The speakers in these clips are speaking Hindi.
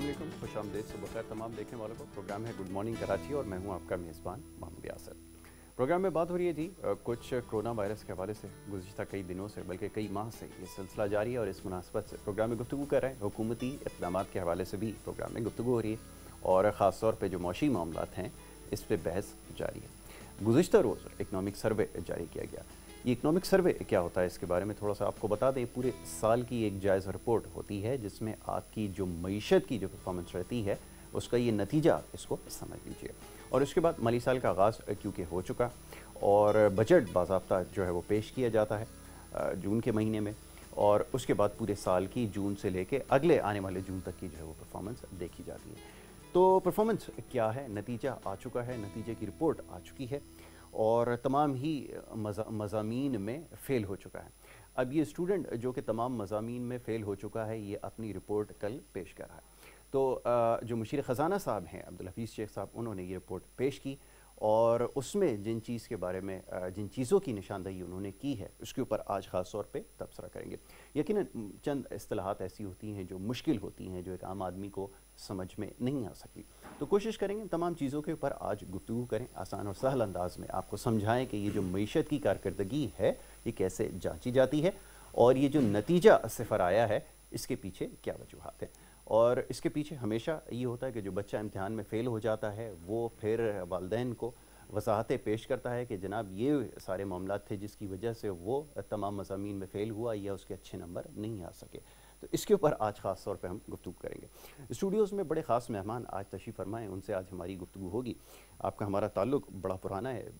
अस्सलामुअलैकुम, खुशामदीद, सुबह खैर तमाम देखने वालों को। प्रोग्राम है गुड मॉर्निंग कराची और मैं हूं आपका मेज़बान मोहम्मद यासर। प्रोग्राम में बात हो रही है जी कुछ कोरोना वायरस के हवाले से गुज़िश्ता कई दिनों से बल्कि कई माह से ये सिलसिला जारी है और इस मुनासबत से प्रोग्राम में गुफ्तगू कर रहे हैं। हुकूमती इक़दाम के हवाले से भी प्रोग्राम में गुफ्तगू हो रही है और ख़ास तौर पर जो मौशी मामलात हैं इस पर बहस जारी है। गुज़िश्ता रोज़ इकनॉमिक सर्वे जारी किया गया। ये इकनॉमिक सर्वे क्या होता है इसके बारे में थोड़ा सा आपको बता दें। पूरे साल की एक जायज़ रिपोर्ट होती है जिसमें आपकी जो मईशत की जो परफॉर्मेंस रहती है उसका ये नतीजा इसको समझ लीजिए। और उसके बाद माली साल का आगाज़ क्योंकि हो चुका और बजट बाज़ाब्ता जो है वो पेश किया जाता है जून के महीने में और उसके बाद पूरे साल की जून से लेके अगले आने वाले जून तक की जो है वो परफॉर्मेंस देखी जाती है। तो परफॉर्मेंस क्या है, नतीजा आ चुका है, नतीजे की रिपोर्ट आ चुकी है और तमाम ही मज़ामीन में फ़ेल हो चुका है। अब ये स्टूडेंट जो कि तमाम मज़ामीन में फ़ेल हो चुका है ये अपनी रिपोर्ट कल पेश कर रहा है। तो जो मुशीर ख़ज़ाना साहब हैं अब्दुल हफीज़ शेख साहब, उन्होंने ये रिपोर्ट पेश की और उसमें जिन चीज़ के बारे में जिन चीज़ों की निशानदही उन्होंने की है उसके ऊपर आज ख़ास तौर पे तबसरा करेंगे। यकीनन चंद इस्तिलाहात ऐसी होती हैं जो मुश्किल होती हैं, जो एक आम आदमी को समझ में नहीं आ सकती, तो कोशिश करेंगे तमाम चीज़ों के ऊपर आज गुफ्तगू करें, आसान और सहल अंदाज में आपको समझाएं कि ये जो मईशत की कारकर्दगी है ये कैसे जाँची जाती है और ये जो नतीजा सिफर आया है इसके पीछे क्या वजूहात हैं। और इसके पीछे हमेशा ये होता है कि जो बच्चा इम्तिहान में फ़ेल हो जाता है वो फिर वालिदैन को वजाहतें पेश करता है कि जनाब ये सारे मामलात थे जिसकी वजह से वो तमाम मज़ामीन में फ़ेल हुआ या उसके अच्छे नंबर नहीं आ सके। तो इसके ऊपर आज ख़ास तौर पे हम गुफ्तगू करेंगे। स्टूडियोज़ में बड़े ख़ास मेहमान आज तशरीफ़ फरमाएँ, उनसे आज हमारी गुफ्तगू होगी। आपका हमारा ताल्लुक़ बड़ा पुराना है,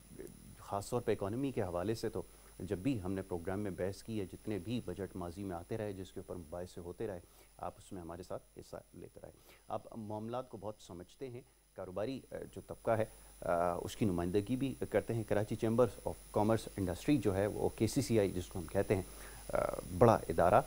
ख़ास तौर पे इकॉनमी के हवाले से। तो जब भी हमने प्रोग्राम में बहस की है, जितने भी बजट माजी में आते रहे जिसके ऊपर मुबाहिसे होते रहे, आप उसमें हमारे साथ हिस्सा लेते रहे। आप मामलात को बहुत समझते हैं, कारोबारी जो तबका है उसकी नुमाइंदगी भी करते हैं। Karachi chambers of commerce industry जो है वो KCCI जिसको हम कहते हैं, बड़ा इदारा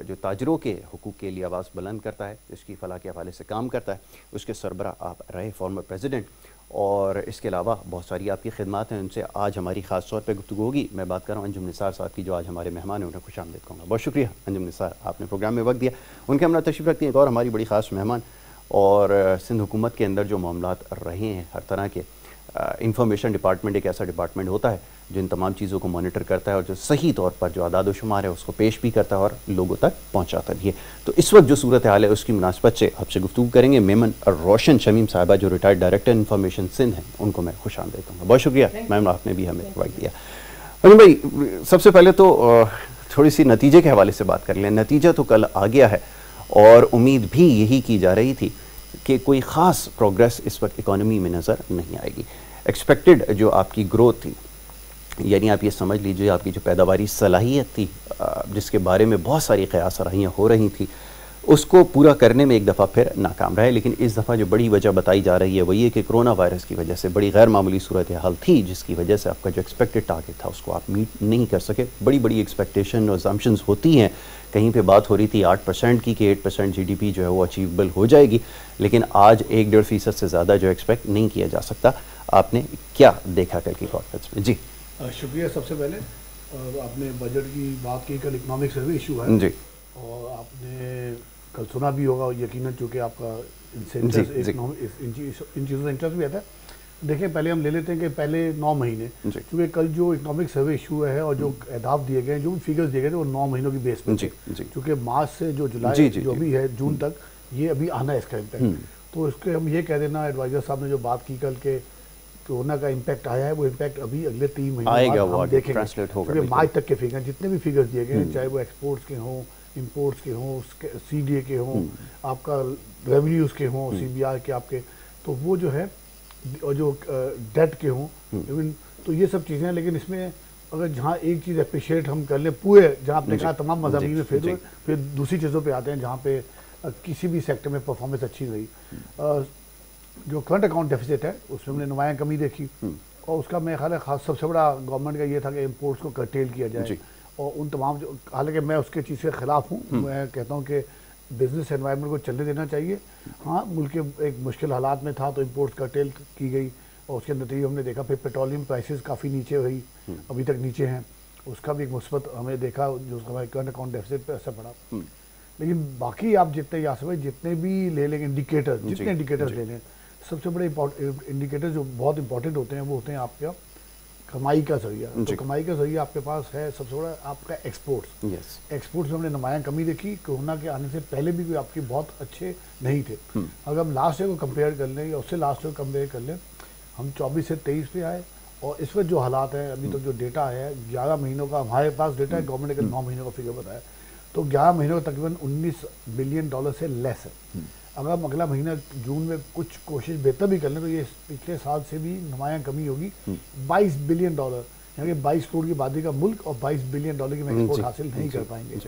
जो ताजरों के हुकूक के लिए आवाज़ बुलंद करता है, इसकी फलाह के हवाले से काम करता है, उसके सरबरा आप रहे फॉर्मर प्रेसिडेंट। और इसके अलावा बहुत सारी आपकी खिदमात हैं, उनसे आज हमारी ख़ास तौर पे गुफ्तगू होगी। मैं बात कर रहा हूँ अंजुम निसार साहब की जो आज हमारे मेहमान हैं, उन्हें खुशामदीद कहूँगा। बहुत शुक्रिया अंजुम निसार, आपने प्रोग्राम में वक्त दिया। उनके हमरा तशरीफ़ रखती हैं एक और हमारी बड़ी ख़ास मेहमान और सिंध हुकूमत के अंदर जो मामलात रहे हैं हर तरह के, इंफॉर्मेशन डिपार्टमेंट एक ऐसा डिपार्टमेंट होता है जो इन तमाम चीज़ों को मॉनिटर करता है और जो सही तौर पर जो आदाद व शुमार है उसको पेश भी करता है और लोगों तक पहुँचाता भी है। तो इस वक्त जो सूरत हाल है उसकी मुनासबत से आपसे गुफ्तगू करेंगे। मेमन रोशन शमीम साहिबा जो रिटायर्ड डायरेक्टर इंफॉर्मेशन सिंध हैं, उनको मैं खुशामदीद कहूँगा। बहुत शुक्रिया मैम, आपने भी हमें वक्त दिया। अनिल भाई, सबसे पहले तो थोड़ी सी नतीजे के हवाले से बात कर लें। नतीजा तो कल आ गया है और उम्मीद भी यही की जा रही थी कि कोई ख़ास प्रोग्रेस इस वक्त इकॉनमी में नज़र नहीं आएगी। एक्सपेक्टेड जो आपकी ग्रोथ थी, यानी आप ये समझ लीजिए आपकी जो पैदावारी सलाहियत थी जिसके बारे में बहुत सारी क़यास आराइयाँ हो रही थी, उसको पूरा करने में एक दफ़ा फिर नाकाम रहे। लेकिन इस दफ़ा जो बड़ी वजह बताई जा रही है वो ये कि कोरोना वायरस की वजह से बड़ी गैर मामूली सूरत हाल थी जिसकी वजह से आपका जो एक्सपेक्टेड टारगेट था उसको आप मीट नहीं कर सके। बड़ी बड़ी एक्सपेक्टेशन और अजम्पशंस होती हैं, कहीं पे बात हो रही थी 8% की कि 8% GDP जो है वो अचीवेबल हो जाएगी, लेकिन आज 1-1.5% से ज़्यादा जो एक्सपेक्ट नहीं किया जा सकता। आपने क्या देखा कल की कॉन्फ्रेंस में? जी शुक्रिया। सबसे पहले आपने बजट की बात की, कल इकनॉमिक सर्वे इशू है जी, और आपने कल सुना भी होगा यकीनन, चूँकि आपका इंटरेस्ट इन चीज़ों से इंटरेस्ट भी आता है। देखिए, पहले हम ले लेते हैं कि पहले 9 महीने, क्योंकि कल जो इकनॉमिक सर्वे इशू है और जो अहदाफ दिए गए, जो भी फिगर्स दिए गए थे वो 9 महीनों की बेस पर थे, क्योंकि मार्च से जो जुलाई जो भी है जून तक ये अभी आना है इसका इम्पैक्ट। तो इसके हम ये कह देना, एडवाइज़र साहब ने जो बात की कल के कोरोना का इम्पैक्ट आया है वो इम्पैक्ट अभी अगले 3 महीने बाद हम देखेंगे, क्योंकि मार्च तक के फिगर जितने भी फिगर्स दिए गए हैं, चाहे वो एक्सपोर्ट्स के हों, इंपोर्ट्स के हों, CDA के हों, आपका रेवेन्यूज़ के हों, CBR के आपके, तो वो जो है और जो डेट के हों इवन, तो ये सब चीज़ें हैं। लेकिन इसमें अगर जहाँ एक चीज़ अप्रिशिएट हम कर लें पूरे, जहाँ आपने कहा तमाम मज़ामीन में फेल हुए, फिर दूसरी चीज़ों पे आते हैं जहाँ पे किसी भी सेक्टर में परफॉर्मेंस अच्छी रही। जो करंट अकाउंट डेफिसिट है उसमें हमने नुमायाँ कमी देखी और उसका मेरा ख्याल है खास सबसे बड़ा गवर्नमेंट का ये था कि इम्पोर्ट्स को कर्टेल किया जाए और उन तमाम जो, हालांकि मैं उसके चीज़ के ख़िलाफ़ हूँ, मैं कहता हूँ कि बिज़नेस एनवायरनमेंट को चलने देना चाहिए। हाँ, मुल्क के एक मुश्किल हालात में था तो इम्पोर्ट्स कर्टेल की गई और उसके नतीजे हमने देखा। फिर पेट्रोलियम प्राइसेस काफ़ी नीचे हुई, अभी तक नीचे हैं, उसका भी एक मुस्बत हमें देखा जो हमारे करंट अकाउंट डेफिसिट पर असर पड़ा। लेकिन बाकी आप जितने यासर भाई जितने भी ले लेंगे इंडिकेटर, जितने इंडिकेटर्स ले लें, सबसे बड़े इंडिकेटर जो बहुत इंपॉर्टेंट होते हैं वो होते हैं आपके कमाई का जरिया। तो कमाई का जरिया आपके पास है सबसे बड़ा आपका एक्सपोर्ट्स। एक्सपोर्ट्स में हमने नुमायां कमी देखी, कोरोना के आने से पहले भी कोई आपकी बहुत अच्छे नहीं थे। अगर हम लास्ट ईयर को कंपेयर कर लें या उससे लास्ट ईयर कंपेयर कर लें, हम 24 से 23 पे आए और इस वक्त जो हालात हैं अभी तक जो डेटा है 11 महीनों का हमारे पास डेटा है, गवर्नमेंट ने 9 महीनों का फिगर बताया, तो 11 महीनों का तकरीबन $19 बिलियन से लेस है। अगर हम अगला महीना जून में कुछ कोशिश बेहतर भी कर लें तो ये पिछले साल से भी नुमायां कमी होगी। $22 बिलियन, यानी 22 करोड़ की आबादी का मुल्क और $22 बिलियन की हम एक्सपोर्ट हासिल नहीं कर पाएंगे।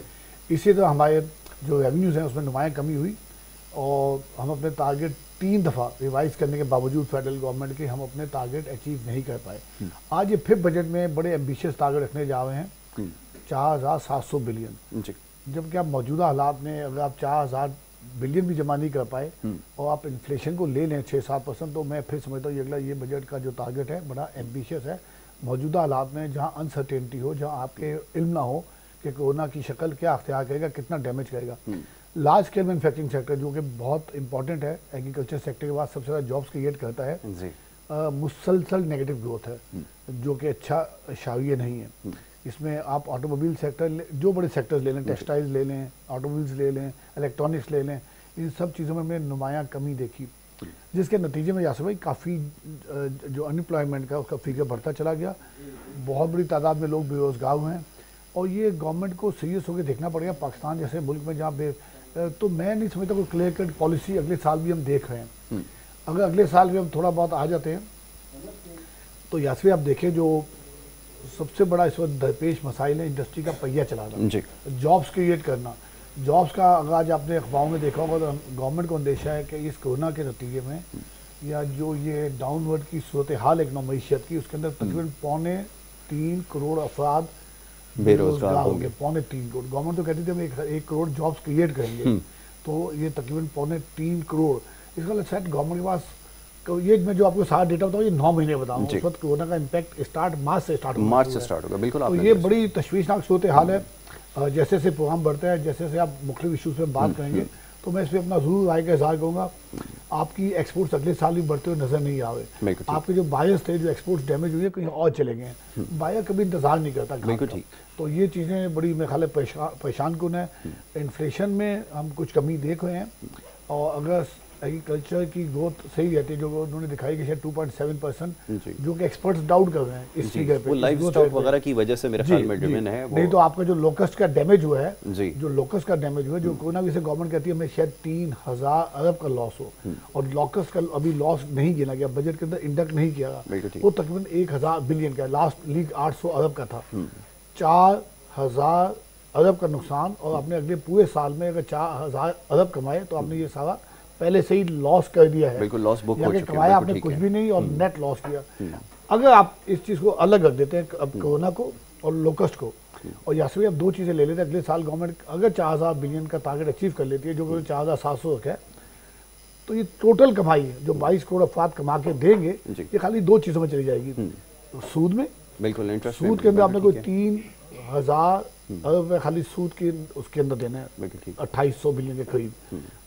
इसी तरह हमारे जो रेवेन्यूज़ हैं उसमें नुमायां कमी हुई और हम अपने टारगेट 3 दफ़ा रिवाइज करने के बावजूद फेडरल गवर्नमेंट के हम अपने टारगेट अचीव नहीं कर पाए। आज ये 5th बजट में बड़े एम्बिशियस टारगेट रखने जा रहे हैं 4700 बिलियन, जबकि आप मौजूदा हालात में अगर आप 4000 बिलियन भी जमा नहीं कर पाए और आप इन्फ्लेशन को ले लें 6-7%, तो मैं फिर समझता हूँ अगला ये बजट का जो टारगेट है बड़ा एम्बिशियस है। मौजूदा हालात में जहाँ अनसर्टेनिटी हो, जहाँ आपके इल्म ना हो कि कोरोना की शक्ल क्या अख्तियार करेगा, कितना डैमेज करेगा। लार्ज स्केल मैन्युफैक्चरिंग सेक्टर जो कि बहुत इंपॉर्टेंट है, एग्रीकल्चर सेक्टर के बाद सबसे ज़्यादा जॉब्स क्रिएट करता है, मुसलसल नेगेटिव ग्रोथ है जो कि अच्छा शाविय नहीं है। इसमें आप ऑटोमोबाइल सेक्टर जो बड़े सेक्टर्स ले लें, टेक्सटाइल्स ले लें, ऑटोमोबाइल्स ले लें, इलेक्ट्रॉनिक्स ले लें, इन सब चीज़ों में हमने नुमायां कमी देखी, जिसके नतीजे में यासर भाई काफ़ी जो अनएम्प्लॉयमेंट का उसका फिगर बढ़ता चला गया। बहुत बड़ी तादाद में लोग बेरोज़गार हुए हैं और ये गवर्नमेंट को सीरियस होकर देखना पड़ेगा। पाकिस्तान जैसे मुल्क में जहाँ तो मैं नहीं समझता कोई क्लियर कट पॉलिसी अगले साल भी हम देख रहे हैं। अगर अगले साल भी हम थोड़ा बहुत आ जाते हैं तो यासर आप देखें जो सबसे बड़ा इस वक्त दरपेश मसाइल है इंडस्ट्री का पहिया चलाना, जॉब्स क्रिएट करना। जॉब्स का अगर आज आपने अखबारों में देखा होगा तो गवर्नमेंट को अंदेशा है कि इस कोरोना के नतीजे में या जो ये डाउनवर्ड की सूरत हाल एक मीशत की, उसके अंदर तकरीबन 3.25 करोड़ अफराद बेरोजगार होंगे। 3.25 करोड़, गवर्नमेंट तो कहती थी हम 1 करोड़ जॉब्स क्रिएट करेंगे, तो ये तकरीबन 3.25 करोड़। इसका मतलब गवर्नमेंट के पास तो ये मैं जो आपको सारा डेटा बताऊँ ये 9 महीने बताऊँ, उस वक्त कोरोना का इम्पैक्ट मार्च से स्टार्ट होगा। बिल्कुल, तो ये बड़ी तशवीशनाक सूरत हाल है। जैसे से प्रोग्राम बढ़ता है, जैसे से आप मुख्तलिफ इशूज़ पे बात करेंगे, तो मैं इस पर अपना ज़रूर राय का इज़हार करूँगा। आपकी एक्सपोर्ट्स अगले साल भी बढ़ते हुए नजर नहीं आवे। आपके जो बायर्स थे, जो एक्सपोर्ट्स डैमेज हुई है, कहीं और चले गए हैं। बायर कभी इंतजार नहीं करता। बिल्कुल ठीक। तो ये चीज़ें बड़ी मेरे ख्याल परेशान कुन है। इन्फ्लेशन में हम कुछ कमी देख रहे हैं और अगर एग्रीकल्चर की ग्रोथ सही रहती है जो उन्होंने दिखाई कि शायद 2.7%, जो कि एक्सपर्ट्स डाउट कर रहे हैं इस फिगर पे, लाइफ स्टॉक वगैरह की वजह से मेरे ख्याल में ड्रिवन है। नहीं तो आपका जो लोकस्ट का डैमेज हुआ है, जो लोकस्ट का डैमेज हुआ है, जो कोरोना की गवर्नमेंट कहती है हमें शायद 3000 अरब का लॉस हो, और लोकस्ट का अभी लॉस नहीं गिना गया, बजट के अंदर इंडक्ट नहीं किया, वो तकरीबन 1000 बिलियन का, लास्ट लीग 800 अरब का था। 4000 अरब का नुकसान, और आपने अगले पूरे साल में अगर 4000 अरब कमाए तो आपने ये सारा पहले से ही लॉस कर दिया है। बिल्कुल लॉस बुक हो चुका है, कमाया आपने कुछ भी नहीं और नेट लॉस किया। अगर आप इस चीज़ को अलग रख देते हैं, अब कोरोना को और लोकस्ट को, और या फिर आप दो चीज़ें ले लेते हैं, अगले साल गवर्नमेंट अगर 4000 बिलियन का टारगेट अचीव कर लेती है, जो कि 4700 है, तो ये टोटल कमाई है जो 22 करोड़ अफराद कमा के देंगे, ये खाली दो चीज़ों में चली जाएगी। सूद में, बिल्कुल इंटरेस्ट, सूद के अंदर आपने कोई 3000 अरब खाली सूद के उसके अंदर देना है, 2800 बिलियन के करीब।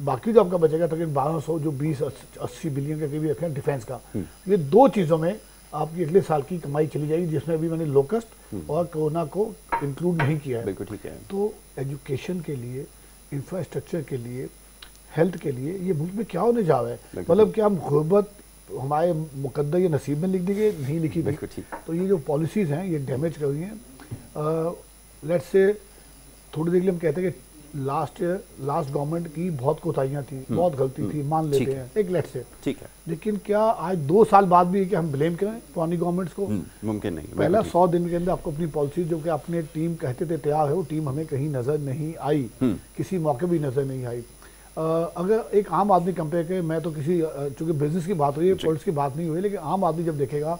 बाकी जो आपका बचेगा तकरीबन 1200, जो 20-80 बिलियन के करीब रखें डिफेंस का। ये दो चीज़ों में आपकी अगले साल की कमाई चली जाएगी, जिसमें अभी मैंने लोकस्ट और कोरोना को इंक्लूड नहीं किया है। बिल्कुल ठीक है। तो एजुकेशन के लिए, इंफ्रास्ट्रक्चर के लिए, हेल्थ के लिए ये मुल्क में क्या होने जा रहा है? मतलब क्या हम गुर्बत हमारे मुकद्दर या नसीब में लिख दी गई, नहीं लिखी थी। तो ये जो पॉलिसीज़ हैं ये डैमेज कर रही हैं। लेट्स से थोड़ी देर के लिए हम कहते हैं कि लास्ट गवर्नमेंट की बहुत कोताहियाँ थी, बहुत गलती थी, मान लेते हैं, एक लेट्स से, ठीक है। लेकिन क्या आज 2 साल बाद भी कि हम ब्लेम करें पुरानी गवर्नमेंट्स को? मुमकिन नहीं। पहला 100 दिन के अंदर आपको अपनी पॉलिसी जो कि अपने टीम कहते थे तैयार है, वो टीम हमें कहीं नजर नहीं आई, किसी मौके भी नजर नहीं आई। अगर एक आम आदमी कंपेयर करे, मैं तो किसी, चूंकि बिजनेस की बात हुई है, पॉलिटिक्स की बात नहीं हुई, लेकिन आम आदमी जब देखेगा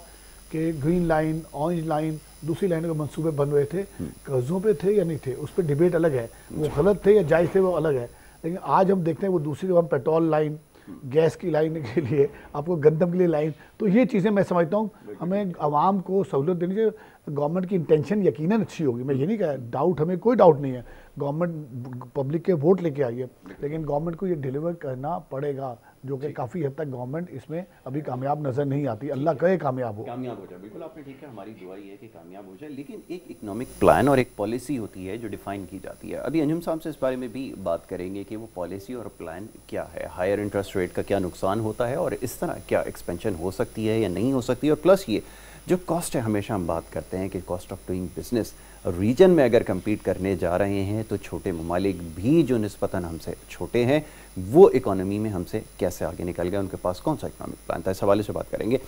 कि ग्रीन लाइन, ऑरेंज लाइन, दूसरी लाइनों के मंसूबे बन रहे थे, कर्जों पे थे या नहीं थे, उस पर डिबेट अलग है, वो गलत थे या जायज़ थे वो अलग है। लेकिन आज हम देखते हैं वो दूसरी, हम पेट्रोल लाइन, गैस की लाइन के लिए, आपको गंदम के लिए लाइन, तो ये चीज़ें मैं समझता हूँ हमें आवाम को सहूलत देनी चाहिए। गवर्नमेंट की इंटेंशन यकीनन अच्छी होगी, मैं ये नहीं कह, डाउट, हमें कोई डाउट नहीं है, गवर्नमेंट पब्लिक के वोट लेके आई है, लेकिन गवर्नमेंट को ये डिलीवर करना पड़ेगा, जो कि काफ़ी हद तक गवर्नमेंट इसमें अभी कामयाब नज़र नहीं आती। अल्लाह करे कामयाब हो जाए। बिल्कुल आपने ठीक है, हमारी दुआ ये है कि कामयाब हो जाए। लेकिन एक इकोनॉमिक प्लान और एक पॉलिसी होती है जो डिफाइन की जाती है। अभी अंजुम साहब से इस बारे में भी बात करेंगे कि वो पॉलिसी और प्लान क्या है, हायर इंटरेस्ट रेट का क्या नुकसान होता है और इस तरह क्या एक्सपेंशन हो सकती है या नहीं हो सकती, और प्लस ये जो कॉस्ट है, हमेशा हम बात करते हैं कि cost of doing business region में अगर compete करने जा रहे हैं तो छोटे ममालिक भी जो निस्बतन हमसे छोटे हैं वो इकोनॉमी में हमसे कैसे आगे निकल गए, उनके पास कौन सा इकोनॉमिक प्लान था, इस हवाले से बात करेंगे।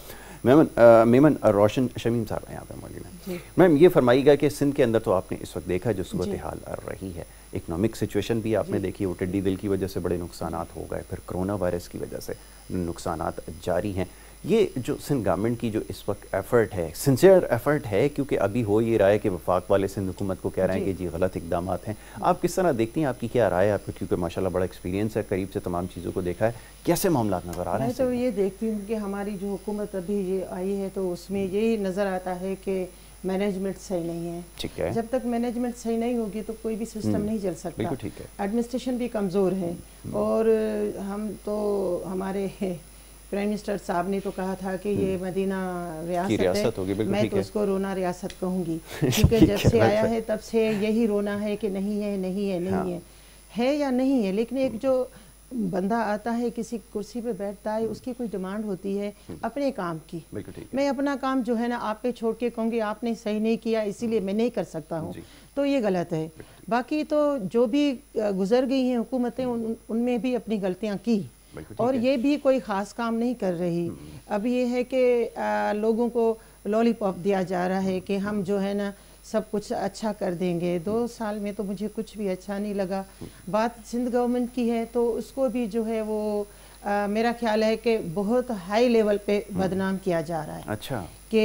मेमन रोशन शमीम साहब हैं यहाँ पे मौजूद हैं। मैम ये फरमाइएगा कि सिंध के अंदर तो आपने इस वक्त देखा जो सूरत हाल रही है, इकोनॉमिक सिचुएशन भी आपने देखी, वो टिड्डी दिल की वजह से बड़े नुकसानात हो गए, फिर कोरोना वायरस की वजह से नुकसानात जारी हैं। ये जो सिंध गवर्नमेंट की जो इस वक्त एफर्ट है, सिंसियर एफर्ट है, क्योंकि अभी हो ये रहा है कि वफाक वाले सिंध हुकूमत को कह रहे हैं कि जी गलत इकदाम हैं, आप किस तरह देखती हैं, आपकी क्या राय है आपको, क्योंकि माशाल्लाह बड़ा एक्सपीरियंस है, करीब से तमाम चीज़ों को देखा है, कैसे मामला नज़र आ रहे हैं? मैं तो ये देखती हूँ कि हमारी जो हुकूमत अभी ये आई है तो उसमें यही नज़र आता है कि मैनेजमेंट सही नहीं है। ठीक है, जब तक मैनेजमेंट सही नहीं होगी तो कोई भी सिस्टम नहीं चल सकता। ठीक है, एडमिनिस्ट्रेशन भी कमज़ोर है, और हम तो हमारे प्राइम मिनिस्टर साहब ने तो कहा था कि ये मदीना रियासत है, मैं तो उसको रोना रियासत कहूँगी, क्योंकि जब से आया है तब से यही रोना है कि नहीं है नहीं है नहीं है या नहीं है। लेकिन एक जो बंदा आता है किसी कुर्सी पे बैठता है, उसकी कोई डिमांड होती है अपने काम की। मैं अपना काम जो है ना आप पे छोड़ के कहूँगी आपने सही नहीं किया इसीलिए मैं नहीं कर सकता हूँ, तो ये गलत है। बाकी तो जो भी गुजर गई हैं हुकूमतें उनमें भी अपनी गलतियाँ की, और ये भी कोई ख़ास काम नहीं कर रही। अब ये है कि लोगों को लॉलीपॉप दिया जा रहा है कि हम जो है ना सब कुछ अच्छा कर देंगे। 2 साल में तो मुझे कुछ भी अच्छा नहीं लगा। बात सिंध गवर्नमेंट की है तो उसको भी जो है वो मेरा ख्याल है कि बहुत हाई लेवल पे बदनाम किया जा रहा है। अच्छा, कि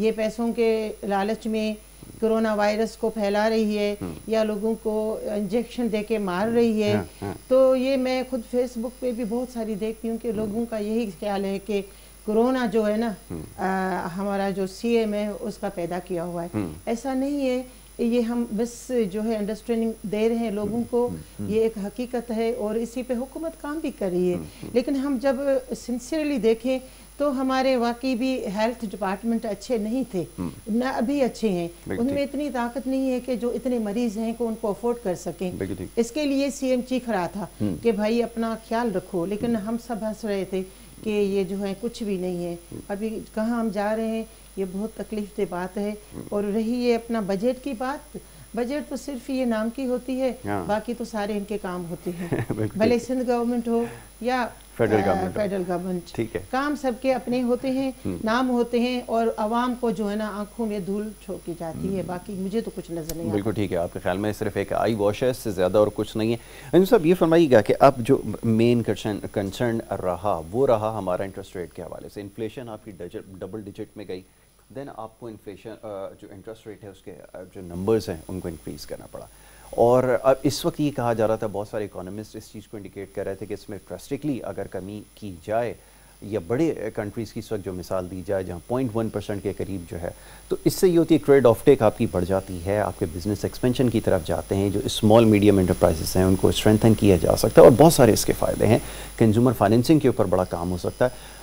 ये पैसों के लालच में कोरोना वायरस को फैला रही है या लोगों को इंजेक्शन देके मार रही है। तो ये मैं खुद फेसबुक पे भी बहुत सारी देखती हूँ कि लोगों का यही ख्याल है कि कोरोना जो है ना हमारा जो सीएम है उसका पैदा किया हुआ है। ऐसा नहीं है, ये हम बस जो है अंडरस्टैंडिंग दे रहे हैं लोगों को, ये एक हकीकत है और इसी पे हुकूमत काम भी कर रही है। लेकिन हम जब सिंसियरली देखें तो हमारे वाकई भी हेल्थ डिपार्टमेंट अच्छे नहीं थे, ना अभी अच्छे हैं, उनमें इतनी ताकत नहीं है कि जो इतने मरीज हैं को उनको अफोर्ड कर सकें। इसके लिए सीएम चीख रहा था कि भाई अपना ख्याल रखो, लेकिन हम सब हंस रहे थे कि ये जो है कुछ भी नहीं है। अभी कहाँ हम जा रहे हैं, ये बहुत तकलीफ दे बात है। और रही ये अपना बजट की बात, बजट तो सिर्फ ये नाम की होती है, बाकी तो सारे इनके काम होते हैं, भले सिंध गवर्नमेंट हो या फेडरल गवर्नमेंट। ठीक है, काम सबके अपने होते हैं, नाम होते हैं, और आवाम को जो है ना आंखों में धूल छोकी जाती है। बाकी मुझे तो कुछ नजर नहीं। बिल्कुल ठीक है, आपके ख्याल में सिर्फ एक आई वॉश है, इससे ज़्यादा और कुछ नहीं है। अंजुम साहब ये फरमाइएगा कि अब जो मेन कंसर्न रहा वो रहा हमारा इंटरेस्ट रेट के हवाले से। इन्फ्लेशन आपकी डबल डिजिट में गई, देन आपको इन्फ्लेशन जो इंटरेस्ट रेट है उसके जो नंबर्स हैं उनको इंक्रीज़ करना पड़ा। और अब इस वक्त ये कहा जा रहा था, बहुत सारे इकोनॉमिस्ट इस चीज़ को इंडिकेट कर रहे थे कि इसमें ड्रास्टिकली अगर कमी की जाए या बड़े कंट्रीज़ की इस वक्त जो मिसाल दी जाए जहाँ 0.1% के करीब जो है, तो इससे ये होती है ट्रेड ऑफ टेक आपकी बढ़ जाती है, आपके बिजनेस एक्सपेंशन की तरफ जाते हैं, जो स्मॉल मीडियम एंटरप्राइजेस हैं उनको स्ट्रेंथन किया जा सकता है और बहुत सारे इसके फ़ायदे हैं। कंज्यूमर फाइनेंसिंग के ऊपर बड़ा काम हो सकता है।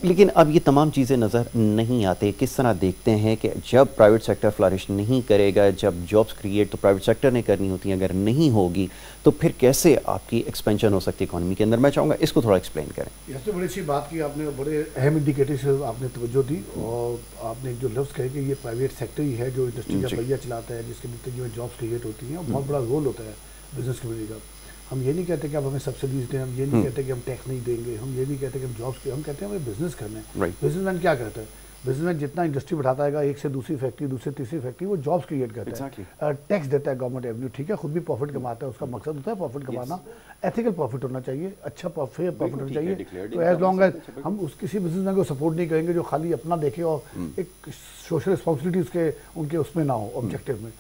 लेकिन अब ये तमाम चीज़ें नज़र नहीं आते। किस तरह देखते हैं कि जब प्राइवेट सेक्टर फ्लरिश नहीं करेगा, जब जॉब्स क्रिएट तो प्राइवेट सेक्टर ने करनी होती हैं, अगर नहीं होगी तो फिर कैसे आपकी एक्सपेंशन हो सकती है इकोनॉमी के अंदर? मैं चाहूँगा इसको थोड़ा एक्सप्लेन करें। इससे बड़ी अच्छी बात की आपने, बड़े अहम इंडिकेटर से आपने तवज्जो दी, और आपने जो लफ्ज़ कहे कि ये प्राइवेट सेक्टर ही है जो इंडस्ट्री का पहिया चलाता है, जिसके नतीजे में जॉब्स क्रिएट होती हैं और बहुत बड़ा रोल होता है बिजनेस कम्युनिटी का। हम ये नहीं कहते कि आप हमें सब्सिडीज दें, हम ये नहीं कहते कि हम टैक्स नहीं देंगे, हम ये नहीं कहते कि हम जॉब्स के, हम कहते हैं हमें बिजनेस करना है। बिजनेसमैन क्या करता है? बिजनेसमैन जितना इंडस्ट्री बढ़ाता है, एक से दूसरी फैक्ट्री, दूसरे तीसरी फैक्ट्री, वो जॉब्स क्रिएट करता है, टैक्स देता है गवर्नमेंट रेवेन्यू, ठीक है, खुद भी प्रॉफिट कमाता है, उसका मकसद होता है प्रॉफिट कमाना, एथिकल प्रॉफिट होना चाहिए, अच्छा फेयर प्रॉफिट होना चाहिए। तो एज लॉन्ग एज हम उस किसी बिजनेसमैन को सपोर्ट नहीं करेंगे जो खाली अपना देखे और एक सोशल रिस्पॉन्सिबिलिटी उनके उसमें ना हो, ऑब्जेक्टिव में।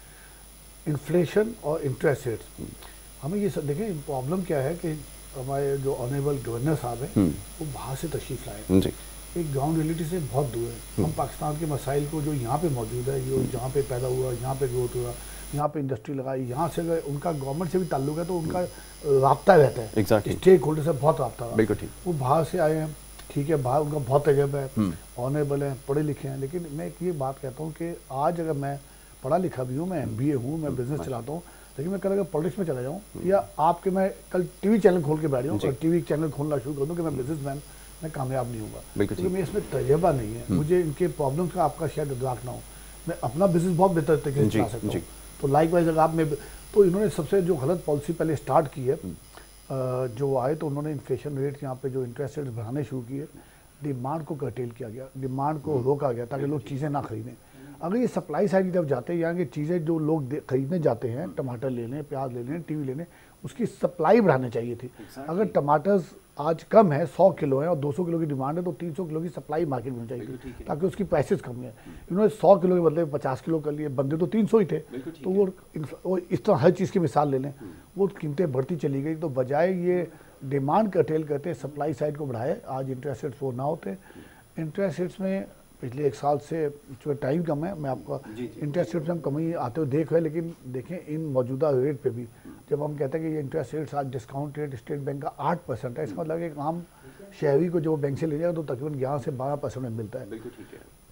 इन्फ्लेशन और इंटरेस्ट रेट्स, हमें ये सब देखें, प्रॉब्लम क्या है कि हमारे जो ऑनरेबल गवर्नर साहब हैं वो बाहर से तशरीफ लाए, एक ग्राउंड रियलिटी से बहुत दूर है। हम पाकिस्तान के मसाइल को जो यहाँ पे मौजूद है, जो जहाँ पे पैदा हुआ, यहाँ पे ग्रोथ हुआ, यहाँ पे इंडस्ट्री लगाई, यहाँ से अगर उनका गवर्नमेंट से भी ताल्लुक है तो उनका राब्ता रहता है, स्टेक होल्डर से बहुत राब्ता है। बिल्कुल ठीक। वो बाहर से आए हैं, ठीक है, बाहर उनका बहुत तजर्बा है, ऑनरेबल है, पढ़े लिखे हैं, लेकिन मैं एक ये बात कहता हूँ कि आज अगर मैं पढ़ा लिखा भी हूँ, मैं MBA हूँ, मैं बिजनेस चलाता हूँ, लेकिन मैं कल अगर पॉलिटिक्स में चला जाऊँ या आपके मैं कल TV चैनल खोल के बैठ जाऊँ और TV चैनल खोलना शुरू कर दूँ कि मैं बिजनेसमैन, मैं कामयाब नहीं होगा, क्योंकि मैं इसमें तजर्बा नहीं है, मुझे इनके प्रॉब्लम्स का आपका शायद इदराक ना हो, मैं अपना बिजनेस बहुत बेहतर तरीके से चला सकता हूँ। तो लाइकवाइज अगर आप में, तो इन्होंने सबसे जो गलत पॉलिसी पहले स्टार्ट की है, जो आए तो उन्होंने इन्फ्लेशन रेट यहाँ पे जो इंटरेस्ट रेट बढ़ाने शुरू किए, डिमांड को कर्टेल किया गया, डिमांड को रोका गया ताकि लोग चीज़ें ना खरीदें। अगर ये सप्लाई साइड की तरफ जाते हैं, यहाँ की चीज़ें जो लोग खरीदने जाते हैं, टमाटर ले लें, प्याज ले लें, टीवी ले लें, उसकी सप्लाई बढ़ानी चाहिए थी। अगर टमाटर आज कम है, 100 किलो है और 200 किलो की डिमांड है, तो 300 किलो की सप्लाई मार्केट में चाहिए थी ताकि उसकी प्राइसेस कम है। इन्होंने 100 किलो के बदले 50 किलो कर लिए, बंदे तो 300 ही थे, तो वो इस तरह हर चीज़ की मिसाल ले लें, वो कीमतें बढ़ती चली गई। तो बजाय ये डिमांड कर्टेल करते, सप्लाई साइड को बढ़ाए, आज इंटरेस्ट रेट्स वो ना होते। इंटरेस्ट रेट्स में पिछले 1 साल से चूँकि टाइम कम है, मैं आपका इंटरेस्ट रेट्स में हम कमी आते हुए देख रहे हैं, लेकिन देखें इन मौजूदा रेट पे भी जब हम कहते हैं कि ये इंटरेस्ट रेट्स आज डिस्काउंट रेट स्टेट बैंक का 8% है, इसका मतलब एक आम शहरी को जो बैंक से ले जाएगा तो तकरीबन 11 से 12% में मिलता है।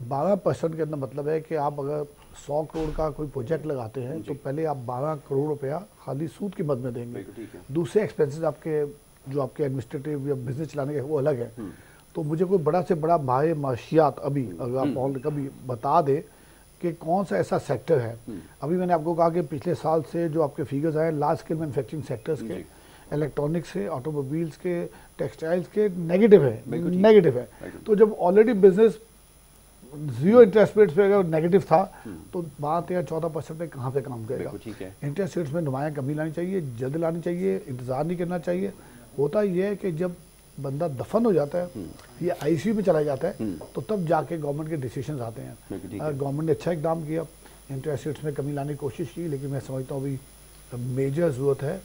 12% के अंदर मतलब है कि आप अगर 100 करोड़ का कोई प्रोजेक्ट लगाते हैं तो पहले आप 12 करोड़ रुपया खाली सूद की मद में देंगे, दूसरे एक्सपेंसेस आपके जो आपके एडमिनिस्ट्रेटिव या बिजनेस चलाने के वो अलग है। तो मुझे कोई बड़ा से बड़ा भाई माशियात अभी अगर आप कभी बता दे कि कौन सा ऐसा सेक्टर है, अभी मैंने आपको कहा कि पिछले साल से जो आपके फिगर्स आए लार्ज स्केल मैन्युफैक्चरिंग सेक्टर्स के, इलेक्ट्रॉनिक्स के, ऑटोमोबाइल्स के, टेक्सटाइल्स के नेगेटिव है। तो जब ऑलरेडी बिजनेस 0 इंटरेस्ट रेट्स पे अगर नेगेटिव था तो 12-14% पे कहाँ पे काम करेगा। इंटरेस्ट रेट्स में नुमायाँ कमी लानी चाहिए, जल्द लानी चाहिए, इंतज़ार नहीं करना चाहिए। होता यह है कि जब बंदा दफन हो जाता है या ICU में चला जाता है तो तब जाके गवर्नमेंट के डिसीजंस आते हैं। गवर्नमेंट ने अच्छा इकदाम किया, इंटरेस्ट रेट्स में कमी लाने की कोशिश की, लेकिन मैं समझता हूँ अभी मेजर ज़रूरत है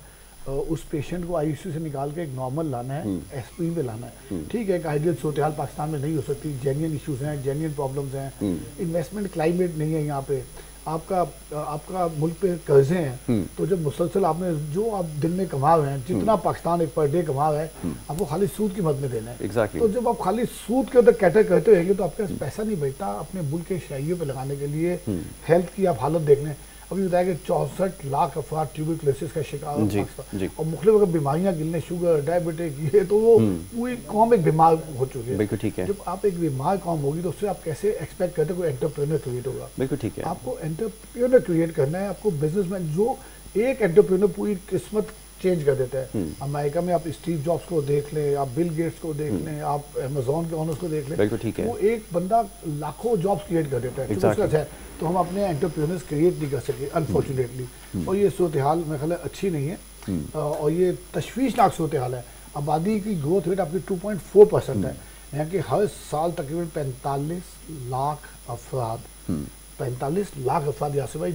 उस पेशेंट को ICU से निकाल के एक नॉर्मल लाना है, SP पे लाना है। ठीक है, एक आइडियल सूरत हाल पाकिस्तान में नहीं हो सकती, जेन्युइन इश्यूज हैं, जेन्युइन प्रॉब्लम्स हैं, इन्वेस्टमेंट क्लाइमेट नहीं है यहाँ पे, आपका मुल्क पे कर्जे हैं, तो जब मुसलसल आपने जो आप दिन में कमा रहे हैं, जितना पाकिस्तान एक पर डे कमा रहा है, आपको खाली सूद की मद में देना है। तो जब आप खाली सूद के अंदर कैटर करते रहेंगे तो आपके पास पैसा नहीं बचता अपने मुल्क के शहरियों पे लगाने के लिए। हेल्थ की आप हालत देख लें, अभी बताया कि 64 लाख अफराद ट्यूबरक्लोसिस का शिकार है और मुख्तलिफ अगर बीमारियां गिनने, शुगर, डायबिटिक, ये तो वो पूरी कौम एक बीमार हो चुकी है। बिल्कुल ठीक है। जब आप एक बीमार कौम होगी तो उससे आप कैसे एक्सपेक्ट करते हो कोई एंटरप्रेन्योर क्रिएट होगा। बिल्कुल ठीक है। आपको एंटरप्रेन्योर क्रिएट करना है, आपको बिजनेसमैन, जो एक एंटरप्रेन्योर पूरी किस्मत चेंज कर देता है। अमेरिका में आप स्टीव जॉब्स को देख लें, आप बिल गेट्स को देख लें, आप अमेज़न के ओनर्स को देख लें, बिल्कुल ठीक है। वो एक बंदा लाखों जॉब्स क्रिएट कर देता है। तो हम अपने एंटरप्रेन्योर्स क्रिएट नहीं कर सके अनफॉर्चुनेटली, और ये सूरत हाल मेरे ख्याल अच्छी नहीं है और ये तशवीशनाक सूरत हाल है। आबादी की ग्रोथ रेट आपकी 2.4% है, यहाँ कि हर साल तकरीबन 45 लाख अफराद 45 लाख अफराद यासिर भाई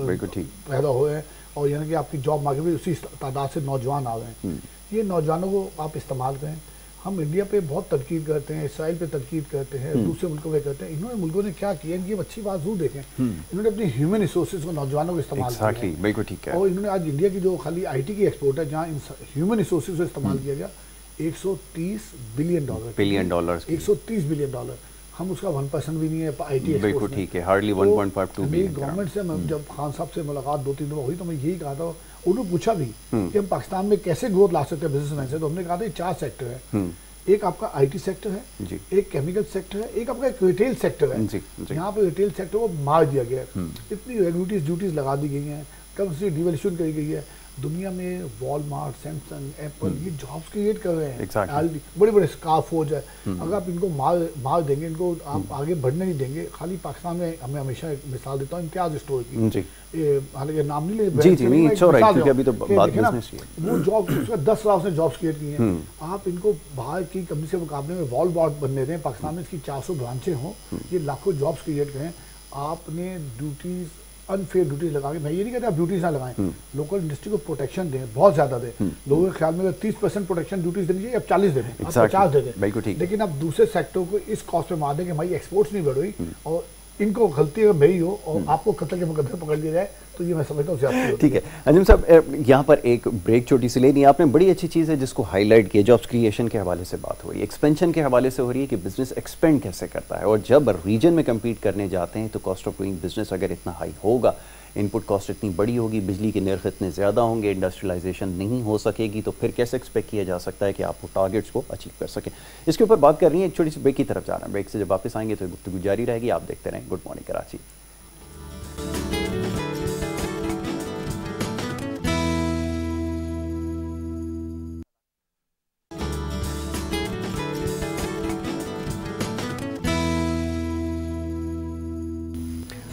पैदा हुए हैं, और यानी कि आपकी जॉब मार्केट में उसी तादाद से नौजवान आ गए हैं। ये नौजवानों को आप इस्तेमाल करें। हम इंडिया पे बहुत तनकीद करते हैं, इसराइल पे तनकीद करते हैं, दूसरे मुल्कों में करते हैं। इन्होंने मुल्कों ने क्या किया, इनकी अच्छी बात जरूर देखें, इन्होंने अपनी ह्यूमन रिसोर्सेज को नौजवानों को इस्तेमाल किया। बिल्कुल ठीक है। और इन्होंने आज इंडिया की जो खाली IT की एक्सपोर्ट है, जहाँ ह्यूमन रिसोर्सेज को इस्तेमाल किया गया, $130 बिलियन, $130 बिलियन। हम उसका 1% भी नहीं है IT। बिल्कुल ठीक है, हार्डली 1.52 बिलियन। गवर्नमेंट से जब खान साहब से मुलाकात 2-3 दफा हुई तो मैं यही कहा था, उन्होंने पूछा भी कि हम पाकिस्तान में कैसे ग्रोथ ला सकते हैं बिजनेसमैन से, तो हमने कहा था 4 सेक्टर है। एक आपका IT सेक्टर है, एक केमिकल सेक्टर है, एक आपका एक रिटेल सेक्टर है। यहाँ पे रिटेल सेक्टर को मार दिया गया है, इतनी रेगुलेटरीज ड्यूटीज लगा दी गई हैं, करेंसी डिवैल्यूएशन करी गई है। दुनिया में वॉलमार्ट, सैमसंग, एप्पल ये जॉब्स क्रिएट कर रहे हैं, बड़े बड़े स्काफ हो जाए। अगर आप इनको मार देंगे, इनको आप आगे बढ़ने नहीं देंगे। खाली पाकिस्तान में हमें हमेशा एक मिसाल देता हूँ इम्तियाज स्टोर की, हालांकि नाम नहीं ले, वो जॉब 10,000 उसने जॉब्स क्रिएट की हैं। आप इनको बाहर की कंपनी से मुकाबले में वॉलमार्ट बनने दें, पाकिस्तान में इसकी 400 ब्रांचें हों, ये लाखों जॉब्स क्रिएट करें। आपने ड्यूटीज, अनफेयर ड्यूटीज लगा के, मैं ये नहीं कहता आप ड्यूटीज ना लगाएं, लोकल इंडस्ट्री को प्रोटेक्शन दें, बहुत ज्यादा दें। लोगों के ख्याल में अगर 30% प्रोटेक्शन ड्यूटीज देनी चाहिए, अब 40 दे दें, 50 दे दें, लेकिन अब दूसरे सेक्टर को इस कॉस्ट पे मार दें कि भाई एक्सपोर्ट्स नहीं बढ़ रही और इनको गलती अगर भई हो और आपको कत्ल के मुकदमे पकड़ लिया जाए तो ये मैं समझता हूँ। ठीक है अंजुम साहब, यहाँ पर एक ब्रेक छोटी सी लेनी, आपने बड़ी अच्छी चीज़ है जिसको हाईलाइट किया, जॉब्स क्रिएशन के हवाले से बात हो रही है, एक्सपेंशन के हवाले से हो रही है कि बिजनेस एक्सपेंड कैसे करता है, और जब रीजन में कम्पीट करने जाते हैं तो कॉस्ट ऑफ डूइंग बिजनेस अगर इतना हाई होगा, इनपुट कॉस्ट इतनी बड़ी होगी, बिजली के नर्ख इतने ज़्यादा होंगे, इंडस्ट्रियलाइजेशन नहीं हो सकेगी, तो फिर कैसे एक्सपेक्ट किया जा सकता है कि आप वो टारगेट्स को अचीव कर सकें। इसके ऊपर बात कर रही है, एक छोटी सी ब्रेक की तरफ जा रहा है, ब्रेक से जब वापस आएंगे तो गुफ्तगू जारी रहेगी। आप देखते रहें good morning Karachi.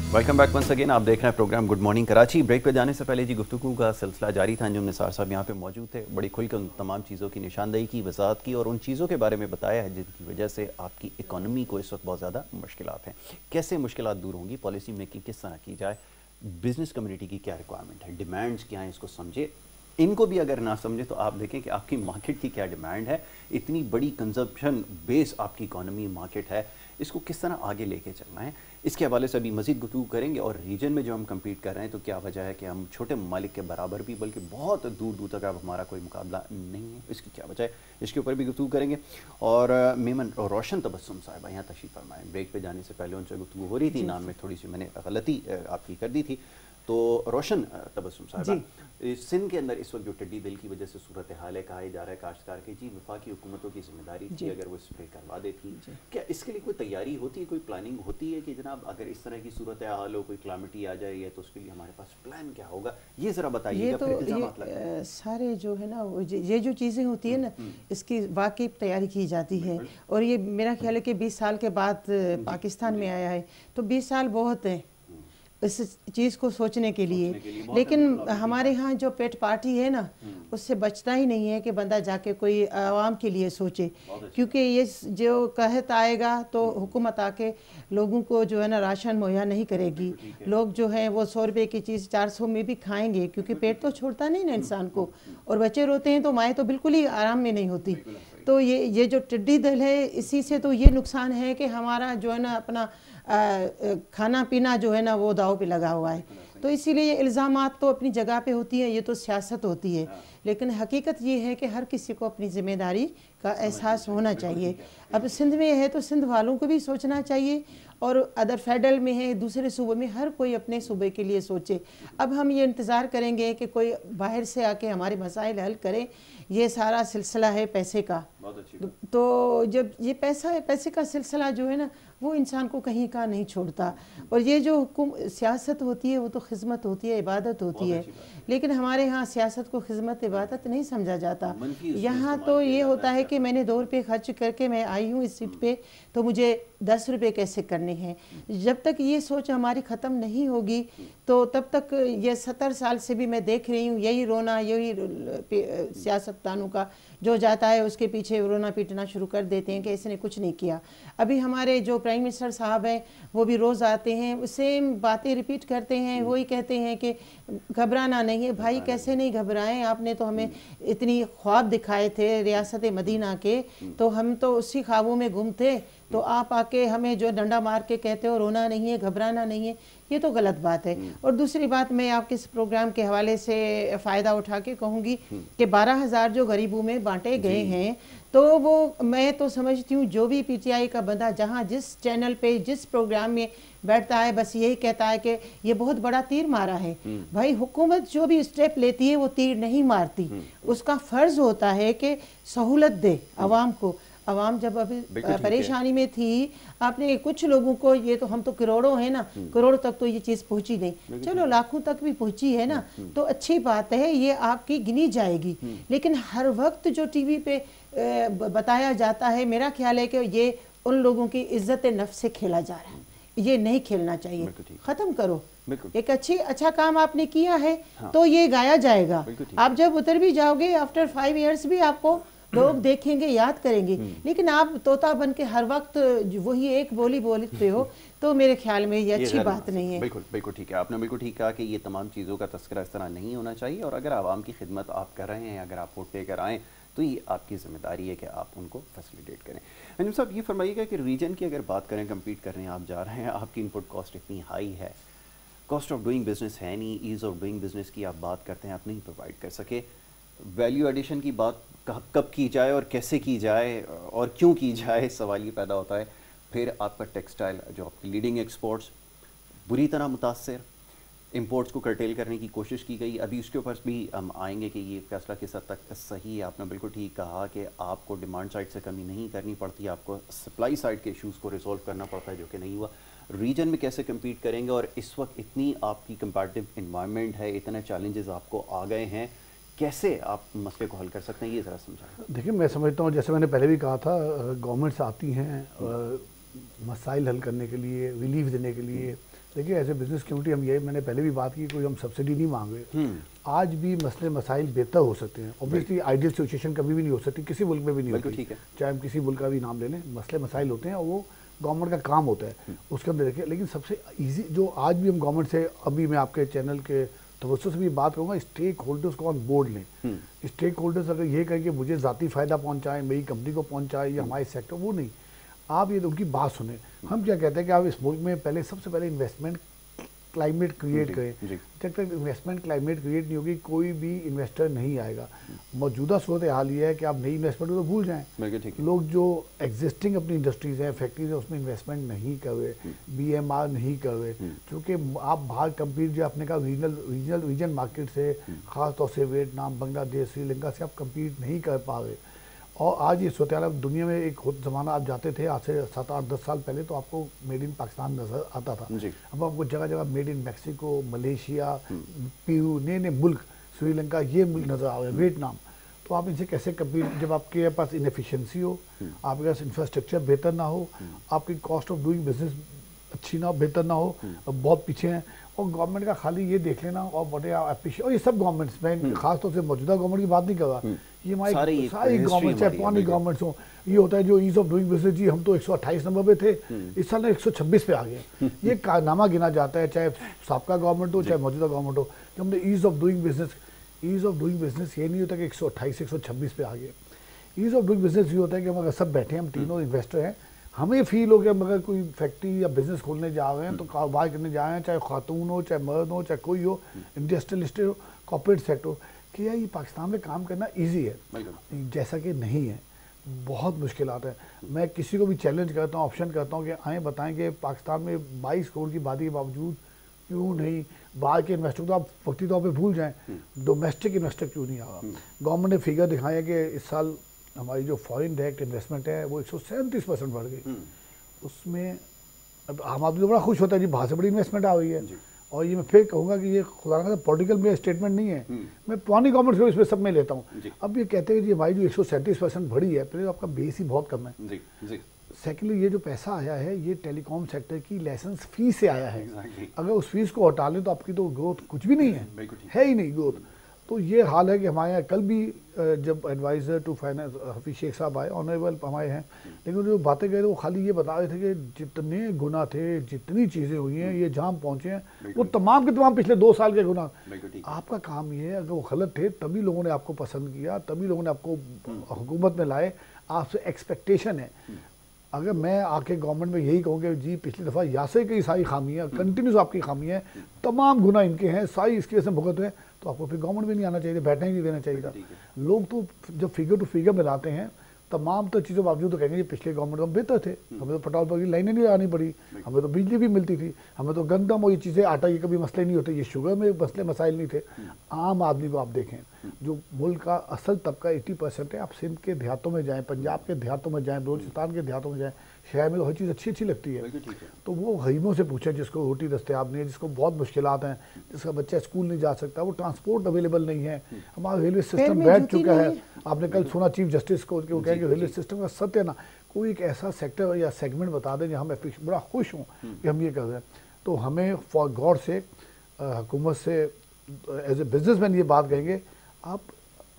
Welcome back once again. आप देख रहे हैं programme good morning Karachi. Break पे जाने से पहले जी गुफ्तगू का सिलसिला जारी था। अंजुम निसार साहब यहाँ पे मौजूद थे, बड़ी खुलकर उन तमाम चीज़ों की निशानदेही की, वजाहत की और उन चीज़ों के बारे में बताया है जिनकी वजह से आपकी इकॉनमी को इस वक्त बहुत ज़्यादा मुश्किलात हैं। कैसे मुश्किलात दूर होंगी, पॉलिसी मेकिंग किस तरह की जाए, बिज़नेस कम्युनिटी की क्या रिक्वायरमेंट है, डिमांड्स क्या हैं, इसको समझे। इनको भी अगर ना समझे तो आप देखें कि आपकी मार्केट की क्या डिमांड है, इतनी बड़ी कंजप्शन बेस आपकी इकॉनमी मार्केट है, इसको किस तरह आगे लेके चलना है, इसके हवाले से अभी मज़ीद गुफ्तगू करेंगे। और रीजन में जो हम कम्पीट कर रहे हैं तो क्या वजह है कि हम छोटे ममालिक के बराबर भी बल्कि बहुत दूर दूर तक अब हमारा कोई मुकाबला नहीं है, इसकी क्या वजह है, इसके ऊपर भी गुफ्तगू करेंगे। और मेमन और रोशन तबस्सुम साहिबा यहाँ तशरीफ़ फरमाएं। ब्रेक पे जाने से पहले उनसे गुफ्तगू हो रही थी, नाम में थोड़ी सी मैंने गलती आपकी कर दी थी। तो रोशन तबस्सुम साहिबा, सिंध के अंदर इस वक्त जो टिड्डी दल की वजह से सूरत हाल है, कहा जा रहा है काश्तकार की जी वफाकी हुकूमतों की जिम्मेदारी थी अगर वो स्प्रे करवा देती, क्या इसके लिए कोई तैयारी होती है, कोई प्लानिंग होती है कि जनाब अगर इस तरह की सूरत हाल हो, कोई क्लामिटी आ जाए तो उसके लिए हमारे पास प्लान क्या होगा, ये ज़रा बताइएगा। तो सारे जो है ना ये जो चीज़ें होती है ना, इसकी वाकई तैयारी की जाती है। और ये मेरा ख्याल है कि 20 साल के बाद पाकिस्तान में आया है, तो 20 साल बहुत है इस चीज़ को सोचने के लिए। लेकिन हमारे यहाँ जो पेट पार्टी है ना, उससे बचता ही नहीं है कि बंदा जाके कोई आवाम के लिए सोचे, क्योंकि ये जो कहत आएगा तो हुकूमत आके लोगों को जो है ना राशन मुहैया नहीं करेगी। लोग जो है वो 100 रुपये की चीज़ 400 में भी खाएंगे, क्योंकि पेट तो छोड़ता नहीं ना इंसान को, और बच्चे रोते हैं तो माएँ तो बिल्कुल ही आराम में नहीं होती। तो ये जो टिड्डी दल है, इसी से तो ये नुकसान है कि हमारा जो है ना अपना खाना पीना जो है ना वो दाव पे लगा हुआ है। तो इसीलिए ये इल्ज़ामात तो अपनी जगह पे होती है, ये तो सियासत होती है, लेकिन हकीकत ये है कि हर किसी को अपनी ज़िम्मेदारी का एहसास होना चाहिए। अब सिंध में है तो सिंध वालों को भी सोचना चाहिए, और अदर फेडरल में है, दूसरे सूबे में, हर कोई अपने सूबे के लिए सोचे। अब हम ये इंतज़ार करेंगे कि कोई बाहर से आके हमारे मसाइल हल करे, ये सारा सिलसिला है पैसे का। तो जब ये पैसे का सिलसिला जो है ना, वो इंसान को कहीं का नहीं छोड़ता। और ये जो सियासत होती है वो तो खिदमत होती है, इबादत होती है, लेकिन हमारे यहाँ सियासत को खिदमत इबादत नहीं समझा जाता। यहाँ तो ये होता है कि मैंने 2 रुपये खर्च करके मैं आई हूँ इस सीट पे, तो मुझे 10 रुपये कैसे करने हैं। जब तक ये सोच हमारी ख़त्म नहीं होगी तो तब तक ये 70 साल से भी मैं देख रही हूँ यही रोना, यही सियासतदानों का जो जाता है उसके पीछे रोना पीटना शुरू कर देते हैं कि इसने कुछ नहीं किया। अभी हमारे जो प्राइम मिनिस्टर साहब हैं वो भी रोज़ आते हैं, सेम बातें रिपीट करते हैं, वही कहते हैं कि घबराना नहीं है। भाई कैसे नहीं घबराएं, आपने तो हमें इतनी ख्वाब दिखाए थे रियासत मदीना के, तो हम तो उसी ख्वाबों में गुम थे, तो आप आके हमें जो डंडा मार के कहते हो रोना नहीं है, घबराना नहीं है, ये तो गलत बात है। और दूसरी बात मैं आपके इस प्रोग्राम के हवाले से फ़ायदा उठा के कहूँगी कि 12,000 जो गरीबों में बांटे गए हैं, तो वो मैं तो समझती हूँ जो भी पीटीआई का बंदा जहाँ जिस चैनल पे जिस प्रोग्राम में बैठता है बस यही कहता है कि ये बहुत बड़ा तीर मारा है। भाई हुकूमत जो भी स्टेप लेती है वो तीर नहीं मारती, उसका फ़र्ज़ होता है कि सहूलत दे आवाम को। आवाम जब अभी परेशानी में थी, आपने कुछ लोगों को, ये तो हम तो करोड़ों हैं ना, करोड़ों तक तो ये चीज़ पहुंची नहीं, चलो लाखों तक भी पहुंची है ना, तो अच्छी बात है, ये आपकी गिनी जाएगी। लेकिन हर वक्त जो टीवी पे बताया जाता है, मेरा ख्याल है कि ये उन लोगों की इज्जत नफ्स से खेला जा रहा है, ये नहीं खेलना चाहिए, ख़त्म करो। एक अच्छा काम आपने किया है तो ये गाया जाएगा। आप जब उतर भी जाओगे आफ्टर 5 ईयर्स भी आपको लोग देखेंगे, याद करेंगे, लेकिन आप तोता बन के हर वक्त वही एक बोली बोलते हो, तो मेरे ख्याल में ये अच्छी बात नहीं है। बिल्कुल ठीक है, आपने बिल्कुल ठीक कहा कि ये तमाम चीज़ों का तस्करा इस तरह नहीं होना चाहिए। और अगर आवाम की खिदमत आप कर रहे हैं, अगर आप वोट लेकर आएँ तो ये आपकी जिम्मेदारी है कि आप उनको फैसिलिटेट करें। अंजुम साहब, ये फरमाइएगा कि रीजन की अगर बात करें, कम्पीट कर रहे हैं, आप जा रहे हैं, आपकी इनपुट कॉस्ट इतनी हाई है, कॉस्ट ऑफ डूइंग बिजनेस है नहीं, ईज़ ऑफ डूइंग बिजनेस की आप बात करते हैं, आप नहीं प्रोवाइड कर सके, वैल्यू एडिशन की बात कब की जाए और कैसे की जाए और क्यों की जाए, सवाल ये पैदा होता है। फिर आपका टेक्सटाइल जो आपकी लीडिंग एक्सपोर्ट्स बुरी तरह मुतासर, इंपोर्ट्स को कर्टेल करने की कोशिश की गई। अभी उसके ऊपर भी हम आएंगे कि ये फैसला किस हद तक सही है। आपने बिल्कुल ठीक कहा कि आपको डिमांड साइड से कमी नहीं करनी पड़ती, आपको सप्लाई साइड के इश्यूज़ को रिजॉल्व करना पड़ता है, जो कि नहीं हुआ। रीजन में कैसे कम्पीट करेंगे, और इस वक्त इतनी आपकी कंपैरेटिव इन्वायरमेंट है, इतने चैलेंजेस आपको आ गए हैं, कैसे आप मसले को हल कर सकते हैं, ये ज़रा समझाएं। देखिए, मैं समझता हूँ, जैसे मैंने पहले भी कहा था, गवर्नमेंट्स आती हैं मसाइल हल करने के लिए, रिलीफ देने के लिए। देखिए, एज ए बिजनेस कम्युनिटी हम ये, मैंने पहले भी बात की, कोई हम सब्सिडी नहीं मांग रहे। आज भी मसले मसाइल बेहतर हो सकते हैं। ऑब्वियसली आइडियल सिचुएशन कभी भी नहीं हो सकती, किसी मुल्क में भी नहीं होती, ठीक है, चाहे हम किसी मुल्क का भी नाम ले लें, मसले मसाइल होते हैं और वो गवर्नमेंट का काम होता है उसके अंदर देखिए। लेकिन सबसे ईजी जो आज भी हम गवर्नमेंट से, अभी मैं आपके चैनल के तवज्जो से भी बात करूँगा, स्टेक होल्डर्स को ऑन बोर्ड लें। स्टेक होल्डर्स अगर ये कहें कि मुझे ज़ाती फ़ायदा पहुँचाएं, मेरी कंपनी को पहुँचाएं या हमारे सेक्टर, वो नहीं, आप ये उनकी बात सुने। हम क्या कहते हैं कि आप इस मुल्क में पहले सबसे पहले इन्वेस्टमेंट क्लाइमेट क्रिएट करें। जब तक इन्वेस्टमेंट क्लाइमेट क्रिएट नहीं होगी, कोई भी इन्वेस्टर नहीं आएगा। मौजूदा सूरत हाल ये है कि आप नई इन्वेस्टमेंट को तो भूल जाएं। लोग जो एग्जिस्टिंग अपनी इंडस्ट्रीज हैं, फैक्ट्रीज हैं, उसमें इन्वेस्टमेंट नहीं कर रहे, BMR नहीं कर रहे, क्योंकि आप बाहर कम्पीट जो आपने कहा रीजन मार्केट से, खासतौर से वियतनाम, बांग्लादेश, श्रीलंका से आप कम्पीट नहीं कर पा रहे। और आज ये सूरत हाल दुनिया में, एक ज़माना आप जाते थे आज से 7-8-10 साल पहले, तो आपको मेड इन पाकिस्तान नज़र आता था। अब आपको जगह जगह made in Mexico, Malaysia, Peru, नए नए मुल्क, श्रीलंका, ये मुल्क नज़र आ रहे हैं, वियतनाम। तो आप इनसे कैसे कम्पीट, जब आपके पास इनएफिशिएंसी हो, आपके पास इंफ्रास्ट्रक्चर बेहतर ना हो, आपकी कॉस्ट ऑफ डूइंग बिजनेस अच्छी ना हो, बेहतर ना हो, बहुत पीछे हैं। और गवर्नमेंट का खाली ये देख लेना और बड़े अप्रिशिएट, और ये सब गवर्नमेंट्स, मैं खासतौर से मौजूदा गवर्नमेंट की बात नहीं कर रहा, ये हमारी सारी गवर्नमेंट, चाहे पुरानी गवर्नमेंट्स हो, ये होता है जो ईज ऑफ डूइंग बिजनेस, जी हम तो 128 नंबर पे थे, इस साल 126 पे आ गए। ये कारनामा गिना जाता है, चाहे साबका गवर्नमेंट हो, चाहे मौजूदा गवर्नमेंट हो, कि हमने ईज ऑफ डूइंग बिजनेस ये नहीं होता कि 128 126 पे आ गए। ईज ऑफ डूइंग बिजनेस ये होता है कि हम अगर सब बैठे हैं, हम तीनों इन्वेस्टर हैं, हमें फील हो गया अगर कोई फैक्ट्री या बिजनेस खोलने जा रहे हैं, तो कारोबार करने जा रहे हैं, चाहे खातून हो, चाहे मर्द हो, चाहे कोई हो, इंडस्ट्रियलिस्ट हो, कॉर्पोरेट सेक्टर हो, कि यार ये पाकिस्तान में काम करना इजी है, जैसा कि नहीं है, बहुत मुश्किलात है। मैं किसी को भी चैलेंज करता हूँ, ऑप्शन करता हूँ कि आएँ बताएं कि पाकिस्तान में 22 करोड़ की आबादी के बावजूद क्यों नहीं बाहर के इन्वेस्टर को, आप वक्ती तौर पर भूल जाएँ, डोमेस्टिक इन्वेस्टर क्यों नहीं आ रहा। गवर्नमेंट ने फिगर दिखाया कि इस साल हमारी जो फॉरेन डायरेक्ट इन्वेस्टमेंट है वो 137% बढ़ गई। उसमें अब आम आदमी तो बड़ा खुश होता है जी, बाहर से बड़ी इन्वेस्टमेंट आ रही है। और ये मैं फिर कहूँगा कि ये खुदा का पॉलिटिकल में स्टेटमेंट नहीं है, मैं पुरानी गवर्नमेंट को इसमें सब में लेता हूँ। अब ये कहते हैं कि हमारी जो 137% बढ़ी है, पहले तो आपका बेस ही बहुत कम है। सेकेंडली, ये जो पैसा आया है ये टेलीकॉम सेक्टर की लाइसेंस फीस से आया है। अगर उस फीस को हटा लें तो आपकी तो ग्रोथ कुछ भी नहीं है ही नहीं ग्रोथ। तो ये हाल है कि हमारे यहाँ कल भी जब adviser to finance Hafeez Shaikh sahab आए, ऑनरेबल हमारे हैं, लेकिन जो बातें कह रहे वो खाली ये बता रहे थे कि जितने गुना थे, जितनी चीज़ें हुई हैं, ये जहाँ पहुँचे हैं, वो तमाम के तमाम पिछले 2 साल के गुना। आपका काम ये है, अगर वो गलत थे तभी लोगों ने आपको पसंद किया, तभी लोगों ने आपको हुकूमत में लाए, आपसे एक्सपेक्टेशन है। अगर मैं आके गवर्नमेंट में यही कहूँ कि जी पिछली दफ़ा यासे की सारी खामियाँ, कंटिन्यूस आपकी खामियाँ हैं, तमाम गुना इनके हैं, सारी इसकी वजह से भुगत हैं, तो आपको फिर गवर्नमेंट में नहीं आना चाहिए, बैठना ही नहीं देना चाहिए था। लोग तो जब फिगर टू फिगर मिलाते हैं, तमाम तो चीज़ों बावजूद तो कहेंगे पिछले गवर्नमेंट में बेहतर थे, हमें तो पेट्रोल पर की लाइनें नहीं लगानी पड़ी, हमें तो बिजली भी मिलती थी, हमें तो गंदम और ये चीज़ें, आटा, ये कभी मसले नहीं होते, ये शुगर में मसले मसाइल नहीं थे। आम आदमी को आप देखें, जो मुल्क का असल तबका 80% है, आप सिंध के देहातों में जाएँ, पंजाब के देहातों में जाएँ, बलूचिस्तान के देहातों में जाएँ, शहर में तो हर चीज़ अच्छी लगती है। तो वो गरीबों से पूछें जिसको रोटी दस्तयाब नहीं है, जिसको बहुत मुश्किलात हैं, जिसका बच्चा स्कूल नहीं जा सकता, वो ट्रांसपोर्ट अवेलेबल नहीं है, हमारा रेलवे सिस्टम बैठ चुका है। आपने कल सुना चीफ जस्टिस को कहें कि रेलवे सिस्टम का सत्य ना, कोई एक ऐसा सेक्टर या सेगमेंट बता दें जहाँ मैं बड़ा खुश हूँ कि हम ये कर रहे हैं। तो हमें फॉर गॉड से हुकूमत से एज ए बिजनेसमैन ये बात कहेंगे, आप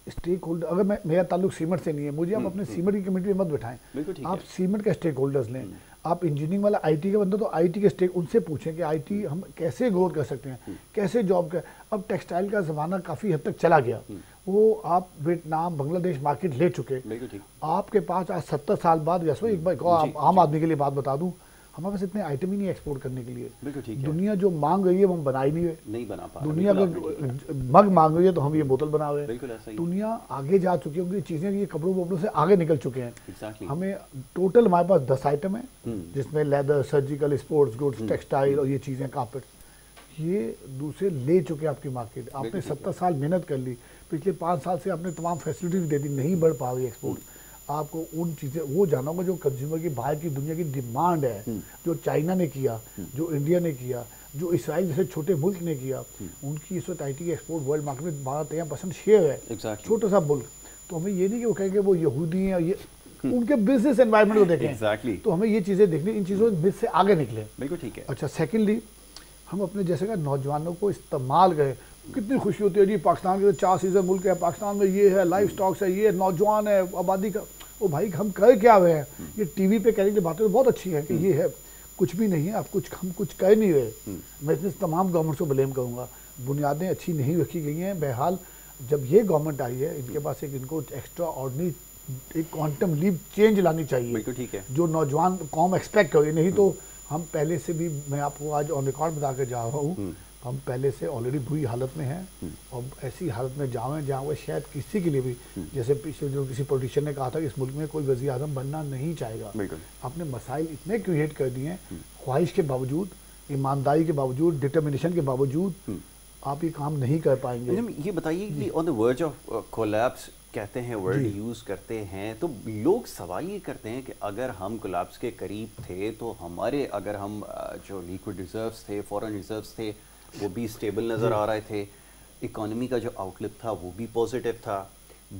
स्टेक होल्डर, अगर मेरा ताल्लुक सीमेंट से नहीं है, मुझे आप अपने सीमेंट की कमेटी में मत बिठाएं, आप सीमेंट के स्टेक होल्डर्स लें। आप इंजीनियरिंग वाला आईटी का बंदा, तो आईटी के स्टेक, उनसे पूछें कि आईटी हम कैसे ग्रोथ कर सकते हैं, कैसे जॉब कर। अब टेक्सटाइल का ज़माना काफ़ी हद तक चला गया, वो आप वियतनाम बांग्लादेश मार्केट ले चुके, आपके पास आज 70 साल बाद वैसे एक बार आम आदमी के लिए बात बता दूं, हमारे पास इतने आइटम ही नहीं एक्सपोर्ट करने के लिए। दुनिया जो मांग रही है वो हम बना ही नहीं बना पा रहे। दुनिया अगर मग मांग रही है तो हम ये बोतल बना रहे हैं। दुनिया आगे जा चुकी है, उनकी चीजें ये कपड़ों वपड़ों से आगे निकल चुके हैं। हमें टोटल हमारे पास 10 आइटम है, जिसमें leather, surgical, sports goods, textile और ये चीजें, कार्पेट, ये दूसरे ले चुके हैं आपकी मार्केट। आपने 70 साल मेहनत कर ली, पिछले 5 साल से आपने तमाम फैसिलिटीज दे दी, नहीं बढ़ पा रही एक्सपोर्ट। आपको उन चीज़ें वो जाना होगा जो कंज्यूमर की बाहर की दुनिया की डिमांड है, जो चाइना ने किया, जो इंडिया ने किया, जो इसराइल जैसे छोटे मुल्क ने किया। उनकी इस वक्त IT की एक्सपोर्ट वर्ल्ड मार्केट में 12-13% शेयर है, छोटा सा मुल्क। तो हमें ये नहीं कि वो कहेंगे वो यहूदी हैं, ये उनके बिजनेस एनवायरनमेंट को देखें। तो हमें ये चीज़ें देखनी, इन चीज़ों से आगे निकले। बिल्कुल ठीक है। अच्छा, सेकेंडली हम अपने जैसे का नौजवानों को इस्तेमाल करें। कितनी खुशी होती है जी, पाकिस्तान के 4 सीजन मुल्क है, पाकिस्तान में ये है, लाइफ स्टॉक्स है, ये नौजवान है, आबादी का। ओ भाई, हम कर क्या हुए हैं? ये टीवी पे कहने की बातें तो बहुत अच्छी है कि ये है, कुछ भी नहीं है। आप हम कुछ कर नहीं रहे। मैं इसमें तमाम गवर्नमेंट को ब्लेम करूँगा, बुनियादें अच्छी नहीं रखी गई हैं। बहरहाल जब ये गवर्नमेंट आई है, इनके पास इनको एक्स्ट्रा ऑर्डिनरी एक क्वांटम लीप चेंज लानी चाहिए। बिल्कुल ठीक है। जो नौजवान कौम एक्सपेक्ट करें, नहीं तो हम पहले से भी, मैं आपको आज ऑन रिकॉर्ड बता के जा रहा हूँ, हम पहले से ऑलरेडी बुरी हालत में हैं और ऐसी हालत में जाएं जहाँ वो शायद किसी के लिए भी, जैसे पिछले जो किसी पॉलिटिशियन ने कहा था कि इस मुल्क में कोई वज़ीर आज़म बनना नहीं चाहेगा। आपने मसाइल इतने क्रिएट कर दिए हैं, ख्वाहिश के बावजूद, ईमानदारी के बावजूद, डिटर्मिनेशन के बावजूद आप ये काम नहीं कर पाएंगे। ये बताइए कि on the verge of collapse कहते हैं, वर्ड यूज़ करते हैं, तो लोग सवाल ये करते हैं कि अगर हम कोलैप्स के करीब थे तो हमारे, अगर हम जो लिक्विड रिजर्व्स थे, फॉरेन रिजर्व्स थे, वो भी स्टेबल नज़र आ रहे थे, इकोनॉमी का जो आउटलुक था वो भी पॉजिटिव था।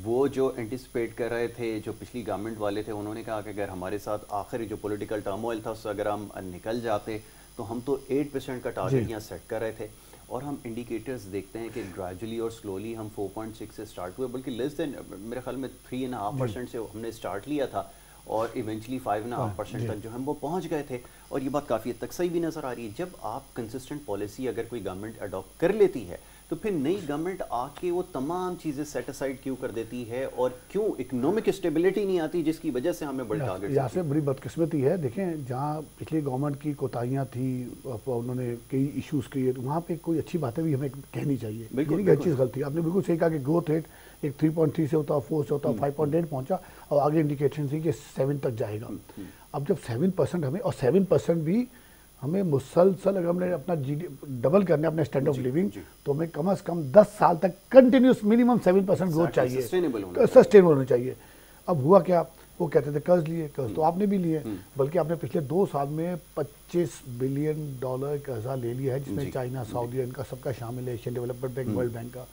वो जो एंटिसिपेट कर रहे थे, जो पिछली गवर्नमेंट वाले थे, उन्होंने कहा कि अगर हमारे साथ आखिरी जो पॉलिटिकल टर्मोइल था उससे अगर हम निकल जाते तो हम तो 8% का टारगेट यहाँ सेट कर रहे थे। और हम इंडिकेटर्स देखते हैं कि ग्रेजुअली और स्लोली हम 4.6 से स्टार्ट हुए, बल्कि लेस देन मेरे ख्याल में 3.5% से हमने स्टार्ट लिया था और इवेंचुअली 5.5% तक जो हम वो पहुंच गए थे। और ये बात काफ़ी हद तक सही भी नज़र आ रही है। जब आप कंसिस्टेंट पॉलिसी अगर कोई गवर्नमेंट अडॉप्ट कर लेती है तो फिर नई गवर्नमेंट आके वो तमाम चीज़ें सेट असाइड क्यों कर देती है और क्यों इकोनॉमिक स्टेबिलिटी नहीं आती, जिसकी वजह से हमें बड़े टारगेट। यहाँ से बड़ी बदकिस्मती है। देखें, जहाँ पिछली गवर्नमेंट की कोताहियाँ थी, उन्होंने कई इश्यूज़ किए, वहाँ पे कोई अच्छी बातें भी हमें कहनी चाहिए। बिल्कुल हर चीज़ गलती। आपने बिल्कुल सही कहा कि ग्रोथ रेट एक 3.3 से होता, 4 से होता, 5.8 पहुँचा और आगे इंडिकेशन थी कि 7 तक जाएगा। अब जब 7% हमें, और 7% भी हमें मुसलसल, अगर हमने अपना डबल करना है अपने स्टैंडर्ड ऑफ लिविंग, तो हमें कम से कम 10 साल तक कंटिन्यूस मिनिमम 7% ग्रोथ चाहिए, सस्टेनेबल होना चाहिए। अब हुआ क्या, वो कहते थे कर्ज लिए, कर्ज तो आपने भी लिए, बल्कि आपने पिछले 2 साल में $25 बिलियन कर्जा ले लिया है, जिसमें चाइना, सऊदी, इनका सबका शामिल है, Asian development bank, world bank का।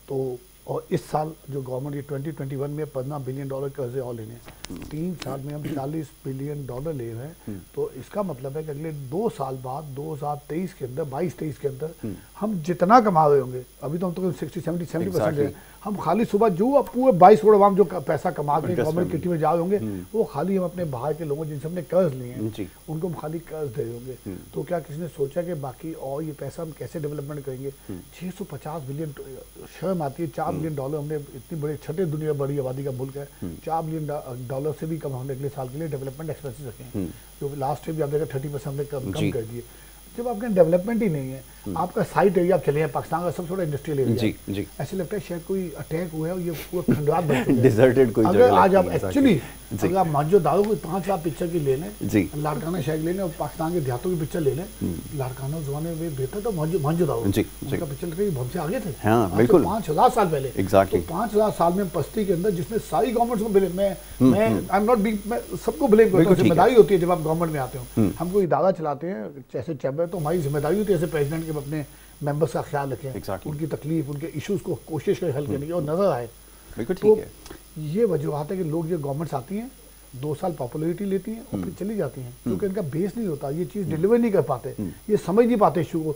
तो और इस साल जो गवर्नमेंट ये 2021 में $15 बिलियन कर्जे और लेने, 3 साल में हम $40 बिलियन ले रहे हैं। तो इसका मतलब है कि अगले 2 साल बाद 2023 के अंदर, 22-23 के अंदर हम जितना कमा रहे होंगे, अभी तो हम तो 60-70% है, हम खाली सुबह जो पूरे 22 करोड़ आवाम जो पैसा कमा के गवर्नमेंट किटी में जा रहे होंगे, वो खाली हम अपने बाहर के लोगों जिनसे हमने कर्ज लिए हैं उनको हम खाली कर्ज दे रहे होंगे। तो क्या किसी ने सोचा कि बाकी और ये पैसा हम कैसे डेवलपमेंट करेंगे? 650 बिलियन, शर्म आती है, $4 बिलियन हमने, इतनी बड़ी छठे दुनिया बड़ी आबादी का मुल्क है, $4 बिलियन से भी कम हमने अगले साल के लिए डेवलपमेंट एक्सपेंसेस रखे हैं, जो लास्ट ईयर भी आप देखा 30% हमने कम कर दिए। जब आपके डेवलपमेंट ही नहीं है, आपका साइट एरिया आप चले हैं, पाकिस्तान का सबसे बड़ा इंडस्ट्रियल एरिया है, ऐसे लगता है शायद कोई अटैक हुआ है और ये पूरा खंडरात बन चुका है, डिजर्टेड कोई जगह। अगर आज आप एक्चुअली अगर आप मांझो दारो कोई 5 लाख पिक्चर की ले लें, लाड़काना शेख ले लें और पाकिस्तान के देहातों की पिक्चर ले लें, लाड़काना जमाने में बेहतर तो मांझो दारो उनका पिक्चर लगे हमसे आगे थे, 5000 साल पहले। तो 5000 साल में पस्ती के अंदर जिसने सारी गवर्नमेंट को ब्लेम, मैं आई एम नॉट बीइंग, मैं सबको ब्लेम करता हूँ, जिम्मेदारी होती है जब आप गवर्नमेंट में आते हो, हम कोई इदारा चलाते हैं जैसे चैम्बर, तो हमारी जिम्मेदारी होती है ऐसे प्रेसिडेंट के अपने मेंबर्स का ख्याल रखें, उनकी तकलीफ, उनके इश्यूज को कोशिश करें हल करने की और नजर आए। तो ये वजूहत है कि लोग ये गवर्नमेंट्स आती हैं, 2 साल पॉपुलरिटी लेती हैं और फिर चली जाती हैं, क्योंकि इनका बेस नहीं होता, ये चीज़ डिलीवर नहीं कर पाते, ये समझ नहीं पाते इशू को।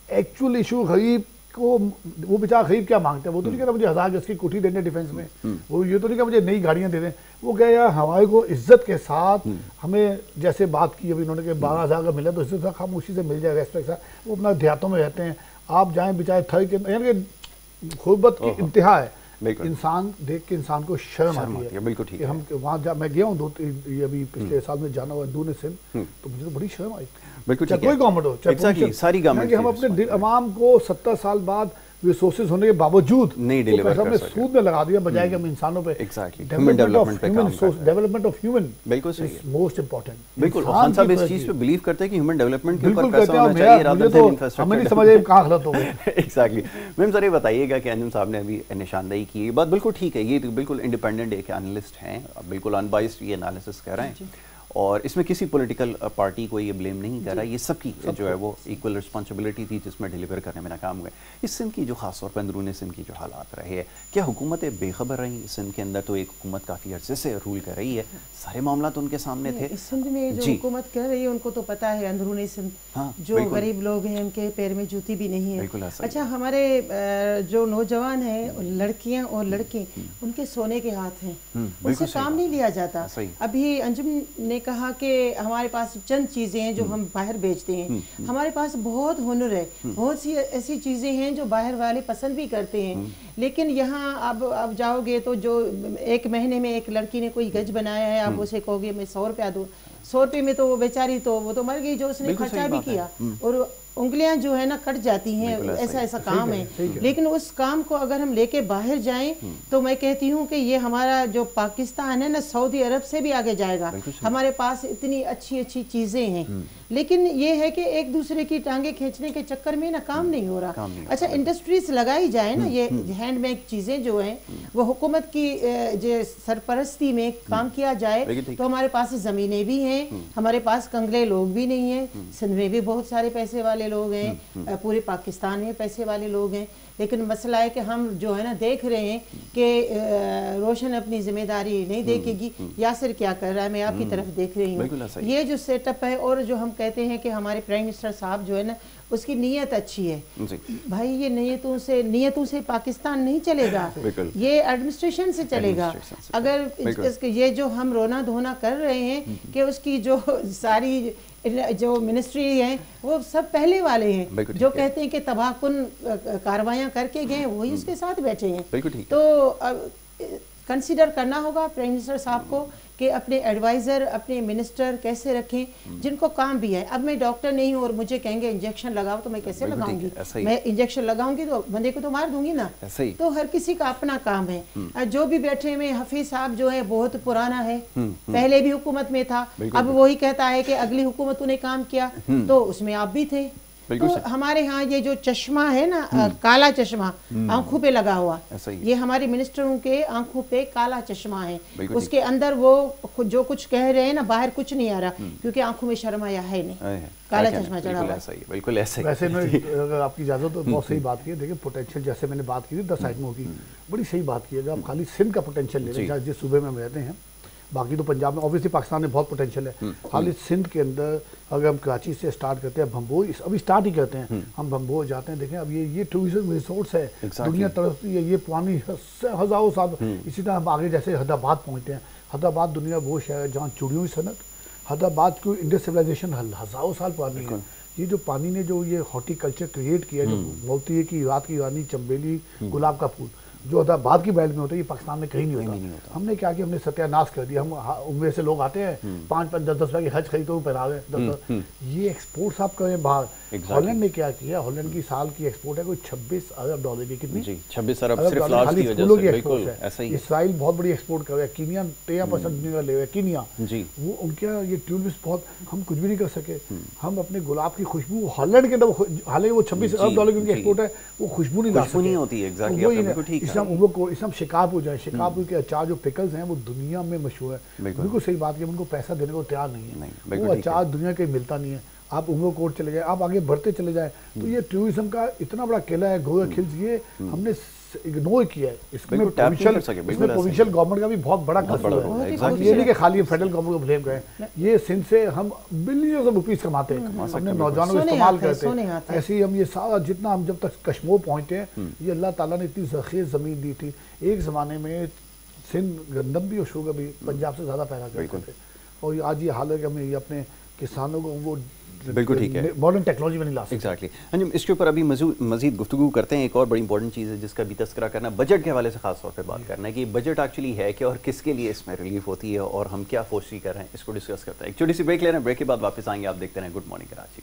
एक्चुअल इशू गरीब को, वो बेचारा गरीब क्या मांगता है, वो तो नहीं कहता मुझे 1000 गज की कोठी देने डिफेंस में, वो ये तो नहीं कहता मुझे नई गाड़ियां दे दें, वो कहे यार हमारे को इज्जत के साथ हमें, जैसे बात की अभी उन्होंने कि 12,000 का मिला तो इज्जत का खामोशी से मिल जाए, रेस्पेक्ट से। वो अपना देहातों में रहते हैं, आप जाएँ बेचारे थर के, यानी कि गुर्बत की इंतहा है, इंसान देख के इंसान को शर्म आती है। बिल्कुल ठीक है। हम वहाँ मैं गया हूँ ये अभी पिछले साल में जाना हुआ दूर सिंध, तो मुझे तो बड़ी शर्म आई। बिल्कुल चाहे कोई गवर्नमेंट हो, चाहे सारी गवर्नमेंट, हम अपने अवाम को 70 साल बाद रिसोर्सेज होने के बावजूद नहीं डिलीवर कर सकते, सूद में लगा दिया बजाय कि हम इंसानों पे डेवलपमेंट ऑफ ह्यूमन बिल्कुल सही है, मोस्ट इंपॉर्टेंट। बिल्कुल खान साहब इस चीज पे बिलीव करते हैं कि ह्यूमन डेवलपमेंट के ऊपर पैसा होना चाहिए rather than infrastructure। हमें नहीं समझ कहाँ गलत हो गए। एग्जैक्टली। मैम सर ये बताइएगा कि अंजुम साहब ने अभी निशानदेही की, ये बात बिल्कुल ठीक है, ये बिल्कुल इंडिपेंडेंट एक एनालिस्ट हैं, बिल्कुल अनबाइस्ड ये एनालिसिस कर रहे हैं और इसमें किसी पॉलिटिकल पार्टी को ये ब्लेम नहीं कर रहा, ये सबकी जो है वो इक्वल रिस्पॉन्सिबिलिटी थी जिसमें डिलीवर करने में नाकाम हुए। इस सिंध की जो खासतौर पर अंदरूनी सिंध की जो हालात रहे हैं, क्या हुकूमतें बेखबर रहीं? सिंध के अंदर तो एक हुकूमत काफ़ी अरसे से रूल कर रही है, सारे मामला तो उनके सामने थे। सिंध में जो हुकूमत कर रही है उनको तो पता है अंदरूनी सिंध, जो गरीब लोग हैं उनके पैर में जूती भी नहीं है। अच्छा, हमारे जो नौजवान हैं, लड़कियाँ और लड़के, उनके सोने के हाथ हैं, उनसे काम नहीं लिया जाता। अभी अंजुम ने कहा कि हमारे पास चंद चीज़ें हैं जो हम बाहर बेचते हैं, हमारे पास बहुत हुनर है, बहुत सी ऐसी चीज़ें हैं जो बाहर वाले पसंद भी करते हैं, लेकिन यहाँ अब जाओगे तो जो एक महीने में एक लड़की ने कोई गज बनाया है, आप उसे कहोगे मैं 100 रुपया दूँ, 100 रुपये में तो वो बेचारी तो वो तो मर गई जो उसने खर्चा भी किया, और उंगलियां जो है ना कट जाती हैं, ऐसा काम है। लेकिन उस काम को अगर हम लेके बाहर जाएं तो मैं कहती हूँ कि ये हमारा जो पाकिस्तान है ना, सऊदी अरब से भी आगे जाएगा। हमारे पास इतनी अच्छी अच्छी चीज़ें हैं, लेकिन ये है कि एक दूसरे की टांगे खींचने के चक्कर में ना काम नहीं हो रहा। अच्छा, इंडस्ट्रीज लगाई जाए ना, ये हैंडमेड चीज़ें जो हैं वो हुकूमत की जो सरपरस्ती में काम किया जाए तो हमारे पास ज़मीनें भी हैं, हमारे पास कंगले लोग भी नहीं हैं। सिंध में भी बहुत सारे पैसे वाले लोग हैं, पूरे पाकिस्तान में पैसे वाले लोग हैं, लेकिन मसला है कि हम जो है ना देख रहे हैं कि रोशन अपनी जिम्मेदारी नहीं देखेगी। यासिर क्या कर रहा है, मैं आपकी तरफ देख रही हूँ। ये जो सेटअप है और जो हम कहते हैं कि हमारे प्राइम मिनिस्टर साहब जो है ना उसकी नीयत अच्छी है, भाई ये नीयतों से पाकिस्तान नहीं चलेगा, ये एडमिनिस्ट्रेशन से चलेगा। अगर ये जो हम रोना धोना कर रहे हैं कि उसकी जो सारी जो मिनिस्ट्री है वो सब पहले वाले हैं जो कहते हैं कि तबाहकुन कार्रवाइयाँ करके गए, वही उसके साथ बैठे हैं। तो कंसीडर करना होगा प्राइम मिनिस्टर साहब को कि अपने एडवाइज़र, अपने मिनिस्टर कैसे रखें जिनको काम भी है। अब मैं डॉक्टर नहीं हूँ और मुझे कहेंगे इंजेक्शन लगाओ तो मैं कैसे लगाऊंगी? मैं इंजेक्शन लगाऊंगी तो बंदे को तो मार दूंगी ना। तो हर किसी का अपना काम है। जो भी बैठे हुए हफीज साहब जो है बहुत पुराना है, पहले भी हुकूमत में था, अब वही कहता है कि अगली हुकूमतों ने काम किया, तो उसमें आप भी थे। तो हमारे यहाँ ये जो चश्मा है ना, काला चश्मा आंखों पे लगा हुआ, ये हमारे मिनिस्टरों के आंखों पे काला चश्मा है। उसके अंदर वो जो कुछ कह रहे हैं ना, बाहर कुछ नहीं आ रहा, क्योंकि आंखों में शर्म आया है नहीं, काला चश्मा चढ़ा हुआ। बिल्कुल ऐसे। वैसे मैं अगर आपकी इजाजत तो बहुत सही बात की है। देखिए पोटेंशियल जैसे मैंने बात की थी 10 आइटमों की, बड़ी सही बात की है। आप खाली सिंध का पोटेंशियल ले लें, जिस सूबे में हम रहते हैं, बाकी तो पंजाब में ऑब्वियसली पाकिस्तान में बहुत पोटेंशियल है। खाली सिंध के अंदर अगर हम कराची से स्टार्ट करते हैं, भंबोर अभी स्टार्ट ही करते हैं, हम भंबोर जाते हैं, देखें अब ये टूरिज्म रिसोर्स है, दुनिया तरफती है, ये पुरानी हज़ारों साल। इसी तरह हम आगे जैसे हैदराबाद पहुँचते हैं, हैदराबाद दुनिया वो शहर है जहाँ चूड़ियों की सनत, हैदराबाद को इंडस सिविलाइजेशन हज़ारों साल पुरानी है। ये जो पानी ने जो ये हॉर्टिकल्चर क्रिएट किया, जो बोलती है कि रात की रानी, चंबेली, गुलाब का फूल, जो हैदराबाद की बेल्ट में होता है, ये पाकिस्तान में कहीं नहीं होता। हमने क्या किया, हमने सत्यानाश कर दिया। हम उम्र से लोग आते हैं 5-5, 10-10 रुपए की हज खरीदो पहना रहे, ये एक्सपोर्ट्स आप करें बाहर। हॉलैंड ने क्या किया, हॉलैंड की साल की एक्सपोर्ट है कोई $26 अरब की, कितनी 26 अरब सिर्फ फ्लावर्स की वजह से। बिल्कुल ऐसा ही। इसराइल बहुत बड़ी एक्सपोर्ट कर रहा है, कीनिया 13% दुनिया ले रहा है, कीनिया वो उनके ये ट्यूलिप्स बहुत, हम कुछ भी नहीं कर सके। हम अपने गुलाब की खुशबू हॉलैंड के अंदर, हालांकि वो $26 अरब की उनकी एक्सपोर्ट है, वो खुशबू नहीं ला सकते। इसमें शिकारपुर जाए, शिकारपुर के अचार जो पिकल्स हैं वो दुनिया में मशहूर है। बिल्कुल सही बात है, उनको पैसा देने को तैयार नहीं है, वो अचार दुनिया के मिलता नहीं है। आप उमर कोट चले गए, आप आगे बढ़ते चले जाए, तो ये टूरिज्म का इतना बड़ा किला है गोरख हिल्स, ये हमने इग्नोर किया है। इसमें प्रोविंशियल गवर्नमेंट का भी बहुत बड़ा कसूर है। ये नहीं कि खाली फेडरल गवर्नमेंट को ब्लेम करें, ये सिंध से हम बिलियंस ऑफ रुपीस कमाते हैं, अपने नौजवानों को इस्तेमाल करते हैं। ऐसे ही हम ये सारा जितना हम जब तक कश्मीर पहुंचते हैं, ये अल्लाह ताला ने इतनी ज़ख़ीर ज़मीन दी थी। एक ज़माने में सिंध गंदम भी और शुगर भी पंजाब से ज़्यादा पैदा करते थे, और आज ये हाल है कि हमें ये अपने किसानों को वो बिल्कुल ठीक है, मॉडर्न टेक्नोलॉजी में नहीं ला सकते। एग्जैक्टली। हाँ जी, इसके ऊपर अभी मजीद गुफ्तगू करते हैं। एक और बड़ी इंपॉर्टेंट चीज़ है जिसका भी तस्करा करना, बजट के हवाले से खास तौर पे बात करना है कि बजट एक्चुअली है क्या और किसके लिए इसमें रिलीफ होती है और हम क्या फोर्सी कर रहे हैं, इसको डिस्कस करते हैं। एक छोटी सी ब्रेक ले रहे हैं, ब्रेक के बाद वापस आएंगे। आप देखते रहें good morning Karachi.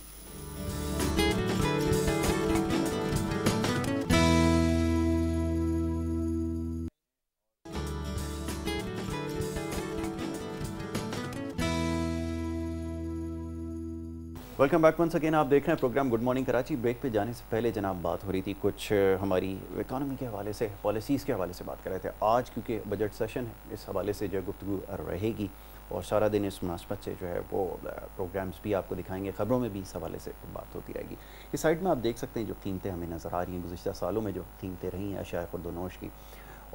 Welcome back once again. आप देख रहे हैं programme good morning Karachi. Break पे जाने से पहले जनाब बात हो रही थी कुछ हमारी इकानमी के हवाले से, पॉलिसीज़ के हवाले से बात कर रहे थे। आज क्योंकि बजट सेशन है, इस हवाले से जो है गुफ्तगू रहेगी और सारा दिन इस मुनासबत से जो है वो प्रोग्राम्स भी आपको दिखाएंगे, ख़बरों में भी इस हवाले से बात होती रहेगी। इस साइड में आप देख सकते हैं जो कीमतें हमें नज़र आ रही हैं गुज़िश्ता सालों में, जो कीमतें रही हैं अशाया खुर्द-ओ-नोश की,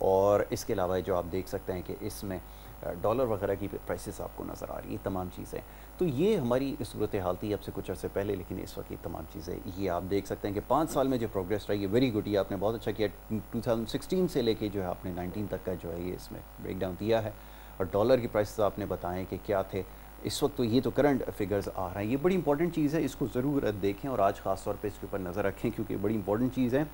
और इसके अलावा जो आप देख सकते हैं कि इसमें डॉलर वगैरह की प्राइसेस आपको नज़र आ रही है, तमाम चीज़ें। तो ये हमारी सूरत हाल थी अब से कुछ अर्से पहले, लेकिन इस वक्त ये तमाम चीज़ें ये आप देख सकते हैं कि 5 साल में जो प्रोग्रेस रही है वेरी गुड। ये आपने बहुत अच्छा किया। 2016 से लेके जो है आपने 19 तक का जो है ये इसमें ब्रेक डाउन दिया है, और डॉलर की प्राइसेस आपने बताएं कि क्या थे इस वक्त। तो ये तो करंट फिगर्स आ रहे हैं, ये बड़ी इंपॉर्टेंट चीज़ है, इसको ज़रूर देखें और आज ख़ास तौर पर इसके ऊपर नज़र रखें क्योंकि बड़ी इंपॉर्टेंट चीज़ है।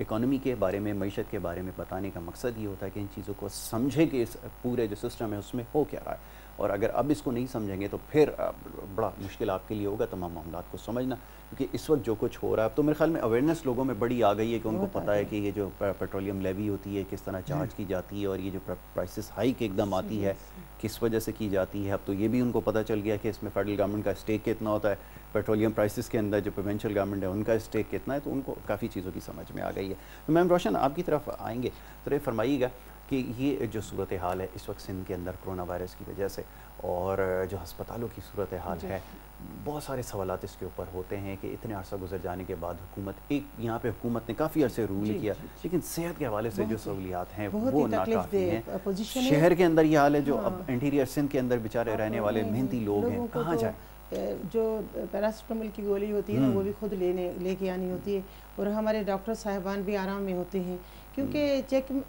इकॉनमी के बारे में, मईशत के बारे में बताने का मकसद ये होता है कि इन चीज़ों को समझें कि इस पूरे जो सिस्टम है उसमें हो क्या रहा है, और अगर अब इसको नहीं समझेंगे तो फिर बड़ा मुश्किल आपके लिए होगा तमाम मामलात को समझना, क्योंकि इस वक्त जो कुछ हो रहा है तो मेरे ख्याल में अवेयरनेस लोगों में बड़ी आ गई है कि उनको पता है कि ये जो पेट्रोलियम लेवी होती है किस तरह चार्ज की जाती है, और ये जो प्राइसेस हाइक एकदम आती है किस वजह से की जाती है। अब तो ये भी उनको पता चल गया कि इसमें फेडरल गवर्नमेंट का स्टेक कितना होता है, पेट्रोलियम प्राइसेस के अंदर जो प्रोविंशियल गवर्नमेंट है उनका स्टेक कितना है, तो उनको काफ़ी चीज़ों की समझ में आ गई है। तो मैम रोशन आपकी तरफ आएंगे तो ये फरमाइएगा कि ये जो सूरत हाल है इस वक्त सिंध के अंदर कोरोना वायरस की वजह से, और जो हस्पतालों की सूरत हाल है, बहुत सारे सवालात इसके ऊपर होते हैं कि इतने अर्सा गुजर जाने के बाद हुकूमत यहाँ पे हुकूमत ने काफ़ी अर्से रूल किया, लेकिन सेहत के हवाले से जो सहूलियात हैं वो नाकाफी हैं। शहर के अंदर ये हाल है, जो अब इंटीरियर सिंध के अंदर बेचारे रहने वाले मेहनती लोग हैं, कहाँ जाए? जो पैरासिटामोल की गोली होती है ना वो भी खुद लेके आनी होती है, और हमारे डॉक्टर साहिबान भी आराम में होते हैं क्योंकि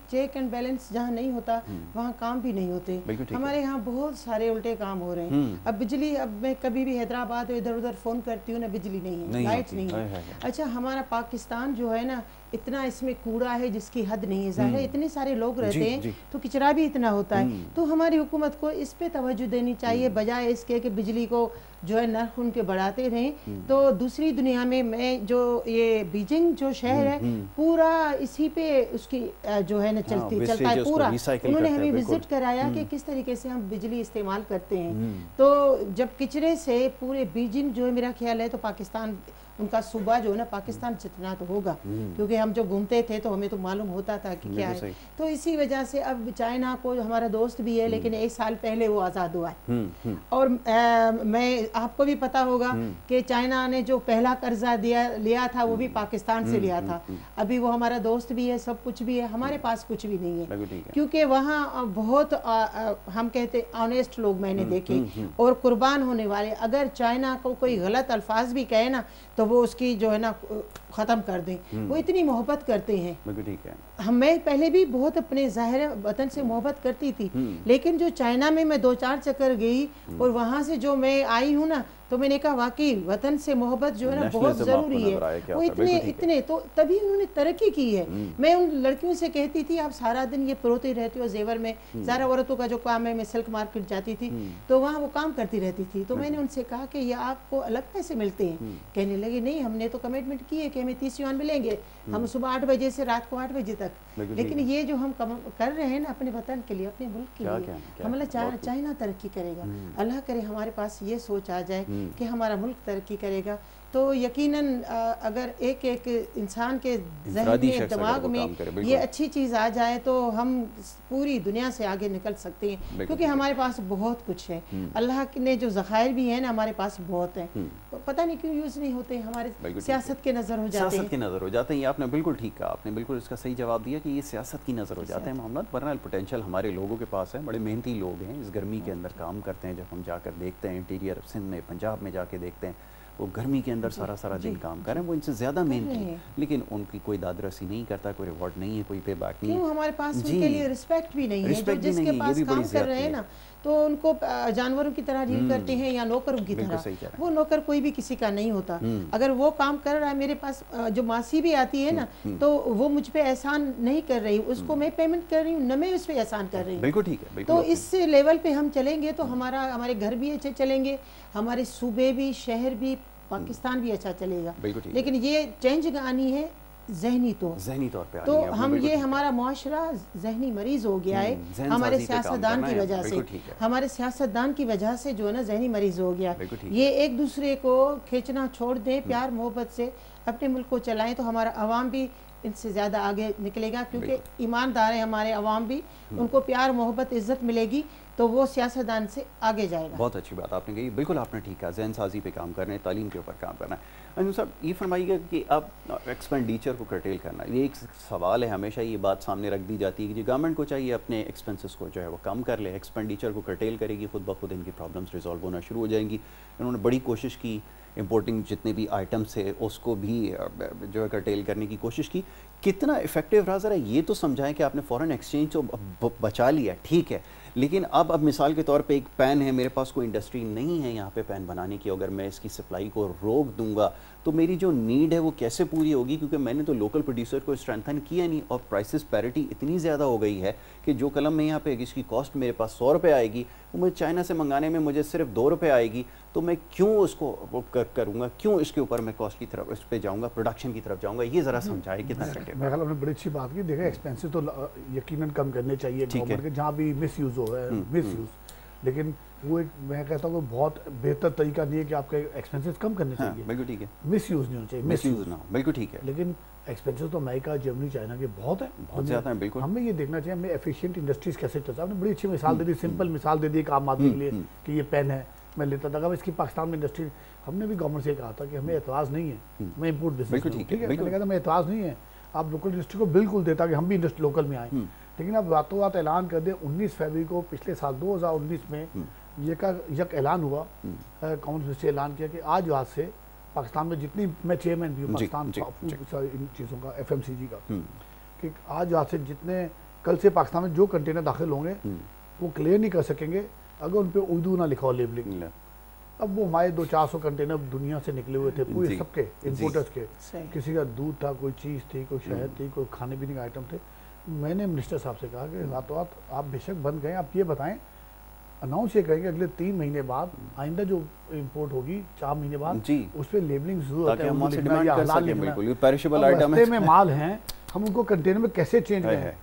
चेक एंड बैलेंस जहाँ नहीं होता वहाँ काम भी नहीं होते। हमारे यहाँ बहुत सारे उल्टे काम हो रहे हैं। अब बिजली, अब मैं कभी भी हैदराबाद इधर उधर फ़ोन करती हूँ ना, बिजली नहीं है, लाइट नहीं है। अच्छा, हमारा पाकिस्तान जो है ना, इतना इसमें कूड़ा है जिसकी हद नहीं है। ज़ाहिर है इतने सारे लोग रहते हैं तो कचरा भी इतना होता है। तो हमारी हुकूमत को इस पे तवज्जो देनी चाहिए, बजाय इसके कि बिजली को जो है नर्ख उनके बढ़ाते रहें। तो दूसरी दुनिया में मैं जो ये बीजिंग जो शहर है पूरा इसी पे उसकी जो है ना चलता है पूरा। उन्होंने हमें विजिट कराया कि किस तरीके से हम बिजली इस्तेमाल करते हैं। तो जब कचरे से पूरे बीजिंग जो है, मेरा ख्याल है तो पाकिस्तान उनका सूबा जो है ना पाकिस्तान जितना तो होगा, क्योंकि हम जो घूमते थे तो हमें तो मालूम होता था कि क्या है। तो इसी वजह से अब चाइना को, हमारा दोस्त भी है लेकिन 1 साल पहले वो आज़ाद हुआ है, और मैं आपको भी पता होगा कि चाइना ने जो पहला कर्जा लिया था वो भी पाकिस्तान से लिया था। अभी वो हमारा दोस्त भी है, सब कुछ भी है, हमारे पास कुछ भी नहीं है, क्योंकि वहाँ बहुत हम कहते ऑनेस्ट लोग मैंने देखे और कुर्बान होने वाले। अगर चाइना को कोई गलत अल्फाज भी कहे ना तो वो उसकी जो है ना ख़त्म कर दें, वो इतनी मोहब्बत करते हैं। ठीक है, मैं पहले भी बहुत अपने ज़ाहिर वतन से मोहब्बत करती थी, लेकिन जो चाइना में मैं 2-4 चक्कर गई और वहाँ से जो मैं आई हूँ ना, तो मैंने कहा वाकई वतन से मोहब्बत जो है ना बहुत ज़रूरी है। वो इतने तो तभी उन्होंने तरक्की की है। मैं उन लड़कियों से कहती थी आप सारा दिन ये परोती रहती हो जेवर में, ज़ारा औरतों का जो काम है, मैं सिल्क मार्केट जाती थी तो वहाँ वो काम करती रहती थी। तो मैंने उनसे कहा कि ये आपको अलग पैसे मिलते हैं? कहने लगे नहीं, हमने तो कमिटमेंट की है कि हमें 30 युआन मिलेंगे, हम सुबह 8 बजे से रात को 8 बजे तक। लेकिन ये जो हम कर रहे हैं ना अपने वतन के लिए, अपने मुल्क के लिए, हमारा चाइना तरक्की करेगा। अल्लाह करे हमारे पास ये सोच आ जाए कि हमारा मुल्क तरक्की करेगा, तो यकीनन अगर एक एक इंसान के ज़हन में, दिमाग में ये अच्छी चीज़ आ जाए तो हम पूरी दुनिया से आगे निकल सकते हैं, क्योंकि हमारे पास बहुत कुछ है। अल्लाह ने जो ज़खायर भी है ना हमारे पास बहुत है, पता नहीं क्यों यूज़ नहीं होते, हमारे सियासत के नज़र हो जाते हैं। आपने बिल्कुल ठीक कहा, आपने बिल्कुल इसका सही जवाब दिया कि ये सियासत की नज़र हो जाते हैं मामला, वरना पोटेंशियल हमारे लोगों के पास है, बड़े मेहनती लोग हैं, इस गर्मी के अंदर काम करते हैं। जब हम जाकर देखते हैं इंटीरियर सिंध में, पंजाब में जाके देखते हैं, वो गर्मी के अंदर सारा दिन काम कर रहे हैं, वो इनसे ज़्यादा मेहनती है, लेकिन उनकी कोई दादरसी नहीं करता, कोई रिवॉर्ड नहीं है, कोई पे बैक नहीं है। हमारे पास उनके लिए रिस्पेक्ट भी नहीं है, जो जिसके पास काम कर रहे हैं ना, तो उनको जानवरों की तरह डील करते हैं या नौकरों की तरह। वो नौकर कोई भी किसी का नहीं होता। अगर वो काम कर रहा है, मेरे पास जो मासी भी आती है ना, तो वो मुझ पे एहसान नहीं कर रही, उसको मैं पेमेंट कर रही हूँ, न मैं उस पर एहसान कर रही हूँ। बिल्कुल ठीक है। तो इस लेवल पे हम चलेंगे तो हमारे घर भी अच्छे चलेंगे, हमारे सूबे भी, शहर भी, पाकिस्तान भी अच्छा चलेगा। लेकिन ये चेंज आनी है ज़हनी तौर पे। तो हम ये हमारा मुआशरा ज़हनी मरीज हो गया है हमारे सियासतदान की वजह से। हमारे सियासतदान की वजह से जो है ना ज़हनी मरीज हो गया। ये एक दूसरे को खींचना छोड़ दें, प्यार मोहब्बत से अपने मुल्क को चलाएं तो हमारा अवाम भी इनसे ज़्यादा आगे निकलेगा, क्योंकि ईमानदार है हमारे अवाम भी, उनको प्यार मोहब्बत इज़्ज़त मिलेगी तो वो सियासतदान से आगे जाएगा। बहुत अच्छी बात आपने कही, बिल्कुल आपने ठीक कहा। ज़हन साजी पे काम करना है, तालीम के ऊपर काम करना है। अंजुम साहब ये फरमाइएगा कि अब एक्सपेंडिचर को कर्टेल करना, ये एक सवाल है, हमेशा ये बात सामने रख दी जाती है कि गवर्नमेंट को चाहिए अपने एक्सपेंसेस को जो है वो कम कर ले, एक्सपेंडिचर को कर्टेल करेगी, खुद ब खुद इनकी प्रॉब्लम्स रिजॉल्व होना शुरू हो जाएंगी। इन्होंने बड़ी कोशिश की, इंपोर्टिंग जितने भी आइटम्स थे उसको भी जो है कर्टेल करने की कोशिश की। कितना इफेक्टिव रहा, ज़रा ये तो समझाएं कि आपने फॉरेन एक्सचेंज तो बचा लिया, ठीक है, लेकिन अब मिसाल के तौर पे एक पेन है, मेरे पास कोई इंडस्ट्री नहीं है यहाँ पे पेन बनाने की, अगर मैं इसकी सप्लाई को रोक दूंगा तो मेरी जो नीड है वो कैसे पूरी होगी, क्योंकि मैंने तो लोकल प्रोड्यूसर को स्ट्रेंथन किया नहीं और प्राइसेस पैरिटी इतनी ज़्यादा हो गई है कि जो कलम में यहाँ पे इसकी कॉस्ट मेरे पास 100 रुपये आएगी, वो मुझे चाइना से मंगाने में मुझे सिर्फ 2 रुपये आएगी, तो मैं क्यों उसको वो करूँगा, क्यों इसके ऊपर मैं कॉस्ट की तरफ इस पर जाऊँगा, प्रोडक्शन की तरफ जाऊँगा, ये ज़रा समझाए कितना मेरे ख्याल में बड़ी अच्छी बात की। देखिए एक्सपेंसिव तो यकीनन कम करने चाहिए गवर्नमेंट के, जहाँ भी मिस यूज़ हो रहा है मिस यूज़, लेकिन वो एक मैं कहता हूँ बहुत बेहतर तरीका नहीं है कि आपके एक्सपेंसेस कम करने चाहिए। बिल्कुल ठीक है, मिस यूज़ नहीं होना चाहिए, मिस यूज़ ना, बिल्कुल ठीक है। लेकिन एक्सपेंसेस तो अमेरिका, जर्मनी, चाइना के बहुत है, बहुत ज़्यादा है। बिल्कुल हमें ये देखना चाहिए हमें एफिशिएंट इंडस्ट्रीज कैसे चलता है। आपने बड़ी अच्छी मिसाल दे दी, सिंपल मिसाल दे दी एक आम आदमी के लिए कि ये पेन है, मैं लेता था, इसकी पाकिस्तान में इंडस्ट्री, हमने भी गवर्नमेंट से कहा था कि हमें एतराज़ नहीं है, मैं इम्पोर्ट बिजनेस, ठीक है, मैंने कहा था मैं एतराज़ नहीं है, आप लोकल इंडस्ट्री को बिल्कुल देता कि हम भी इंडस्ट्री लोकल में आए, लेकिन अब रातों रात ऐलान कर दे। 19 फरवरी को पिछले साल 2019 में ये का यक ऐलान हुआ, कॉमर्स मिनिस्ट्री ऐलान किया कि आज रात से पाकिस्तान में जितनी, मैं चेयरमैन भी हूँ पाकिस्तान इन चीज़ों का, FMCG का, कि आज रात से जितने कल से पाकिस्तान में जो कंटेनर दाखिल होंगे वो क्लियर नहीं कर सकेंगे अगर उन पर उर्दू ना लिखा हो लेबलिंग। अब वो हमारे 200-400 कंटेनर दुनिया से निकले हुए थे पूरे सबके इम्पोर्टर्स के, किसी का दूध था, कोई चीज़ थी, कोई शहद थी, कोई खाने पीने का आइटम थे। मैंने मिनिस्टर साहब से कहा कि रातों रात आप बेशक बंद गए, आप ये बताएं, अनाउंस ये करेंगे अगले 3 महीने बाद आइंदा जो इंपोर्ट होगी 4 महीने बाद उस पर लेबलिंग जरूर है, में माल हैं, हम उनको कंटेनर में कैसे चेंज करें।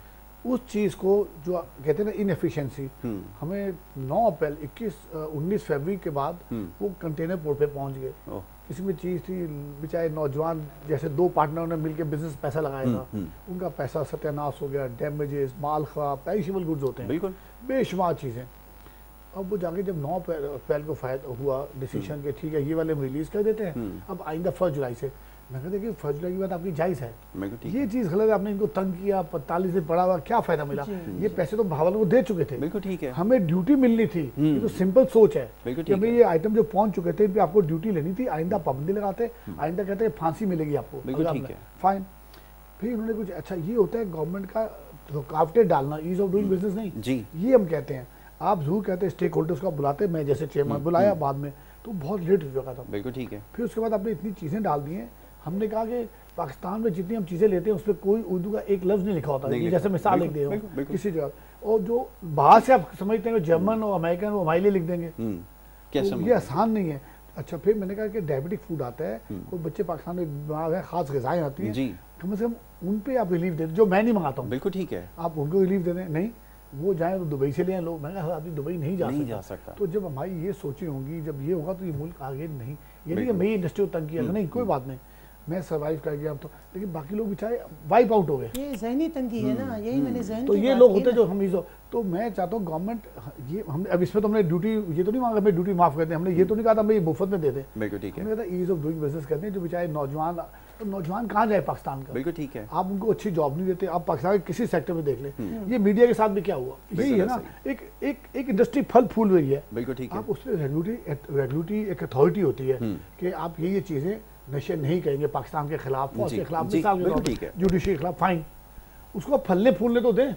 उस चीज़ को जो कहते हैं ना इनएफिशिएंसी, हमें 19 फरवरी के बाद वो कंटेनर पोर्ट पे पहुंच गए। किसी में चीज़ थी, बेचारे नौजवान जैसे 2 पार्टनरों ने मिलकर बिजनेस पैसा लगाया था, उनका पैसा सत्यानाश हो गया, डैमेजेस, माल खराब, पेरिशेबल गुड्स होते हैं, बिल्कुल बेशुमार चीज़ें। अब वो जाके जब 9 अप्रैल को फायदा हुआ डिसीजन के ठीक है ये वाले हम रिलीज़ कर देते हैं, अब आइंदा 1 जुलाई से, मैं कहते कि 1 जुलाई की बात आपकी जायज़ है, ये चीज़ गलत है, आपने इनको तंग किया, 45 दिन पड़ा हुआ, क्या फ़ायदा मिला, ये पैसे तो भावालों को दे चुके थे, बिल्कुल ठीक है, हमें ड्यूटी मिलनी थी, ये तो सिंपल सोच है कि भाई ये आइटम जो पहुंच चुके थे इन पर आपको ड्यूटी लेनी थी, आइंदा पाबंदी लगाते, आइंदा कहते हैं फांसी मिलेगी आपको, फाइन। फिर उन्होंने कुछ अच्छा ये होता है गवर्नमेंट का रुकावटें डालना, ईज ऑफ डूइंग बिजनेस नहीं जी, ये हम कहते हैं। आप जरूर कहते हैं स्टेक होल्डर्स को बुलाते, मैं जैसे चेयरमैन बुलाया बाद में तो बहुत लेट हो चुका था, बिल्कुल ठीक है। फिर उसके बाद आपने इतनी चीज़ें डाल दी हैं, हमने कहा कि पाकिस्तान में जितनी हम चीज़ें लेते हैं उस पर कोई उर्दू का एक लफ्ज़ नहीं लिखा होता, जैसे मिसाल लिख दे किसी जगह, और जो बाहर से आप समझते हैं जर्मन और अमेरिकन वो हमारे लिए लिख देंगे, तो ये आसान नहीं है। अच्छा फिर मैंने कहा कि डायबिटिक फूड आता है, कोई बच्चे पाकिस्तान में बीमार है, खास ग़िज़ाएँ आती हैं, कम से कम उन पर आप रिलीफ दे, जो मैं नहीं मंगाता हूँ, बिल्कुल ठीक है, आप उनको रिलीफ दे दें, नहीं वो जाए तो दुबई से ले आए लोग, मैं कहा आदमी दुबई नहीं जा सकता। तो जब हमारी ये सोचें होंगी, जब ये होगा तो ये मुल्क आगे नहीं, ये नहीं कि मैं इंडस्ट्री को तंग किया, नहीं कोई बात नहीं, मैं सर्वाइव कर गया, तो लेकिन बाकी लोग बेचारे वाइप आउट हो गए, ये ज़हनी तंगी है ना, यही मैंने ज़हन, तो ये लोग होते जो हम तो मैं चाहता हूँ गवर्नमेंट ये हम अब इसमें तो हमने ड्यूटी ये तो नहीं मांगा हमें ड्यूटी माफ़ कर दें, हमने ये तो नहीं कहा था हमें ये मुफ्त में दे दें, बिल्कुल ठीक है, हमने कहा ईज ऑफ डूइंग बिजनेस करते हैं, जो बेचारे नौजवान, तो नौजवान कहाँ जाए पाकिस्तान का, बिल्कुल ठीक है, आप उनको अच्छी जॉब नहीं देते, आप पाकिस्तान के किसी सेक्टर में देख लें, ये मीडिया के साथ भी क्या हुआ, यही है ना, एक इंडस्ट्री फल फूल रही है, बिल्कुल ठीक है, आप उस पर रेगुलेटरी एक अथॉरिटी होती है कि आप ये चीज़ें नशे नहीं करेंगे पाकिस्तान के खिलाफ, फौज के खिलाफ, जुडिशरी के खिलाफ, फाइन, उसको फलने फूलने तो दें,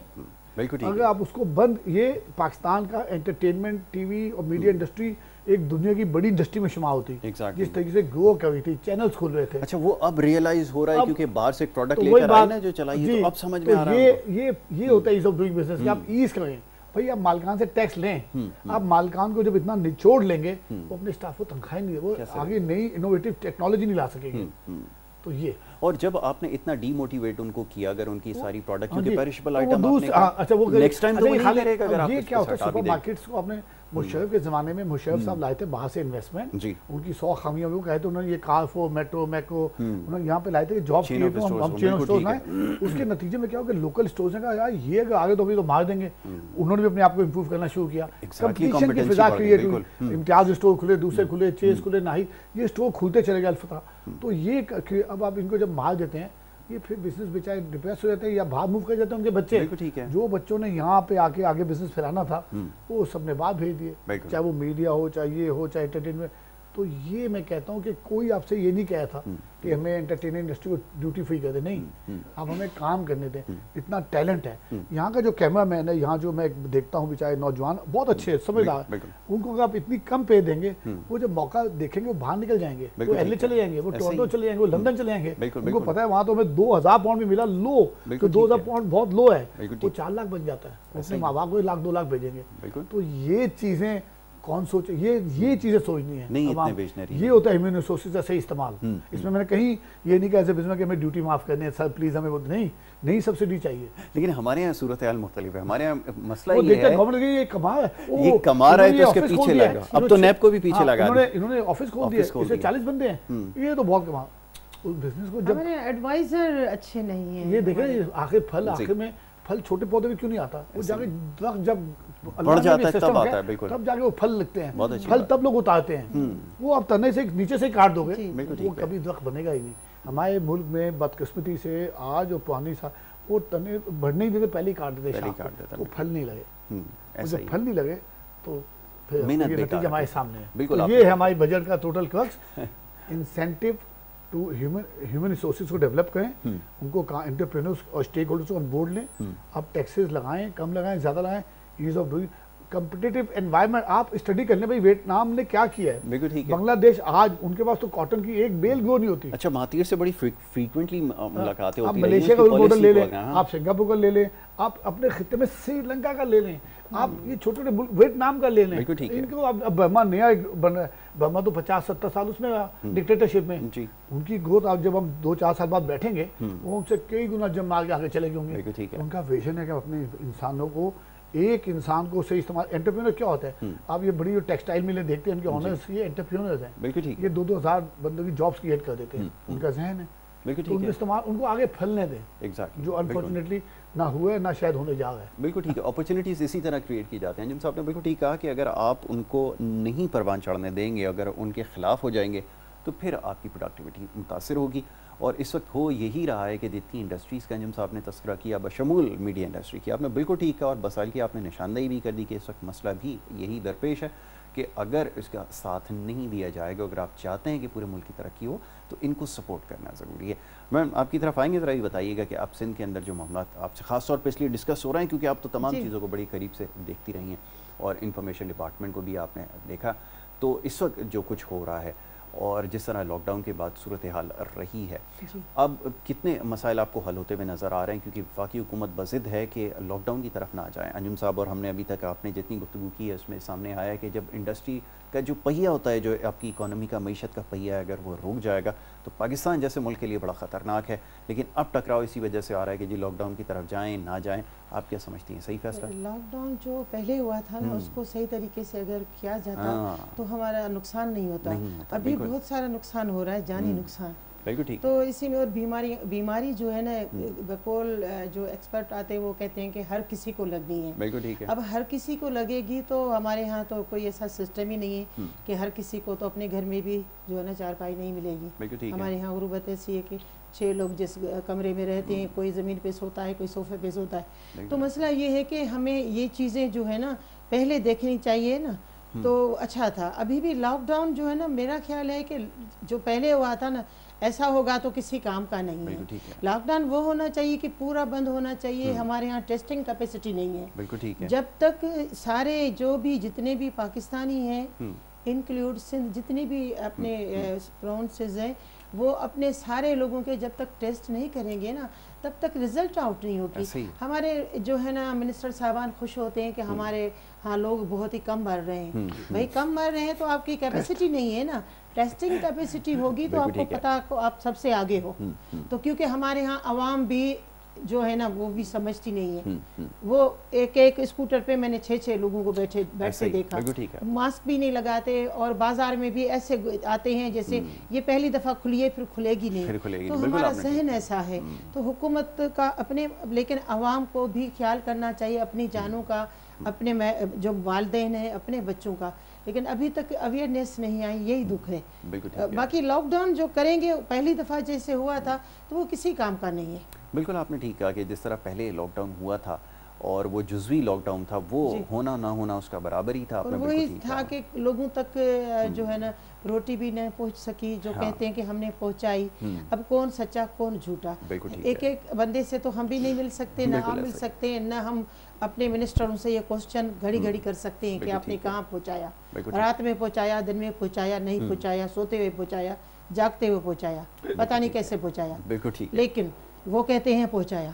अगर आप उसको बंद, ये पाकिस्तान का एंटरटेनमेंट, टीवी और मीडिया इंडस्ट्री एक दुनिया की बड़ी इंडस्ट्री में शुमार होती है। जिस तरीके से ग्रो कर रही थी, चैनल्स खुल रहे थे। अच्छा, वो अब रियलाइज हो रहा है क्योंकि बाहर से एक प्रोडक्ट लेकर आए ना जो चलाई, तो अब समझ में आ रहा है। ये होता है ईज ऑफ डूइंग बिजनेस, कि आप ईज करें भाई, आप मालिकान से टैक्स लें। आप मालिकान को जब इतना निचोड़ लेंगे वो अपने स्टाफ को तनख्वाह नहीं, वो आगे नई इनोवेटिव टेक्नोलॉजी नहीं ला सकेंगे। तो ये, और जब आपने इतना डीमोटिवेट उनको किया, अगर उनकी सारी प्रोडक्ट, क्योंकि पेरिशेबल आइटम अच्छा वो नेक्स्ट टाइम तो नहीं करेगा। अगर आप ये क्या होता है, सुपर मार्केट्स को आपने मुशर्रफ के ज़माने में मुशर्रफ साहब लाए थे बाहर से इन्वेस्टमेंट, उनकी 100 खामियां वो कहते, उन्होंने ये कारफो, मेट्रो, मैक्रो उन्होंने यहाँ पे लाए थे कि जॉब क्रिएट हो, हम चेन स्टोर्स लाए। उसके नतीजे में क्या हो कि लोकल स्टोर्स ने कहा यार ये अगर आगे तो अभी तो मार देंगे। उन्होंने भी अपने आप को इम्प्रूव करना शुरू किया, कंपटीशन की फिजा क्रिएट हुई, इम्तियाज स्टोर खुले, दूसरे खुले, चेस खुले, नाही, ये स्टोर खुलते चले गए अल्फता। तो ये अब आप इनको जब मार देते हैं, ये फिर बिजनेस बेचारे डिप्रेस हो जाते हैं या बाहर मूव कर जाते हैं उनके बच्चे। ठीक है। जो बच्चों ने यहाँ पे आके आगे बिजनेस फैलाना था वो सबने बाहर भेज दिए, चाहे वो मीडिया हो, चाहे ये हो, चाहे एंटरटेनमेंट। तो ये मैं कहता हूँ कि कोई आपसे ये नहीं कहा था कि हमें एंटरटेनमेंट इंडस्ट्री को ड्यूटी फ्री कर दे, नहीं, आप हमें काम करने दें। इतना टैलेंट है यहाँ का, जो कैमरा मैन है यहाँ, जो मैं देखता हूँ बेचारे नौजवान बहुत अच्छे समझदार, उनको अगर आप इतनी कम पे देंगे, वो जब मौका देखेंगे वो बाहर निकल जाएंगे, वो एलए चले जाएंगे, वो टोरंटो चले जाएंगे, वो लंदन चले जाएंगे। उनको पता है वहाँ तो हमें 2000 पाउंड भी मिला लो, तो 2000 पाउंड बहुत लो है, वो 4 लाख बन जाता है, अपने माँ बाप को 1 लाख 2 लाख भेजेंगे। तो ये चीजें कौन सोचे, ये चीजें सोचनी है नहीं, ये होता है ह्यूमन रिसोर्सेज का सही इस्तेमाल। इसमें मैंने कहीं ये नहीं कहा ऐसे बिजनेस कि हमें ड्यूटी माफ करनी है सर प्लीज, हमें वो नहीं सब्सिडी चाहिए। लेकिन हमारे यहाँ सूरत हाल मुख्तलिफ है। हमारे यहाँ मसला ये है, गवर्नमेंट ये कमा है, ये कमा रहा है तो उसके पीछे लगा, अब तो नैब को भी पीछे लगा, इन्होंने ऑफिस खोल दिया, इससे 40 बंदे हैं, ये तो बहुत कमा। उस बिजनेस को जब एडवाइजर अच्छे नहीं है, ये देखें आखिर फल, आखिर में फल छोटे पौधे में क्यों नहीं आता, वो जाके दरख्त जब बढ़ जाता है तब आता है, बिल्कुल तब जाके वो फल लगते हैं, फल तब लोग उतारते हैं। वो आप तने से नीचे से काट दोगे वो कभी दरख्त बनेगा ही नहीं। हमारे मुल्क में बदकिस्मती से आज और पुरानी सा वो तने बढ़ने ही देते, पहले ही काट देते, वो फल नहीं लगे। जब फल नहीं लगे तो फिर नतीजा हमारे सामने है। ये है हमारी बजट का total crux. Incentive to human resources को डेवलप करें, उनको एंटरप्रेन्योर्स और स्टेक होल्डर्स को ऑन बोर्ड लें। आप टैक्सेस लगाएं, कम लगाएं, ज़्यादा लगाएं, ease of doing, competitive environment. आप स्टडी करने भाई वियतनाम ने क्या किया है, बिल्कुल ठीक है। बांग्लादेश आज उनके पास तो कॉटन की एक बेल ग्रो नहीं होती। अच्छा, महातीर से बड़ी फ्रीक्वेंटली मुलाकातें होती हैं। आप मलेशिया का मॉडल ले लें, आप सिंगापुर का ले लें, आप अपने खित्ते में श्रीलंका का ले लें, आप ये छोटे छोटे मुल्क वियतनाम का ले लें। इनको अब बर्मा नया बन रहा है, बर्मा तो 50-70 साल उसमें डिक्टेटरशिप में, उनकी ग्रोथ आप जब हम 2-4 साल बाद बैठेंगे वो उनसे कई गुना जब मार के आगे चले होंगे। उनका विजन है कि अपने इंसानों को, एक इंसान को सही इस्तेमाल। एंटरप्रेन्योर क्या होता है, आप ये बड़ी जो टेक्सटाइल मिलें देखते हैं, उनके ऑनर्स ये एंटरप्रेन्योर्स हैं, ये 2-2 हज़ार बंदों की जॉब्स क्रिएट कर देते हैं, उनका जहन है, तो उनका इस्तेमाल उनको आगे फैलने दें, जो अनफॉर्चुनेटली ना हुए ना शायद होने जा रहा है। बिल्कुल ठीक है, अपॉर्चुनिटीज़ इसी तरह क्रिएट की जाती हैं। जिनसे आपने बिल्कुल ठीक कहा कि अगर आप उनको नहीं परवान चढ़ने देंगे, अगर उनके खिलाफ हो जाएंगे तो फिर आपकी प्रोडक्टिविटी मुतासर होगी। और इस वक्त हो यही रहा है कि जितनी इंडस्ट्रीज़ का जिनसे आपने तस्करा किया, बशमूल मीडिया इंडस्ट्री की, आपने बिल्कुल ठीक कहा, और बसाइल की आपने निशानदेही भी कर दी कि इस वक्त मसला भी यही दरपेश है कि अगर इसका साथ नहीं दिया जाएगा, अगर आप चाहते हैं कि पूरे मुल्क की तरक्की हो तो इनको सपोर्ट करना ज़रूरी है। मैम आपकी तरफ आएंगे, ज़रा ये बताइएगा कि आप सिंध के अंदर जो मामला आपसे ख़ास तौर पर इसलिए डिस्कस हो रहे हैं क्योंकि आप तो तमाम चीज़ों को बड़ी करीब से देखती रही हैं और इंफॉर्मेशन डिपार्टमेंट को भी आपने देखा, तो इस वक्त जो कुछ हो रहा है और जिस तरह लॉकडाउन के बाद सूरत हाल रही है, अब कितने मसाइल आपको हल होते हुए नज़र आ रहे हैं? क्योंकि वाकई हुकूमत बज़िद है कि लॉकडाउन की तरफ ना जाए। अंजुम साहब और हमने अभी तक आपने जितनी गुफ्तगू की है उसमें सामने आया है कि जब इंडस्ट्री का जो पहिया होता है, जो आपकी इकोनॉमी का मईशत का पहिया है, अगर वो रुक जाएगा तो पाकिस्तान जैसे मुल्क के लिए बड़ा ख़तरनाक है। लेकिन अब टकराव इसी वजह से आ रहा है कि जी लॉकडाउन की तरफ जाएँ ना जाएँ, आप क्या समझती हैं, सही फैसला? लॉकडाउन जो पहले हुआ था ना, उसको सही तरीके से अगर किया जाता तो हमारा नुकसान नहीं होता। अभी बहुत सारा नुकसान हो रहा है, जानी नुकसान। तो इसी में और बीमारी जो है ना, बकौल जो एक्सपर्ट आते हैं वो कहते हैं कि हर किसी को लगनी है। बिल्कुल ठीक है। अब हर किसी को लगेगी तो हमारे यहाँ तो कोई ऐसा सिस्टम ही नहीं है कि हर किसी को तो अपने घर में भी जो है ना चारपाई नहीं मिलेगी। हमारे यहाँ गुरुबत ऐसी है कि 6 लोग जिस कमरे में रहते हैं, कोई ज़मीन पे सोता है, कोई सोफे पे सोता है। तो मसला ये है कि हमें ये चीज़ें जो है ना पहले देखनी चाहिए ना, तो अच्छा था। अभी भी लॉकडाउन जो है ना, मेरा ख्याल है कि जो पहले हुआ था ना, ऐसा होगा तो किसी काम का नहीं है। लॉकडाउन वो होना चाहिए कि पूरा बंद होना चाहिए। हमारे यहाँ टेस्टिंग कैपेसिटी नहीं है। बिल्कुल ठीक है। जब तक सारे जो भी जितने भी पाकिस्तानी हैं इंक्लूड सिंध जितने भी अपने प्रोविंसेस हैं वो अपने सारे लोगों के जब तक टेस्ट नहीं करेंगे ना तब तक रिजल्ट आउट नहीं होगी। हमारे जो है ना मिनिस्टर साहबान खुश होते हैं कि हमारे हाँ लोग बहुत ही कम मर रहे हैं। भाई कम मर रहे हैं तो आपकी कैपेसिटी नहीं है ना। टेस्टिंग कैपेसिटी होगी तो आपको पता आप सबसे आगे हो। तो क्योंकि हमारे यहाँ आवाम भी जो है ना वो भी समझती नहीं है। वो एक स्कूटर पे मैंने 6 लोगों को बैठते देखा, मास्क भी नहीं लगाते और बाजार में भी ऐसे आते हैं जैसे ये पहली दफा खुली है फिर खुलेगी नहीं। तो हमारा जहन ऐसा है। तो हुकूमत का अपने लेकिन आवाम को भी ख्याल करना चाहिए अपनी जानों का, अपने जो वालिदैन हैं अपने बच्चों का। लेकिन अभी तक अवेयरनेस नहीं आई, यही दुख है। बाकी लॉकडाउन जो करेंगे पहली दफ़ा जैसे हुआ था तो वो किसी काम का नहीं है। बिल्कुल आपने ठीक कहा कि जिस तरह पहले लॉकडाउन हुआ था और वो जुज़वी लॉकडाउन था वो होना ना होना उसका बराबर ही था। और वही था कि लोगों तक जो है ना रोटी भी नहीं पहुंच सकी जो कहते हैं कि हमने पहुंचाई। अब कौन सच्चा कौन झूठा, एक बंदे से तो हम भी नहीं मिल सकते, ना आप मिल सकते हैं, ना हम अपने मिनिस्टरों से ये क्वेश्चन घड़ी घड़ी कर सकते हैं कि आपने कहाँ पहुंचाया, रात में पहुंचाया, दिन में पहुंचाया, नहीं पहुंचाया, सोते हुए पहुंचाया, जागते हुए पहुंचाया, पता नहीं कैसे पहुंचाया, बिल्कुल ठीक। लेकिन वो कहते हैं पहुंचाया।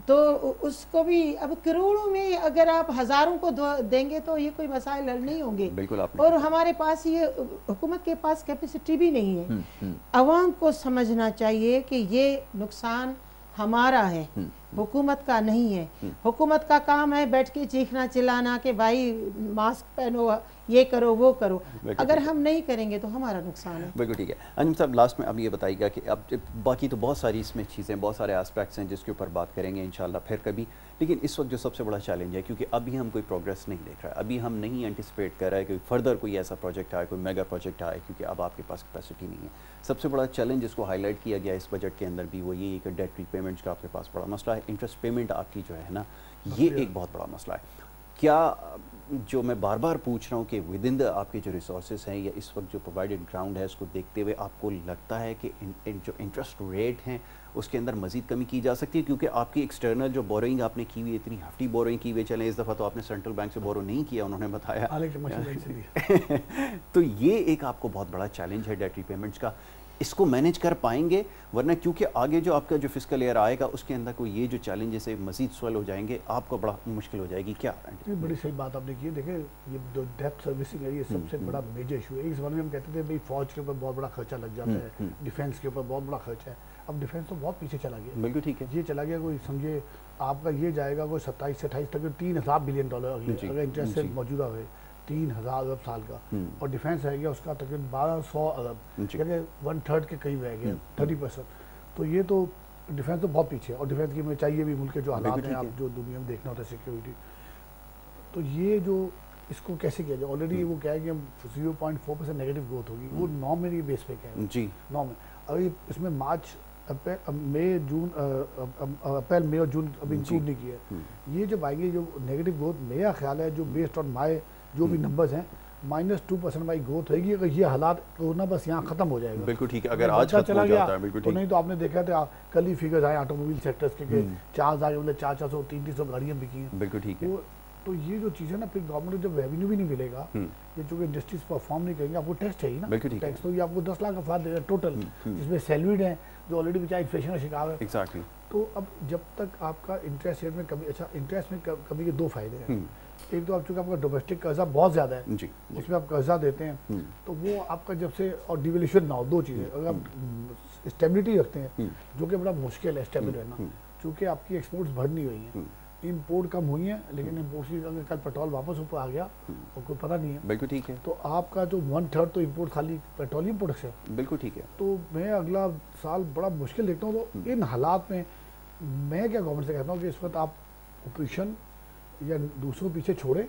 तो उसको भी अब करोड़ों में अगर आप हजारों को देंगे तो ये कोई मसाइल हल नहीं होंगे। और हमारे पास ये हुकूमत के पास कैपेसिटी भी नहीं है। अवाम को समझना चाहिए कि ये नुकसान हमारा है, हुकूमत का नहीं है। हुकूमत का काम है बैठ के चीखना चिल्लाना कि भाई मास्क पहनो, ये करो, वो करो। अगर हम नहीं करेंगे तो हमारा नुकसान है। बिल्कुल ठीक है। अंजुम साहब लास्ट में अब ये बताइएगा कि अब बाकी तो बहुत सारी इसमें चीज़ें, बहुत सारे एस्पेक्ट्स हैं जिसके ऊपर बात करेंगे इंशाल्लाह फिर कभी, लेकिन इस वक्त जो सबसे बड़ा चैलेंज है क्योंकि अभी हम कोई प्रोग्रेस नहीं देख रहा है, अभी हम नहीं एंटिसिपेट कर रहे हैं कि फर्दर कोई ऐसा प्रोजेक्ट आए, कोई मेगा प्रोजेक्ट आए, क्योंकि अब आपके पास कैपेसिटी नहीं है। सबसे बड़ा चैलेंज जिसको हाईलाइट किया गया इस बजट के अंदर भी वो ये कि डेट रीपेमेंट्स का आपके पास बड़ा मसला है, इंटरेस्ट पेमेंट आपकी जो है ना ये एक बहुत बड़ा मसला है। क्या जो मैं बार बार पूछ रहा हूँ कि विद इन द आपके जो रिसोर्सेज हैं या इस वक्त जो प्रोवाइडेड ग्राउंड है उसको देखते हुए आपको लगता है कि जो इंटरेस्ट रेट हैं उसके अंदर मजीद कमी की जा सकती है? क्योंकि आपकी एक्सटर्नल जो बोरोइंग आपने की हुई, इतनी हफ्ती बोरोइंग की हुई, चले इस दफ़ा तो आपने सेंट्रल बैंक से बोरो नहीं किया, उन्होंने बताया तो ये एक आपको बहुत बड़ा चैलेंज है डेट रीपेमेंट्स का। इसको मैनेज कर पाएंगे? वरना क्योंकि आगे जो आपका जो फिस्कल ईयर आएगा उसके अंदर कोई ये जो चैलेंजेस है मजीद स्वेल हो जाएंगे, आपको बड़ा मुश्किल हो जाएगी। क्या बड़ी सही बात आपने की है। देखिए ये जो डेप्थ सर्विसिंग है ये सबसे बड़ा मेजर इशू है। इस बारे में हम कहते थे भाई फौज के ऊपर बहुत बड़ा खर्चा लग जाता है, डिफेंस के ऊपर बहुत बड़ा खर्चा है। अब डिफेंस तो बहुत पीछे चला गया। बिल्कुल ठीक है। ये चला गया, कोई समझे आपका ये जाएगा कोई 27 से 28 तक, $3000 बिलियन अगर इंटरेस्ट रेट मौजूदा है 3000 अरब साल का, और डिफेंस रह गया उसका तकरीबन 1200 अरब, यानी 1/3 के करीब रह गया, 30%। तो ये तो डिफेंस तो बहुत पीछे है। और डिफेंस की में चाहिए भी मुल्क के जो हालात हैं, आप जो दुनिया में देखना होता है सिक्योरिटी, तो ये जो इसको कैसे किया जाए? ऑलरेडी वो क्या है कि 0.4% नेगेटिव ग्रोथ होगी, वो नॉमिनल बेस पे क्या है जी नॉमिनल। अगर इसमें मार्च अप्रैल मई और जून अभी इंक्लूड नहीं किया, ये जब आएंगे जो नेगेटिव ग्रोथ, मेरा ख्याल है जो बेस्ड ऑन माई जो भी नंबर्स हैं -2% वाली ग्रोथ रहेगी। अगर ये हालात कोरोना बस यहाँ खत्म हो जाएगा। बिल्कुल ठीक है। अगर आज खत्म हो जाता है बिल्कुल ठीक। नहीं तो आपने देखा था कल ही फिगर्स आए ऑटोमोबाइल सेक्टर्स के 4000 मतलब 400 300 गाड़ियाँ बिकी हैं। बिल्कुल ठीक है। तो ये जो चीज़ें ना फिर गवर्नमेंट को जब रेवेन्यू भी नहीं मिलेगा, ये चूँकि इंडस्ट्रीज परफॉर्म नहीं करेंगे, आपको टैक्स चाहिए ना, टैक्स तो ये आपको 10 लाख अफराद देगा टोटल, जिसमें सैलरीड हैं जो ऑलरेडी बेचारे इन्फ्लेशन का शिकार है। एग्जैक्टली। तो अब जब तक आपका इंटरेस्ट रेट में कमी, अच्छा इंटरेस्ट में कमी के 2 फायदे हैं। एक तो आप चूँकि आपका डोमेस्टिक कर्जा बहुत ज़्यादा है जी, उसमें आप कर्जा देते हैं तो वो आपका जब से, और डिवेल्यूशन ना हो, 2 चीज़ें, अगर आप स्टेबिलिटी रखते हैं जो कि बड़ा मुश्किल है स्टेबल रहना, चूँकि आपकी एक्सपोर्ट्स बढ़ नहीं हुई हैं, इंपोर्ट कम हुई है, लेकिन इंपोर्ट की अगर कल पेट्रोल वापस ऊपर आ गया और कोई पता नहीं है, बिल्कुल ठीक है, तो आपका जो 1/3 तो इंपोर्ट खाली पेट्रोलियम प्रोडक्ट्स है। बिल्कुल ठीक है। तो मैं अगला साल बड़ा मुश्किल देखता हूँ। तो इन हालात में मैं क्या गवर्नमेंट से कहता हूँ कि इस वक्त आप ऑपरेशन या दूसरों पीछे छोड़े,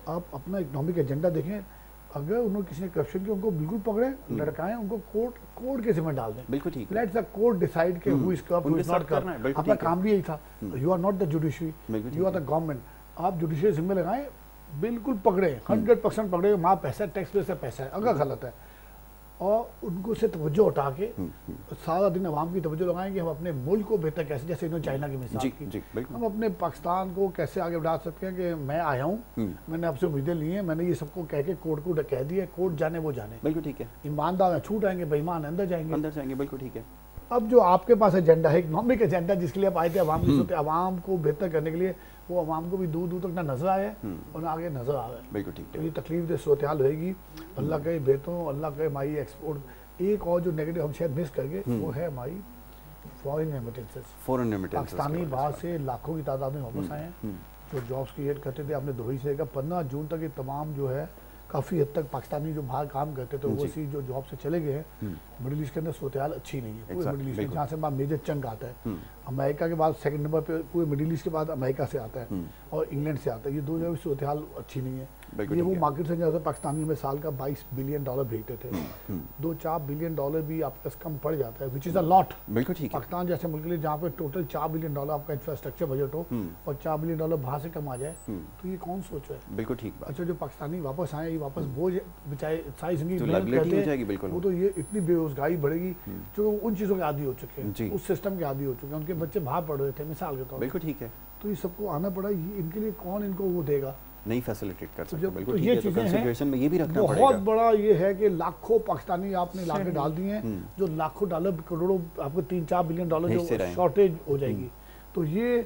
आप अपना इकोनॉमिक एजेंडा देखें। अगर उन्होंने किसी ने करप्शन किया उनको बिल्कुल पकड़े, लड़काएं, उनको कोर्ट के जिम्मे डाल दें। बिल्कुल ठीक है। लेट्स द कोर्ट डिसाइड के who is corrupt, who is not corrupt. आपका काम भी यही था। You are not the judiciary, you are the government. आप जुडिशरी जिम्मे लगाएं, बिल्कुल पकड़े, 100% पकड़े। वहाँ पैसा टैक्स पे से पैसा है, अगर गलत है और उनको से तवज्जो हटा के सारा दिन आवाम की तवज्जो लगाएं कि हम अपने मुल्क को बेहतर कैसे, जैसे इन्होंने चाइना की मिसाल की, हम अपने पाकिस्तान को कैसे आगे बढ़ा सकते हैं कि मैं आया हूँ, मैंने आपसे उम्मीदें ली हैं, मैंने ये सबको कह के कोर्ट को कह दिया, कोर्ट जाने वो जाने। बिल्कुल ठीक है। ईमानदार छूट आएंगे, बेईमान अंदर जाएंगे। बिल्कुल ठीक है। अब जो आपके पास एजेंडा है, इकोनॉमिक एजेंडा, जिसके लिए आप आए थे आवाम को बेहतर करने के लिए, वो आवाम को भी दूर दूर तक ना नजर आया और ना आगे नजर आ रहा है। बिल्कुल ठीक है। तो ये तकलीफ दे सूरत हाल रहेगी। अल्लाह के बेटों, अल्लाह के हमारी एक्सपोर्ट। एक और जो नेगेटिव हम शायद मिस कर गए, वो है हमारी फॉरेन रेमिटेंसेस। पाकिस्तानी बाहर से लाखों की तादाद में वापस आए हैं, जो जॉब्स क्रिएट करते थे। आपने दोही से 15 जून तक ये तमाम जो है काफ़ी हद तक पाकिस्तानी जो बाहर काम करते थे वो इसी जो जॉब से चले गए हैं। मिडिल ईस्ट के अंदर सूरत हाल अच्छी नहीं है, पूरे मिडिल ईस्ट में, जहाँ से मेजर चंक आता है। अमेरिका के बाद सेकंड नंबर पे पूरे मिडिल ईस्ट के बाद अमेरिका से आता है और इंग्लैंड से आता है। ये दो जगह सूरत हाल अच्छी नहीं है। ये वो मार्केट से जैसे पाकिस्तानी में साल का $22 बिलियन भेजते थे, $2-4 बिलियन भी आपका कम पड़ जाता है, विच इज़ अ लॉट। बिल्कुल ठीक है। पाकिस्तान जैसे मुल्क के लिए जहाँ पे टोटल $4 बिलियन आपका इंफ्रास्ट्रक्चर बजट हो और $4 बिलियन बाहर से कम आ जाए, तो ये कौन सोच रहा है? बिल्कुल ठीक। अच्छा, जो पाकिस्तानी वापस आए, ये वापस बोझ बेचारे सारी जिंदगी बिल्कुल, वो तो ये इतनी बेरोजगारी बढ़ेगी जो उन चीज़ों के आदी हो चुके हैं, उस सिस्टम के आदी हो चुके हैं। उनके बच्चे बाहर पढ़ रहे थे मिसाल के तौर पर। बिल्कुल ठीक है। तो ये सबको आना पड़ा, इनके लिए कौन इनको वो देगा? नहीं फैसिलिटेट कर सकते। बिल्कुल तो ये चीजें हैं, में ये भी रखना बहुत बड़ा ये है कि लाखों पाकिस्तानी आपने लाके डाल दिए हैं, जो लाखों डॉलर करोड़ों आपको $3-4 बिलियन जो शॉर्टेज हो जाएगी। तो ये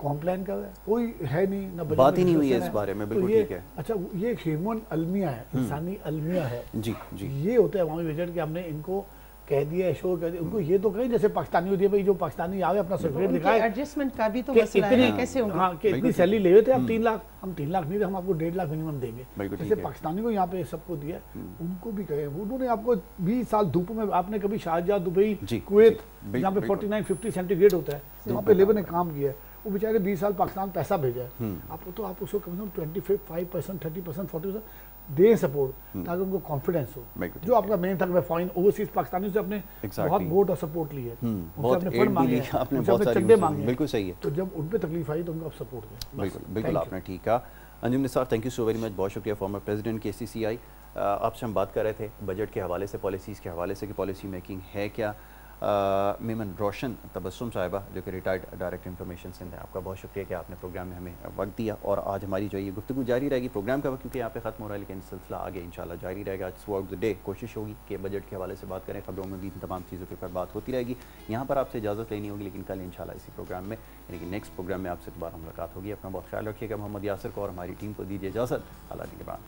कौन प्लान कर रहा है? कोई है नहीं, ना बात ही नहीं हुई है इस बारे में। बिल्कुल ठीक है। अच्छा, ये ह्यूमन अलमिया है, इंसानी अलमिया है। जी जी, ये होता है अवामी बजट कि हमने इनको कह दिया, शोर कर दिया उनको। ये तो कहीं जैसे पाकिस्तानी होती है भाई, जो पाकिस्तानी आगे अपना सर्टिफिकेट दिखाए, एडजस्टमेंट का भी तो मसला है, कैसे होगा? हाँ, कि इतनी सैलरी ले रहे थे, हम 3 लाख, हम 3 लाख नहीं दे, हम आपको 1.5 लाख मिनिमम देंगे। जैसे पाकिस्तानी को यहाँ पे सबको दिया, उनको भी कहे। उन्होंने आपको 20 साल धूप में, आपने कभी शारजाह, दुबई, कुवैत, जहाँ पे 49-50 सेंटीग्रेड होता है, वहाँ पे लेबर ने काम किया है, वो बेचारे 20 साल पाकिस्तान पैसा भेजा है। आप उसको कम से कम 25%, 30%, 40% दे सपोर्ट, ताकि उनको कॉन्फिडेंस हो। जो आपका मेन था, मैं फॉरेन ओवरसीज पाकिस्तानी से अपने बहुत वोट और सपोर्ट ली है, उनसे अपने फंड मांगे हैं, उनसे अपने चंदे मांगे हैं। बिल्कुल सही है। तो जब उन पे तकलीफ आई तो उनको आप सपोर्ट दें। बिल्कुल बिल्कुल, आपने ठीक कहा। Anjum Nisar, thank you so very much, बहुत शुक्रिया। फॉर्मर प्रेसिडेंट KCCI, आपसे हम बात कर रहे थे बजट के हवाले से, पॉलिसीज़ के हवाले से कि पॉलिसी मेकिंग है क्या। मेमन रोशन तबस्सुम साहिबा, जो कि रिटायर्ड डायरेक्टर इंफॉर्मेशन सिंध है, आपका बहुत शुक्रिया कि आपने प्रोग्राम में हमें वक्त दिया। और आज हमारी जो ये गुफ्तगू जारी रहेगी, प्रोग्राम का वक्त क्योंकि यहाँ पे ख़त्म हो रहा है, लेकिन सिलसिला आगे इंशाल्लाह जारी रहेगा। आज थ्रू आउट द डे कोशिश होगी कि बजट के हवाले से बात करें, खबरों में भी तमाम चीज़ों के ऊपर बात होती रहेगी। यहाँ पर आपसे इजाज़त लेनी होगी, लेकिन कल इंशाल्लाह इसी प्रोग्राम में, यानी कि नेक्स्ट प्रोग्राम में आपसे दोबारा मुलाकात होगी। अपना बहुत ख्याल रखिएगा। मोहम्मद यासिर को और हमारी टीम को दीजिए इजाज़त। अल्लाह निगहबान।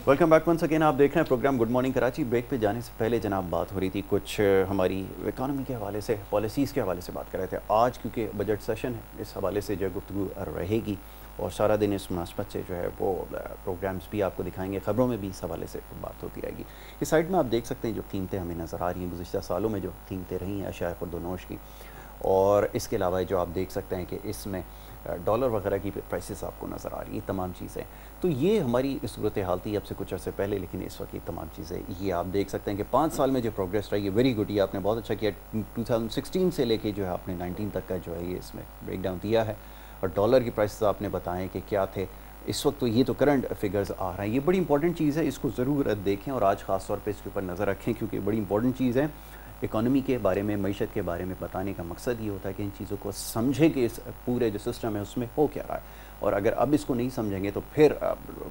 Welcome back once again. आप देख रहे हैं programme good morning Karachi. Break पे जाने से पहले जनाब बात हो रही थी कुछ हमारी इकानमी के हवाले से, पॉलिसीज़ के हवाले से बात कर रहे थे। आज क्योंकि बजट सेशन है, इस हवाले से जो गुफ्तगू रहेगी और सारा दिन इस मुनासबत से जो है वो प्रोग्राम्स भी आपको दिखाएंगे, ख़बरों में भी इस हवाले से बात होती रहेगी। इस साइड में आप देख सकते हैं जो कीमतें हमें नज़र आ रही हैं, गुज़िश्ता सालों में जो कीमतें रही हैं अशाया खुर्द-ओ-नोश की, और इसके अलावा जो आप देख सकते हैं कि इसमें डॉलर वगैरह की प्राइसेस आपको नज़र आ रही है, तमाम चीज़ें। तो ये हमारी सूरत हाल थी अब से कुछ अर्से पहले, लेकिन इस वक्त ये तमाम चीज़ें, ये आप देख सकते हैं कि 5 साल में जो प्रोग्रेस रही है वेरी गुड। ये आपने बहुत अच्छा किया। 2016 से लेके जो है आपने 19 तक का जो है ये इसमें ब्रेक डाउन दिया है। और डॉलर की प्राइसेस आपने बताएं कि क्या थे इस वक्त। तो ये तो करंट फिगर्स आ रहे हैं, ये बड़ी इंपॉर्टेंट चीज़ है, इसको ज़रूर देखें और आज ख़ास तौर पर इसके ऊपर नज़र रखें, क्योंकि बड़ी इंपॉर्टेंट चीज़ है। इकोनॉमी के बारे में, मईशत के बारे में बताने का मकसद ये होता है कि इन चीज़ों को समझें कि इस पूरे जो सिस्टम है उसमें हो क्या रहा है। और अगर अब इसको नहीं समझेंगे तो फिर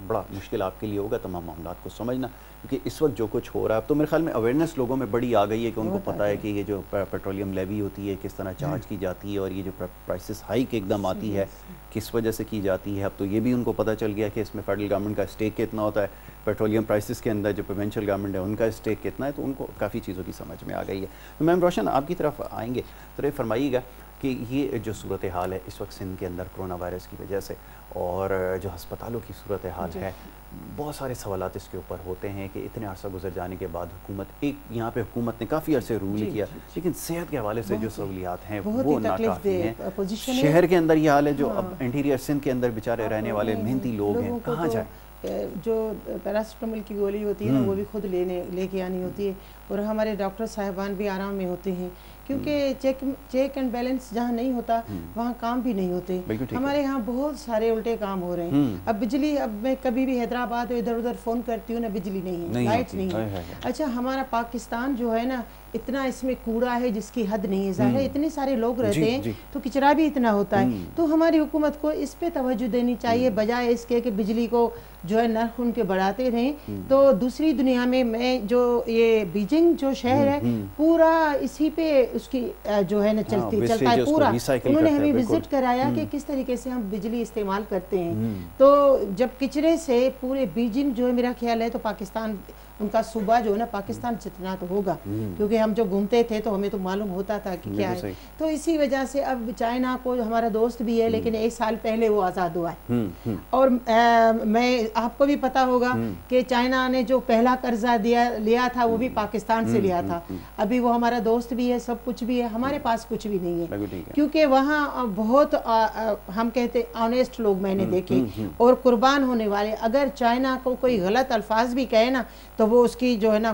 बड़ा मुश्किल आपके लिए होगा तमाम मामलात को समझना, क्योंकि इस वक्त जो कुछ हो रहा है, तो मेरे ख्याल में अवेयरनेस लोगों में बड़ी आ गई है कि उनको पता है कि ये जो पेट्रोलियम लेवी होती है किस तरह चार्ज की जाती है, और ये जो प्राइसेस हाइक एकदम आती है किस वजह से की जाती है। अब तो ये भी उनको पता चल गया कि इसमें फेडरल गवर्नमेंट का स्टेक कितना होता है, पेट्रोलियम प्राइसेस के अंदर जो प्रोविंशियल गवर्नमेंट है उनका स्टेक कितना है, तो उनको काफ़ी चीज़ों की समझ में आ गई है। तो मैम रोशन, आपकी तरफ आएंगे तो ये फरमाइएगा कि ये जो सूरत हाल है इस वक्त सिंध के अंदर कोरोना वायरस की वजह से, और जो हस्पतालों की सूरत हाल है, बहुत सारे सवालात इसके ऊपर होते हैं कि इतने अर्सा गुजर जाने के बाद हुकूमत, एक यहाँ पे हुकूमत ने काफ़ी अर्से रूल किया, लेकिन सेहत के हवाले से जो सहूलियात हैं वो नाकाफ़ी हैं। शहर के अंदर ये हाल है, जो अब इंटीरियर सिंध के अंदर बेचारे रहने वाले मेहनती लोग हैं, कहाँ जाए? जो पैरासिटामोल की गोली होती है ना वो भी खुद लेके आनी होती है, और हमारे डॉक्टर साहिबान भी आराम में होते हैं, क्योंकि चेक एंड बैलेंस जहाँ नहीं होता वहाँ काम भी नहीं होते। हमारे यहाँ बहुत सारे उल्टे काम हो रहे हैं। अब बिजली, अब मैं कभी भी हैदराबाद इधर उधर फ़ोन करती हूँ ना, बिजली नहीं है, लाइट नहीं है। अच्छा, हमारा पाकिस्तान जो है ना, इतना इसमें कूड़ा है जिसकी हद नहीं है। ज़ाहिर है इतने सारे लोग रहते हैं तो कचरा भी इतना होता है। तो हमारी हुकूमत को इस पे तवज्जो देनी चाहिए, बजाय इसके कि बिजली को जो है नर्ख उनके बढ़ाते रहें। तो दूसरी दुनिया में मैं जो ये बीजिंग जो शहर है पूरा इसी पे उसकी जो है ना चलता है पूरा। उन्होंने हमें विजिट कराया कि किस तरीके से हम बिजली इस्तेमाल करते हैं। तो जब कचरे से पूरे बीजिंग जो है, मेरा ख्याल है तो पाकिस्तान, उनका सूबा जो है ना पाकिस्तान जितना तो होगा, क्योंकि हम जो घूमते थे तो हमें तो मालूम होता था कि क्या है। तो इसी वजह से अब चाइना को, हमारा दोस्त भी है लेकिन 1 साल पहले वो आज़ाद हुआ है। और मैं, आपको भी पता होगा कि चाइना ने जो पहला कर्जा लिया था वो भी पाकिस्तान से लिया था। अभी वो हमारा दोस्त भी है, सब कुछ भी है, हमारे पास कुछ भी नहीं है, क्योंकि वहाँ बहुत हम कहते ऑनेस्ट लोग मैंने देखे और कुर्बान होने वाले। अगर चाइना को कोई गलत अल्फाज भी कहे ना तो वो उसकी जो है ना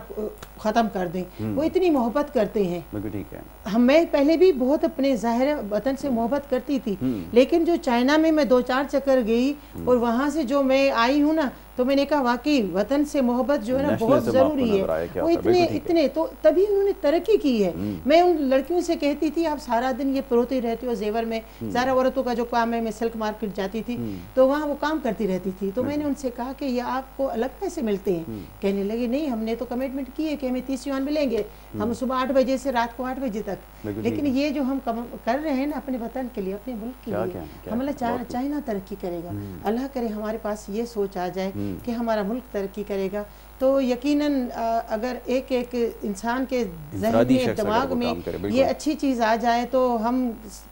ख़त्म कर दें। वो इतनी मोहब्बत करते हैं। ठीक है, मैं पहले भी बहुत अपने ज़ाहिर वतन से मोहब्बत करती थी, लेकिन जो चाइना में मैं 2-4 चक्कर गई और वहाँ से जो मैं आई हूँ ना, तो मैंने कहा वाकई वतन से मोहब्बत जो है ना बहुत ज़रूरी है। वो इतने तो तभी उन्होंने तरक्की की है। मैं उन लड़कियों से कहती थी, आप सारा दिन ये परोती रहती हो जेवर में, ज़ारा औरतों का जो काम है, मैं सिल्क मार्केट जाती थी तो वहाँ वो काम करती रहती थी। तो मैंने उनसे कहा कि ये आपको अलग पैसे मिलते हैं? कहने लगे नहीं, हमने तो कमिटमेंट की है कि हमें 30 युआन मिलेंगे, हम सुबह 8 बजे से रात को 8 बजे तक। लेकिन ये जो हम कर रहे हैं ना अपने वतन के लिए, अपने मुल्क के लिए, हमारा चाइना तरक्की करेगा। अल्लाह करे हमारे पास ये सोच आ जाए कि हमारा मुल्क तरक्की करेगा, तो यकीनन अगर एक एक इंसान के ज़हन में, दिमाग में ये अच्छी चीज़ आ जाए तो हम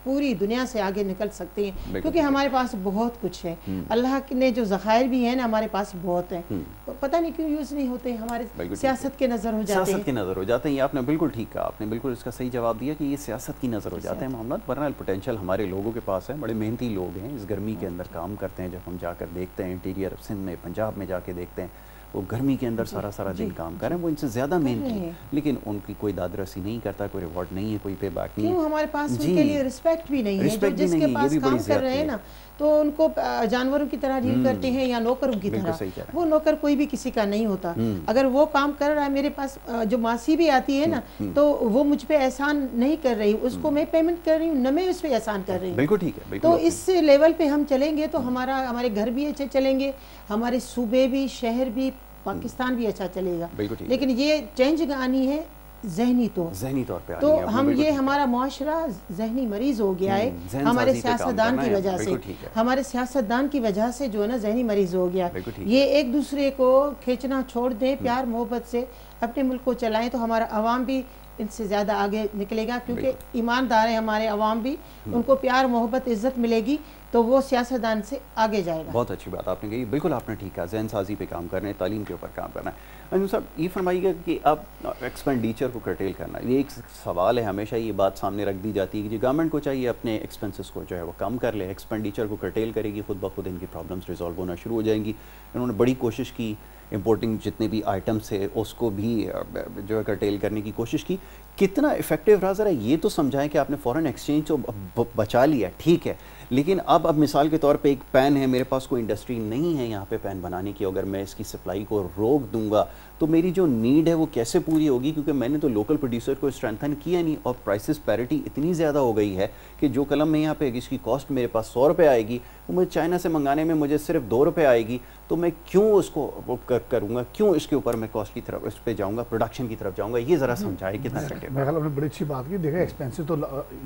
पूरी दुनिया से आगे निकल सकते हैं, क्योंकि हमारे पास बहुत कुछ है। अल्लाह ने जो ज़खायर भी है ना हमारे पास बहुत है, पता नहीं क्यों यूज़ नहीं होते, हमारे सियासत के नज़र हो जाते हैं। सियासत के नज़र हो जाते हैं। ये आपने बिल्कुल ठीक कहा, आपने बिल्कुल इसका सही जवाब दिया कि ये सियासत की नज़र हो जाते हैं मामला। वरना पोटेंशियल हमारे लोगों के पास है, बड़े मेहनती लोग हैं, इस गर्मी के अंदर काम करते हैं। जब हम जाकर देखते हैं इंटीरियर सिंध में, पंजाब में जाके देखते हैं, वो गर्मी के अंदर सारा दिन काम कर रहे हैं, वो इनसे ज़्यादा मेहनती है, लेकिन उनकी कोई दादरसी नहीं करता, कोई रिवॉर्ड नहीं है, कोई पे बैक नहीं है। हमारे पास उनके लिए रिस्पेक्ट भी नहीं है। जो जिसके पास काम कर रहे हैं ना तो उनको जानवरों की तरह डील करते हैं या नौकरों की तरह। वो नौकर कोई भी किसी का नहीं होता। अगर वो काम कर रहा है, मेरे पास जो मासी भी आती है ना तो वो मुझ पे एहसान नहीं कर रही, उसको मैं पेमेंट कर रही हूँ, न मैं उस पर एहसान कर रही हूँ। बिल्कुल ठीक है। तो इस लेवल पे हम चलेंगे तो हमारे घर भी अच्छे चलेंगे, हमारे सूबे भी, शहर भी, पाकिस्तान भी अच्छा चलेगा। लेकिन ये चेंज आनी है ज़हनी तौर पे। तो हम ये हमारा मुआशरा ज़हनी मरीज़ हो गया है हमारे सियासतदान की वजह से। हमारे सियासतदान की वजह से जो है ना ज़हनी मरीज़ हो गया। ये एक दूसरे को खींचना छोड़ दें, प्यार मोहब्बत से अपने मुल्क को चलाएं तो हमारा अवाम भी इनसे ज़्यादा आगे निकलेगा, क्योंकि ईमानदार हैं हमारे अवाम भी, उनको प्यार मोहब्बत इज़्ज़त मिलेगी तो वो सियासतदान से आगे जाएगा। बहुत अच्छी बात आपने कही, बिल्कुल आपने ठीक कहा। जहन साजी पे काम करना है, तालीम के ऊपर काम करना है। अंजुम साहब ये फरमाइएगा कि अब एक्सपेंडिचर को कर्टेल करना, ये एक सवाल है, हमेशा ये बात सामने रख दी जाती है कि गवर्नमेंट को चाहिए अपने एक्सपेंसेस को जो है वो कम कर ले, एक्सपेंडिचर को कर्टेल करेगी, खुद ब खुद इनकी प्रॉब्लम्स रिजॉल्व होना शुरू हो जाएंगी। इन्होंने बड़ी कोशिश की, इम्पोर्टिंग जितने भी आइटम्स है उसको भी जो है कर्टेल करने की कोशिश की। कितना इफेक्टिव रहा, ज़रा ये तो समझाएं कि आपने फॉरेन एक्सचेंज तो बचा लिया, ठीक है, लेकिन अब मिसाल के तौर पे एक पेन है, मेरे पास कोई इंडस्ट्री नहीं है यहाँ पे पेन बनाने की, अगर मैं इसकी सप्लाई को रोक दूंगा तो मेरी जो नीड है वो कैसे पूरी होगी, क्योंकि मैंने तो लोकल प्रोड्यूसर को स्ट्रेंथन किया नहीं और प्राइसेस पैरिटी इतनी ज़्यादा हो गई है कि जो कलम में यहाँ पे इसकी कॉस्ट मेरे पास 100 रुपये आएगी, वो मुझे चाइना से मंगाने में मुझे सिर्फ 2 रुपये आएगी, तो मैं क्यों उसको वो करूँगा, क्यों इसके ऊपर मैं कॉस्ट की तरफ उस पर जाऊँगा, प्रोडक्शन की तरफ जाऊँगा। ये ज़रा समझाए कितना सके। मेरे ख्याल में बड़ी अच्छी बात की। देखिए एक्सपेंसेस तो